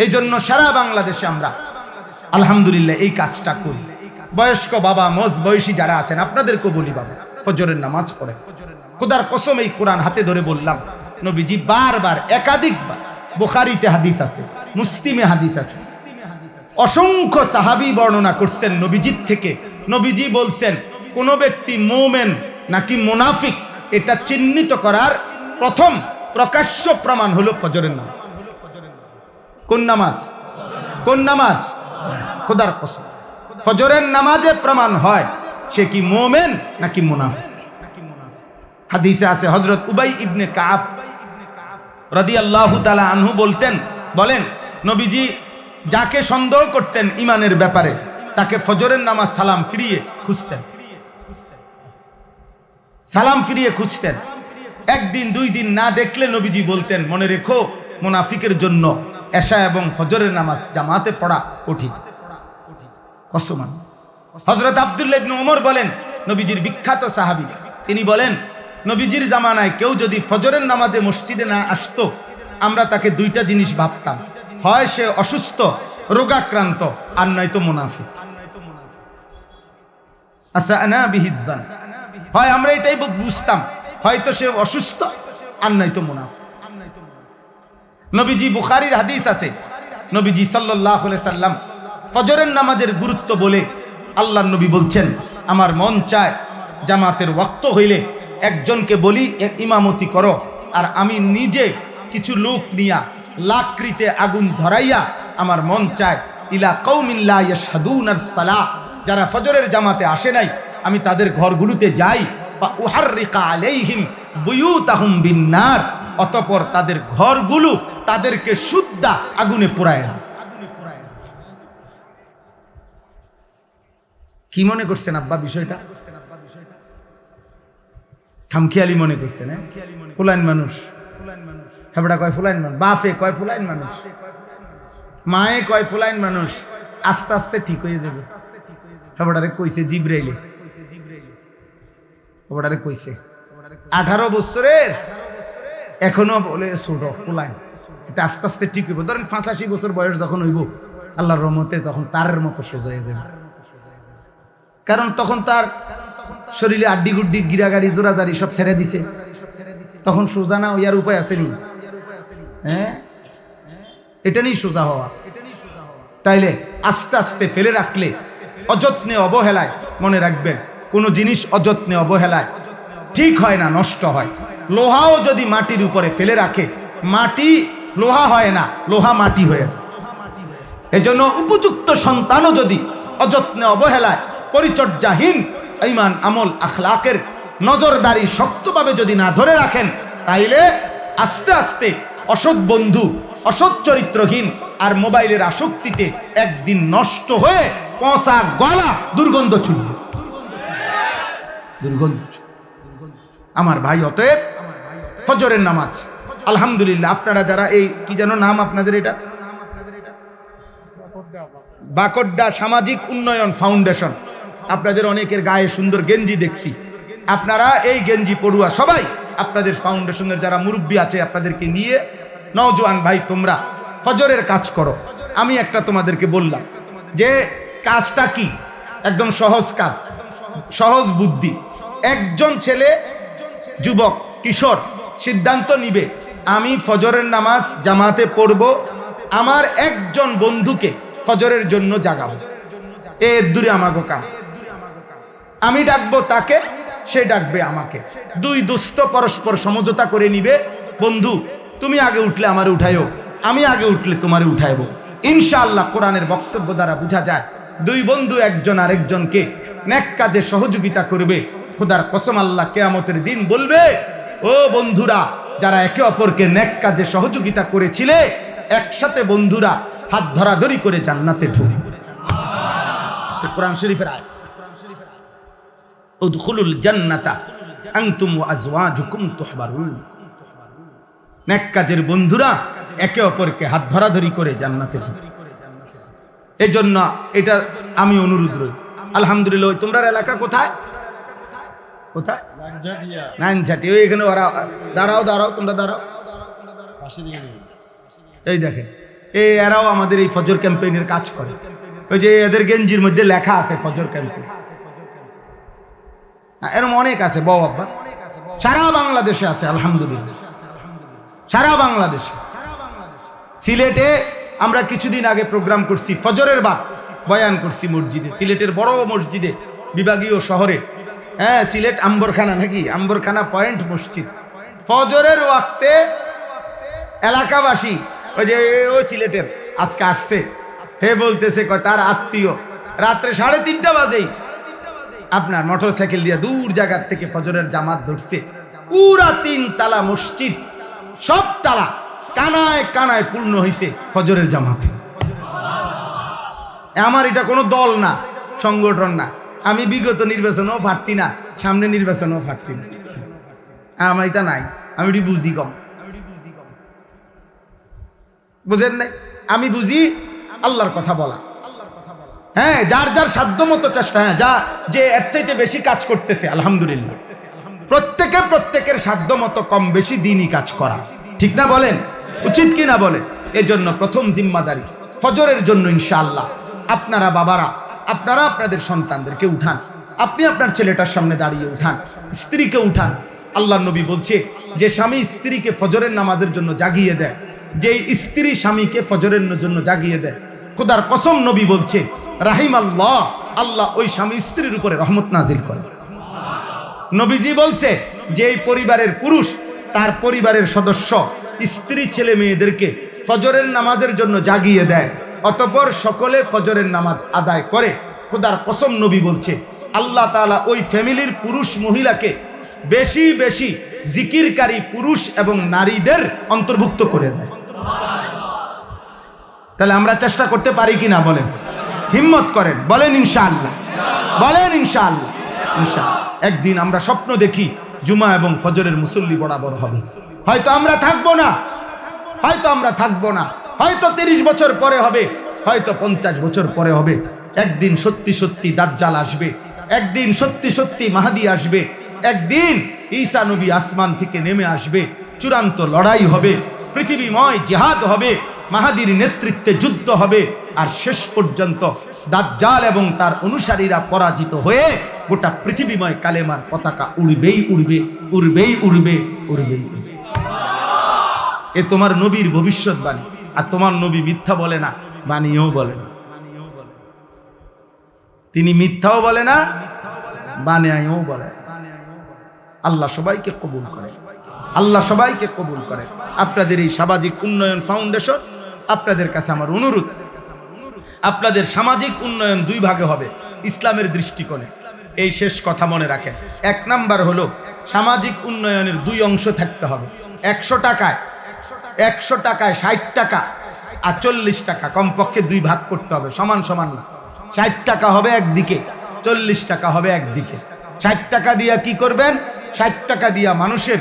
[SPEAKER 1] এই জন্য সারা বাংলাদেশে আমরা আলহামদুলিল্লাহ এই কাজটা করি। বয়স্ক বাবা, মজ বয়সী যারা আছেন, আপনাদেরকেও বলি, বাবা ফজরের নামাজ পড়ে। খোদার কসম, এই কোরআন হাতে ধরে বললাম, নবীজি বারবার, একাধিকবার, বুখারীতে হাদিস আছে, মুসলিমে হাদিস আছে, অসংখ্য সাহাবী বর্ণনা করছেন নবীজির থেকে। নবীজি বলছেন, কোন ব্যক্তি মুমিন নাকি মুনাফিক এটা চিহ্নিত করার প্রথম প্রকাশ্য প্রমাণ হলো ফজরের নামাজ। কোন নামাজ? কোন নামাজ? খোদার কসম, ফজরের নামাজে প্রমাণ হয় সে কি মুমিন নাকি মুনাফিক। হাদিসে আছে, হযরত উবাই ইবনে কাব রাদিয়াল্লাহু তাআলা আনহু বলেন, নবীজি যাকে সন্দেহ করতেন ঈমানের ব্যাপারে, তাকে ফজরের নামাজ সালাম ফিরিয়ে খুঁজতেন। একদিন 2 দিন না দেখলে নবীজি বলতেন, মনে রেখো, মুনাফিকের জন্য এশা এবং ফজরের নামাজ জামাতে পড়া কঠিন। কসম। হযরত আব্দুল্লাহ ইবনে ওমর বলেন, নবীজির বিখ্যাত সাহাবী, তিনি বলেন, নবীজির জামানায় কেউ যদি ফজরের নামাজে মসজিদে না আসতো, আমরা তাকে 2টা জিনিস ভাবতাম, হয় সে অসুস্থ, রোগাক্রান্ত, আর নয়তো মুনাফিক। আসানা বিহিজ্জান, হয় আমরা এটাই বুঝতাম, হয়তো সে অসুস্থ আর নয়তো মুনাফিক। নবীজি, বুখারীর হাদিস আছে, নবীজি সাল্লাল্লাহু আলাইহি সাল্লাম ফজরের নামাজের গুরুত্ব বলে আল্লাহর নবী বলছেন, আমার মন চায় জামাতের ওয়াক্ত হইলে একজনকে বলি ইমামতি করো, আর আমি নিজে কিছু লোক নিয়া লাকড়িতে আগুন ধরাইয়া, আমার মন চায় ইলা কওমিন লা ইয়াশহাদুনাস সালাহ, যারা ফজরের জামাতে আসে নাই, আমি তাদের ঘরগুলোতে যাই, ফা উহাররিকা আলাইহিম বুয়ুতাহুম বিন্নার, অতঃপর তাদের ঘরগুলো তাদেরকে শুদ্ধা আগুনে পোড়ায়। কি মনে করছেন আব্বা বিষয়টা? খামখেয়ালি মনে করছেন? ফুলাইন মানুষ, হেবড়া কয় ফুলাইন মানুষ, বাপে কয় ফুলাইন মানুষ, মায়ে কয় ফুলাইন মানুষ, আস্তে আস্তে ঠিক হয়ে যাবে। হেবড়ারে কইছে জিবরাইলে, হেবড়ারে কইছে 18 বছরের, এখনো বলে ছোট ফুলাইন, এটা আস্তে আস্তে ঠিক হইব। ধরেন 85 বছর বয়স যখন হইব, আল্লাহর রহমতে তখন তারের মতো সোজা হয়ে যাবে। কারণ তখন তার শরীরে আড্ডি গুড্ডি, গিরাগাড়ি, জোরাজারি সব ছেড়ে দিছে। তখন সোজা না হইয়ার উপায় আসেনি? হ্যাঁ, এটা নিয়ে সোজা হওয়া। তাইলে আস্তে আস্তে ফেলে রাখলে, অযত্নে অবহেলায়, মনে রাখবেন কোনো জিনিস অযত্নে অবহেলায় ঠিক হয় না, নষ্ট হয়। লোহাও যদি মাটির উপরে ফেলে রাখে, মাটি লোহা হয় না, লোহা মাটি হয়ে যায়। এজন্য উপযুক্ত সন্তানও যদি অযত্নে অবহেলায়, পরিচর্যাহীন, ঈমান আমল আখলাকের নজরদারি শক্তভাবে যদি না ধরে রাখেন, তাইলে আস্তে আস্তে অসৎ বন্ধু, অসৎ চরিত্রহীন আর মোবাইলের আসক্তিতে একদিন নষ্ট হয়ে পচা গলা দুর্গন্ধ ছুটবে, দুর্গন্ধ। আমার ভাই, অতএব ফজরের নামাজ আলহামদুলিল্লাহ, আপনারা যারা এই কি যেন নাম আপনাদের, এটা বাকড্ডা সামাজিক উন্নয়ন ফাউন্ডেশন, আপনাদের অনেকের গায়ে সুন্দর গেঞ্জি দেখছি। আপনারা এই গেঞ্জি পড়ুয়া সবাই আপনাদের ফাউন্ডেশনের যারা মুরব্বী আছে আপনাদেরকে নিয়ে, নওজোয়ান ভাই তোমরা ফজরের কাজ করো। আমি একটা তোমাদেরকে বললাম যে কাজটা কি, একদম সহজ কাজ, সহজ বুদ্ধি। একজন ছেলে, যুবক, কিশোর সিদ্ধান্ত নিবে আমি ফজরের নামাজ জামাতে পড়ব, আমার একজন বন্ধুকে ফজরের জন্য জাগাবো। এর দূরে আমাগো কাম, আমি ডাকবো তাকে, সে ডাকবে আমাকে। দুই দুস্থ পরস্পর সমঝোতা করে নিবে, বন্ধু তুমি আগে উঠলে আমারে উঠাইও, আমি আগে উঠলে তোমারে উঠাইব। ইনশাআল্লাহ কোরআনের বক্তব্য দ্বারা বোঝা যায় দুই বন্ধু একজন আরেকজনকে নেক কাজে সহযোগিতা করবে। খোদার কসম, আল্লাহ কিয়ামতের দিন বলবে, ও বন্ধুরা যারা একে অপরকে নেক কাজে সহযোগিতা করেছিলে, একসাথে বন্ধুরা হাত ধরাধরি করে জান্নাতে ঢুকবে। কোরআন শরীফের আয়াত, উদখুলুল জান্নাতা আনতুম ওয়া আজওয়াজুকুম তুহবারুন। নেক কাজের বন্ধুরা একে অপরকে হাত ধরাধরি করে জান্নাতে ঢুকবে। এজন্য এটা আমি অনুরোধ রই। আলহামদুলিল্লাহ, তোমরা এলাকা কোথায়? কোথায়? নাইনঝাটি। ওই এখানে ওরা দাঁড়াও, দাঁড়াও, তোমরা দাঁড়াও। এই দেখেন, এই এরাও আমাদের এই ফজর ক্যাম্পেইনের কাজ করে। ওই যে এদের গেঞ্জির মধ্যে লেখা আছে ফজর ক্যাম্পেইন। এরকম অনেক আছে, বউ আব্বা, সারা বাংলাদেশে আছে আলহামদুলিল্লাহ, সারা বাংলাদেশে। সিলেটে আমরা কিছুদিন আগে প্রোগ্রাম করছি, ফজরের বাদ বয়ান করছি মসজিদে, সিলেটের বড় মসজিদে, বিভাগীয় শহরে। হ্যাঁ, সিলেট আম্বরখানা নাকি, আম্বরখানা পয়েন্ট মসজিদ। ফজরের ওয়াক্তে এলাকাবাসী, ওই যে ওই সিলেটের আজকে আসছে, হে বলতেছে কয় তার আত্মীয় রাত্রে 3:30 বাজেই আপনার মোটর সাইকেল দিয়ে দূর জায়গার থেকে ফজরের জামাত ধরছে। পুরা 3 তালা মসজিদ, সব তালা কানায় কানায় পূর্ণ হয়েছে ফজরের জামাতে। আমার এটা কোনো দল না, সংগঠন না। আমি বিগত নির্বাচনও ফাটতি না, সামনে নির্বাচনও ফাটতি না, আমার এটা নাই। আমি এটি বুঝি কম, বুঝেন নাই? আমি বুঝি আল্লাহর কথা বলা। হ্যাঁ, যার যার সাধ্য মতো চেষ্টা, হ্যাঁ, যা যে এর চাইতে বেশি কাজ করতেছে আলহামদুলিল্লাহ, প্রত্যেকের সাধ্য মতো কম বেশি দিনই কাজ করা, ঠিক না বলেন? উচিত কি না বলেন? এজন্য প্রথম জিম্মাদারি ফজরের জন্য ইনশাআল্লাহ আপনারা বাবারা, আপনারা আপনাদের সন্তানদেরকে উঠান। আপনি আপনার ছেলেটার সামনে দাঁড়িয়ে উঠান, স্ত্রীকে উঠান। আল্লাহ নবী বলছে যে স্বামী স্ত্রীকে ফজরের নামাজের জন্য জাগিয়ে দেয়, যে স্ত্রী স্বামীকে ফজরের জন্য জাগিয়ে দেয়, খোদার কসম নবী বলছে রাহিম আল্লাহ, আল্লাহ ওই স্বামী স্ত্রীর উপরে রহমত নাজিল করে। নবীজি বলছে যে এই পরিবারের পুরুষ তার পরিবারের সদস্য স্ত্রী ছেলে মেয়েদেরকে ফজরের নামাজের জন্য জাগিয়ে দেয়, অতঃপর সকলে ফজরের নামাজ আদায় করে। খোদার কসম নবী বলছে আল্লাহ তাআলা ওই ফ্যামিলির পুরুষ মহিলাকে বেশি বেশি জিকিরকারী পুরুষ এবং নারীদের অন্তর্ভুক্ত করে দেয়। তাহলে আমরা চেষ্টা করতে পারি কি না বলেন? হিম্মত করেন, বলেন ইনশাআল্লাহ, বলেন ইনশাআল্লাহ। ইনশাআল্লাহ একদিন আমরা স্বপ্ন দেখি জুমা এবং ফজরের মুসল্লি বরাবর হবে। হয়তো আমরা থাকবো না, হয়তো আমরা থাকবো না, হয়তো 30 বছর পরে হবে, হয়তো 50 বছর পরে হবে। একদিন সত্যি সত্যি দাজ্জাল আসবে, একদিন সত্যি সত্যি মাহদী আসবে, একদিন ঈসা নবী আসমান থেকে নেমে আসবে, চূড়ান্ত লড়াই হবে, পৃথিবীময় জিহাদ হবে, মাহাদির নেতৃত্বে যুদ্ধ হবে, আর শেষ পর্যন্ত দাজ্জাল এবং তার অনুসারীরা পরাজিত হয়ে গোটা পৃথিবীময় কালেমার পতাকা উড়বেই উড়বে, উড়বেই উড়বে, উড়বেই উড়বে। এ তোমার নবীর ভবিষ্যৎবাণী। আর তোমার নবী মিথ্যা বলে না, বানিয়েও বলে না। তিনি মিথ্যাও বলে না, বানিয়েও বলে না। আল্লাহ সবাইকে কবুল করে, আল্লাহ সবাইকে কবুল করে। আপনাদের এই সামাজিক উন্নয়ন ফাউন্ডেশন, আপনাদের কাছে আমার অনুরোধ, আপনাদের সামাজিক উন্নয়ন দুই ভাগে হবে ইসলামের দৃষ্টিকোণে। এই শেষ কথা মনে রাখেন। এক নাম্বার হলো সামাজিক উন্নয়নের দুই অংশ থাকতে হবে। 100 টাকায় 60 টাকা আর 40 টাকা কমপক্ষে দুই ভাগ করতে হবে, সমান সমান না। 60 টাকা হবে একদিকে, 40 টাকা হবে একদিকে। 60 টাকা দিয়া কি করবেন? 60 টাকা দিয়া মানুষের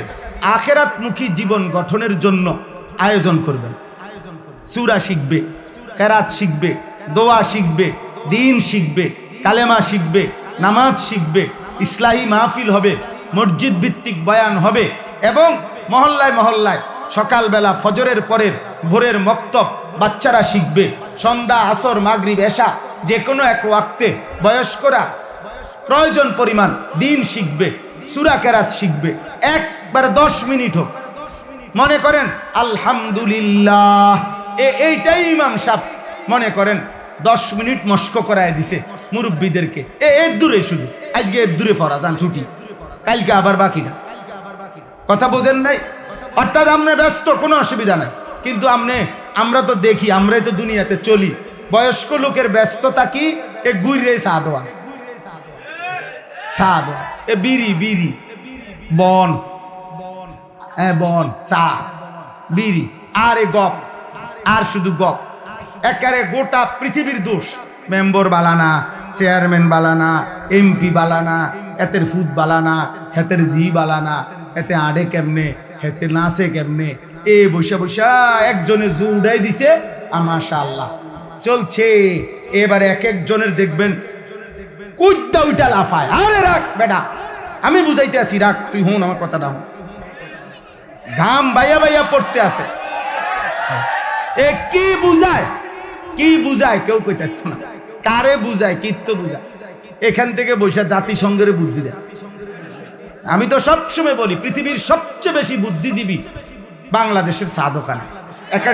[SPEAKER 1] আখিরাতমুখী জীবন গঠনের জন্য আয়োজন করবেন। সূরা শিখবে, কেরাত শিখবে, দোয়া শিখবে, দিন শিখবে, কালেমা শিখবে, নামাজ শিখবে, ইসলাহি মাহফিল হবে, মসজিদ ভিত্তিক বয়ান হবে এবং মহল্লায় মহল্লায় সকালবেলা ফজরের পরের ভোরের মক্তব বাচ্চারা শিখবে। সন্ধ্যা, আসর, মাগরিব, এশা যে কোনো এক ওয়াক্তে বয়স্করা প্রয়োজন পরিমাণ দিন শিখবে, সূরা কেরাত শিখবে। একবার 10 মিনিট হোক। মনে করেন আলহামদুলিল্লাহ, এইটাই ইমাম সাহেব মনে করেন 10 মিনিট মস্ক করায় দিছে মুরব্বীদেরকে। এর দূরে শুধু আজকে এর দূরে ফরা যান ছুটি, কালকে আবার বাকিটা। কথা বোঝেন নাই? অর্থাৎ আমরা ব্যস্ত, কোনো অসুবিধা নাই, কিন্তু আমরা তো দেখি, আমরাই তো দুনিয়াতে চলি। বয়স্ক লোকের ব্যস্ততা কি? এ গুইরে চা দেওয়া, এ বিড়ি বন, বন, চা, বিড়ি, আর এ গপ, আর শুধু গপ। একেবারে গোটা পৃথিবীর দোষ। মেম্বর বালানা, চেয়ারম্যান বালানা, এমপি বালানা, এতের ফুদ বালানা, হেতের জি বালানা, এতে আড়ে কেমনে, হেতে নাচে কেমনে। এ বৈশা বৈশা একজনে জু উড়াই দিছে, মাশাআল্লাহ চলছে। এবারে এক একজনের দেখবেন কুইদ্দা উইটা লাফায়। আরে রাখ বেটা, আমি বুঝাইতে আছি, রাখ তুই, হুন আমার কথাটা হুন। ঘাম বাইয়া বাইয়া পড়তে আছে। এ কি বুঝায়, কি বুঝায় কেউ কইতেছ না। কারে বুঝায়? কিত্ত বুঝায়। এখান থেকে বৈশা জাতিসংঘের বুদ্ধি দেয়। আমি তো সবসময় বলি পৃথিবীর সবচেয়ে বেশি বুদ্ধিজীবী বাংলাদেশের চা দোকানে। একটা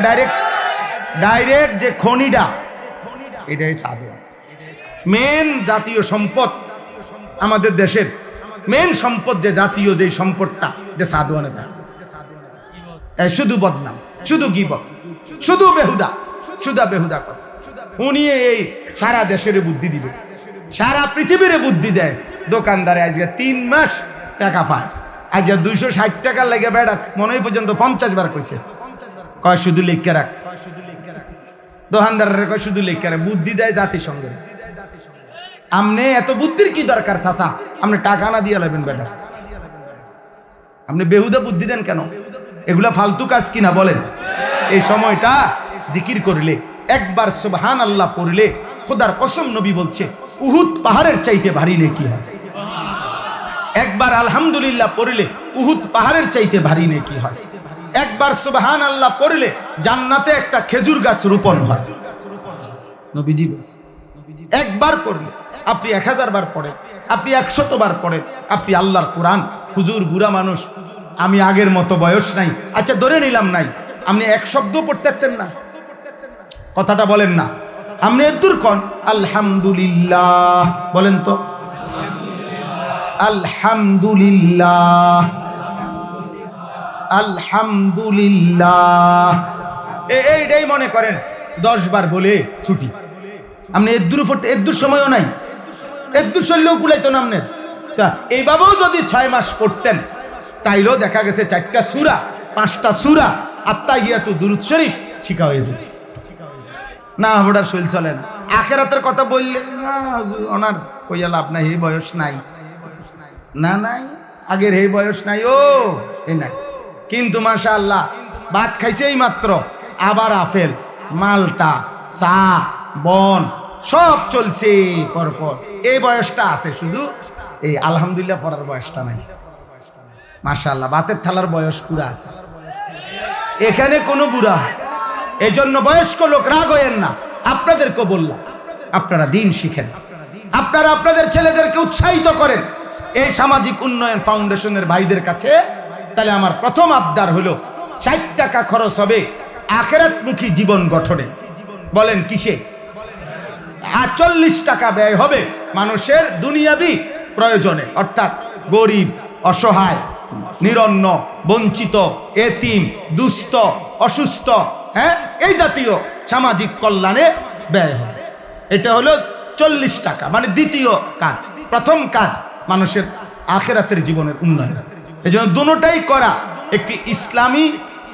[SPEAKER 1] ডাইরেক্ট যে খনিটা, এটাই চা দোকান। মেন জাতীয় সম্পদ আমাদের দেশের, মেন সম্পদ যে জাতীয় যে সম্পদটা, যে চা দোকানে থাকে। শুধু বদনাম, শুধু গীবত, শুধু বেহুদা, বেহুদা কথা। উনি এই সারা দেশের বুদ্ধি দিবে, সারা পৃথিবীর বুদ্ধি দেয়। দোকানদারে আজকে 3 মাস টাকা পায়, আজ 260 টাকার লেগে বেড়া মনে পর্যন্ত 50 বার কইছে। কয় শুধু লিখে রাখ, দোকানদারের কয় শুধু লিখে রাখ। বুদ্ধি দেয় জাতিসংঘের। আমনে এত বুদ্ধির কি দরকার চাচা? আপনি টাকা না দিয়ে লাগবেন বেটা, আপনি বেহুদা বুদ্ধি দেন কেন? এগুলা ফালতু কাজ কিনা বলেন? এই সময়টা জিকির করলে, একবার সুবহানাল্লাহ পড়লে, খোদার কসম নবী বলছে উহুদ পাহাড়ের চাইতে ভারী নেকি হয়। একবার আলহামদুলিল্লাহ পড়লে উহুদ পাহাড়ের চাইতে ভারী নেকি হয়। একবার সুবহানাল্লাহ পড়লে জান্নাতে একটা খেজুর গাছ রোপণ হয়। নবীজি বলছে একবার পড়লে, আপনি 1000 বার পড়েন, আপনি 100 বার পড়েন, আপনি আল্লাহর কোরআন। হুজুর বুড়া মানুষ, আমি আগের মতো বয়স নাই, আচ্ছা ধরে নিলাম নাই, আপনি 1 শব্দ পড়তে পারতেন না? কথাটা বলেন না। আপনি এদুর কোন আলহামদুলিল্লাহ বলেন তো, আলহামদুলিল্লাহ, আলহামদুলিল্লাহ। এইটাই মনে করেন 10 বার বলে ছুটি। আপনি এদুর পড়তে, এদুর সময়ও নাই, এদুর শরীরেও কুলাইতো না আপনার। এইভাবেও যদি 6 মাস পড়তেন, তাইলেও দেখা গেছে 4টা সূরা, 5টা সূরা, আত্তাহিয়াতু, দুরূদ শরীফ ঠিকা হয়ে যেত না। ওটার শরীর চলে না। আখিরাতের কথা বললে না ওনার কইয়া লাভ নাই, এই বয়স নাই, না নাই, আগের এই বয়স নাই, ও এই নাই। কিন্তু মাশাআল্লাহ ভাত খাইছে এই মাত্র, আবার আপেল, মালটা, চা, বন সব চলছে পরপর। এই বয়সটা আছে, শুধু এই আলহামদুলিল্লাহ পড়ার বয়সটা নাই। মাশাআল্লাহ ভাতের থালার বয়স পুরা আছে, এখানে কোনো বুড়া। এই জন্য বয়স্ক লোক রাগ হয়েন না, আপনাদেরকে বললাম আপনারা দিন শিখেন, আপনারা আপনাদের ছেলেদেরকে উৎসাহিত করেন এই সামাজিক উন্নয়ন ফাউন্ডেশনের ভাইদের কাছে। তাহলে আমার প্রথম আবদার হলো 60 টাকা খরচ হবে আখিরাতমুখী জীবন গঠনে। বলেন কিসে? 40 টাকা ব্যয় হবে মানুষের দুনিয়াবি প্রয়োজনে, অর্থাৎ গরিব, অসহায়, নিরন্ন, বঞ্চিত, এতিম, দুস্থ, অসুস্থ, এই জাতীয় সামাজিক কল্যাণে ব্যয় হবে। এটা হলো 40 টাকা, মানে দ্বিতীয় কাজ। প্রথম কাজ মানুষের আখিরাতের জীবনের উন্নয়ন। এই জন্য দুটোটাই করা একটি ইসলামী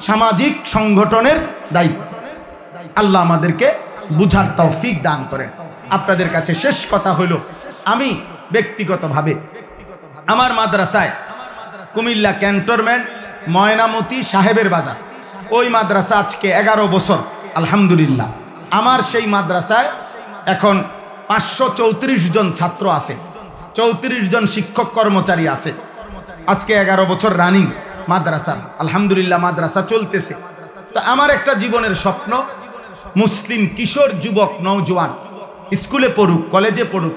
[SPEAKER 1] সামাজিক সংগঠনের দায়িত্ব। আল্লাহ আমাদেরকে বুঝার তৌফিক দান করেন। আপনাদের কাছে শেষ কথা হলো, আমি ব্যক্তিগতভাবে আমার মাদ্রাসায় কুমিল্লা ক্যান্টনমেন্ট ময়নামতি সাহেবের বাজার, ওই মাদ্রাসা আজকে 11 বছর আলহামদুলিল্লাহ। আমার সেই মাদ্রাসায় এখন 534 জন ছাত্র আছে, 34 জন শিক্ষক কর্মচারী আছে। আজকে 11 বছর রানিং মাদ্রাসা, আলহামদুলিল্লাহ মাদ্রাসা চলতেছে। তো আমার একটা জীবনের স্বপ্ন, মুসলিম কিশোর যুবক নওজোয়ান স্কুলে পড়ুক, কলেজে পড়ুক,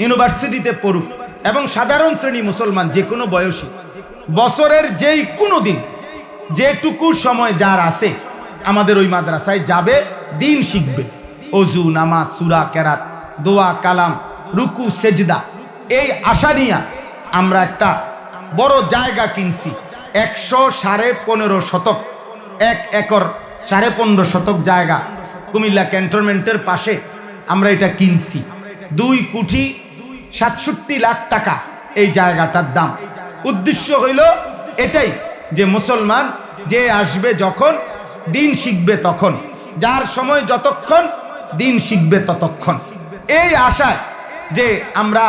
[SPEAKER 1] ইউনিভার্সিটিতে পড়ুক, এবং সাধারণ শ্রেণী মুসলমান যে কোনো বয়সী বছরের যেই কোনো দিন যেটুকু সময় যার আছে আমাদের ওই মাদ্রাসায় যাবে, দিন শিখবে। অজু, নামাজ, সূরা, কেরাত, দোয়া, কালাম, রুকু, সেজদা, এই আশা নিয়ে আমরা একটা বড় জায়গা কিনছি। 115 শতক, 1 একর 15.5 শতক জায়গা কুমিল্লা ক্যান্টনমেন্টের পাশে আমরা এটা কিনছি। 2,67,00,000 টাকা এই জায়গাটার দাম। উদ্দেশ্য হইল এটাই যে মুসলমান যে আসবে যখন দিন শিখবে তখন, যার সময় যতক্ষণ দিন শিখবে ততক্ষণ, এই আশায় যে আমরা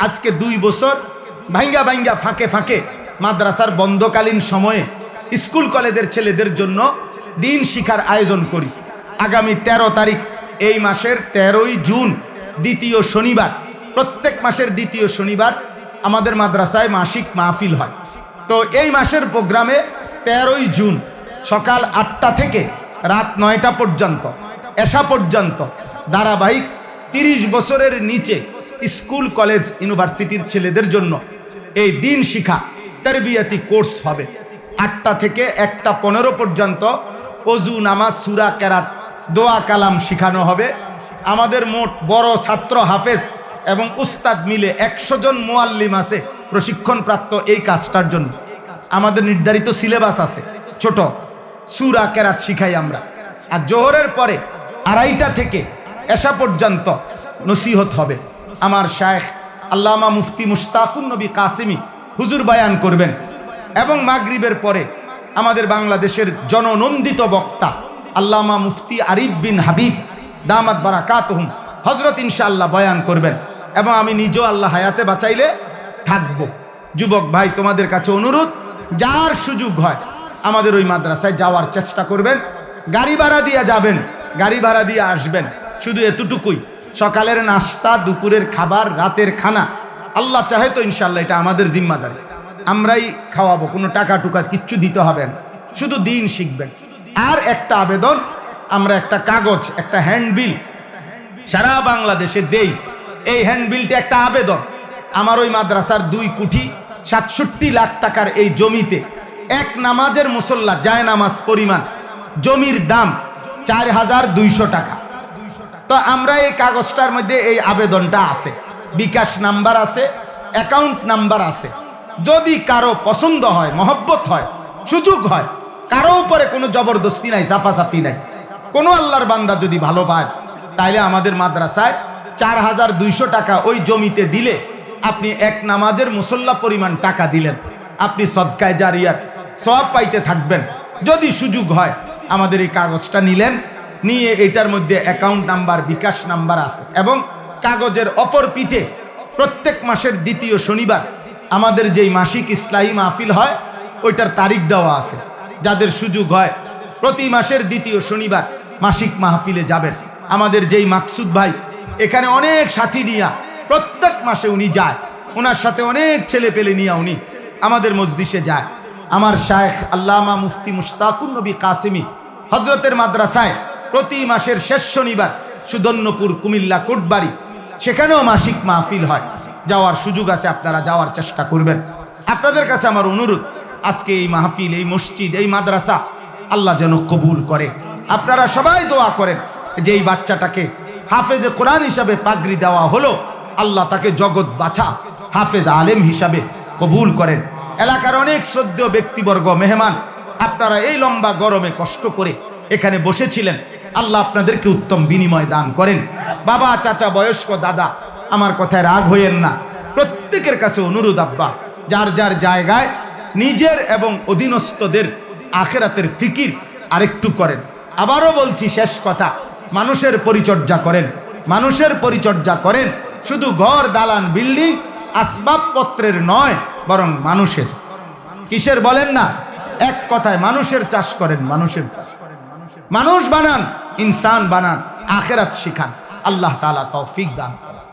[SPEAKER 1] আজকে 2 বছর ভাঙ্গা ভাঙ্গা ফাঁকে ফাঁকে মাদ্রাসার বন্ধকালীন সময়ে স্কুল কলেজের ছেলেদের জন্য দিন শিখার আয়োজন করি। আগামী 13 তারিখ এই মাসের 13ই জুন দ্বিতীয় শনিবার, প্রত্যেক মাসের দ্বিতীয় শনিবার আমাদের মাদ্রাসায় মাসিক মাহফিল হয়। তো এই মাসের প্রোগ্রামে 13ই জুন সকাল 8টা থেকে রাত 9টা পর্যন্ত, এশা পর্যন্ত ধারাবাহিক 30 বছরের নিচে স্কুল কলেজ ইউনিভার্সিটির ছেলেদের জন্য এই দিন শিখা তারবিয়াতি কোর্স হবে। 8টা থেকে 1টা 15 পর্যন্ত অজু, নামাজ, সূরা, কেরাত, দোয়া, কালাম শিখানো হবে। আমাদের মোট বড় ছাত্র হাফেজ এবং উস্তাদ মিলে 100 জন মুআল্লিম আছে প্রশিক্ষণপ্রাপ্ত এই কাজটার জন্য। আমাদের নির্ধারিত সিলেবাস আছে, ছোট সূরা, কেরাত শিখাই আমরা। আর জোহরের পরে 2:30টা থেকে এশা পর্যন্ত নসিহত হবে। আমার শায়েখ আল্লামা মুফতি মুশতাকুন নবী কাসিমি হুজুর বয়ান করবেন, এবং মাগরিবের পরে আমাদের বাংলাদেশের জননন্দিত বক্তা আল্লামা মুফতি আরিফ বিন হাবিব দামাত বারাকাতুহুম হযরত ইনশাআল্লাহ বয়ান করবেন, এবং আমি নিজেও আল্লাহ হায়াতে বাঁচাইলে থাকবো। যুবক ভাই, তোমাদের কাছে অনুরোধ, যার সুযোগ হয় আমাদের ওই মাদ্রাসায় যাওয়ার চেষ্টা করবেন। গাড়ি ভাড়া দিয়ে যাবেন, গাড়ি ভাড়া দিয়ে আসবেন। শুধু এতটুকুই, সকালের নাস্তা, দুপুরের খাবার, রাতের খানা আল্লাহ চাহে তো ইনশাআল্লাহ এটা আমাদের জিম্মাদারি, আমরাই খাওয়াবো, কোনো টাকা টুকা কিচ্ছু দিতে হবে না, শুধু দিন শিখবেন। আর একটা আবেদন, আমরা একটা কাগজ, একটা হ্যান্ডবিল সারা বাংলাদেশে দেই। এই হ্যান্ডবিলটা একটা আবেদন। আমার ওই মাদ্রাসার 2,67,00,000 টাকার এই জমিতে এক নামাজের মুসল্লা জায় নামাজ পরিমাণ জমির দাম 4,200 টাকা। তো আমরা এই কাগজটার মধ্যে এই আবেদনটা আছে, বিকাশ নাম্বার আছে, অ্যাকাউন্ট নাম্বার আছে। যদি কারো পছন্দ হয়, মহব্বত হয়, সুযোগ হয়, কারো উপরে কোনো জবরদস্তি নাই, জাফাজাফি নাই, কোনো আল্লাহর বান্দা যদি ভালো পায়, তাইলে আমাদের মাদ্রাসায় 4,200 টাকা ওই জমিতে দিলে আপনি এক নামাজের মুসল্লা পরিমাণ টাকা দিলেন, আপনি সদকায়ে জারিয়ার সওয়াব পাইতে থাকবেন। যদি সুযোগ হয় আমাদের এই কাগজটা নিলেন, নিয়ে এটার মধ্যে অ্যাকাউন্ট নাম্বার, বিকাশ নাম্বার আছে, এবং কাগজের অপর পিঠে প্রত্যেক মাসের দ্বিতীয় শনিবার আমাদের যেই মাসিক ইসলাহি মাহফিল হয় ওইটার তারিখ দেওয়া আছে। যাদের সুযোগ হয় প্রতি মাসের দ্বিতীয় শনিবার মাসিক মাহফিলে যাবেন। আমাদের যেই মাকসুদ ভাই এখানে অনেক সাথী নিয়া প্রত্যেক মাসে উনি যায়, ওনার সাথে অনেক ছেলে পেলে নিয়ে উনি আমাদের মজলিসে যায়। আমার শায়েখ আল্লামা মুফতি মুশতাকুন নবী কাসিমি হযরতের মাদ্রাসায় প্রতি মাসের শেষ শনিবার সুদন্যপুর, কুমিল্লা, কোটবাড়ি সেখানেও মাসিক মাহফিল হয়, যাওয়ার সুযোগ আছে, আপনারা যাওয়ার চেষ্টা করবেন। আপনাদের কাছে আমার অনুরোধ, আজকে এই মাহফিল, এই মসজিদ, এই মাদ্রাসা আল্লাহ যেন কবুল করে। আপনারা সবাই দোয়া করেন যে এই বাচ্চাটাকে হাফেজে কোরআন হিসাবে পাগড়ি দেওয়া হলো, আল্লাহ তাকে জগৎ বাছা হাফেজ আলেম হিসাবে কবুল করেন। এলাকার অনেক শ্রদ্ধেয় ব্যক্তিবর্গ, মেহমান, আপনারা এই লম্বা গরমে কষ্ট করে এখানে বসেছিলেন, আল্লাহ আপনাদেরকে উত্তম বিনিময় দান করেন। বাবা, চাচা, বয়স্ক, দাদা, আমার কথায় রাগ হইয়েন না। প্রত্যেকের কাছে অনুরোধ, আব্বা যার যার জায়গায় নিজের এবং অধীনস্থদের আখিরাতের ফিকির আরেকটু করেন। আবারও বলছি, শেষ কথা, মানুষের পরিচর্যা করেন, মানুষের পরিচর্যা করেন, শুধু ঘর, দালান, বিল্ডিং, আসবাবপত্রের নয়, বরং মানুষের। কিসের বলেন না? এক কথায় মানুষের চাষ করেন, মানুষের চাষ করেন, মানুষ বানান, ইনসান বানান, আখিরাত শিখান। আল্লাহ তাআলা তৌফিক দান করেন।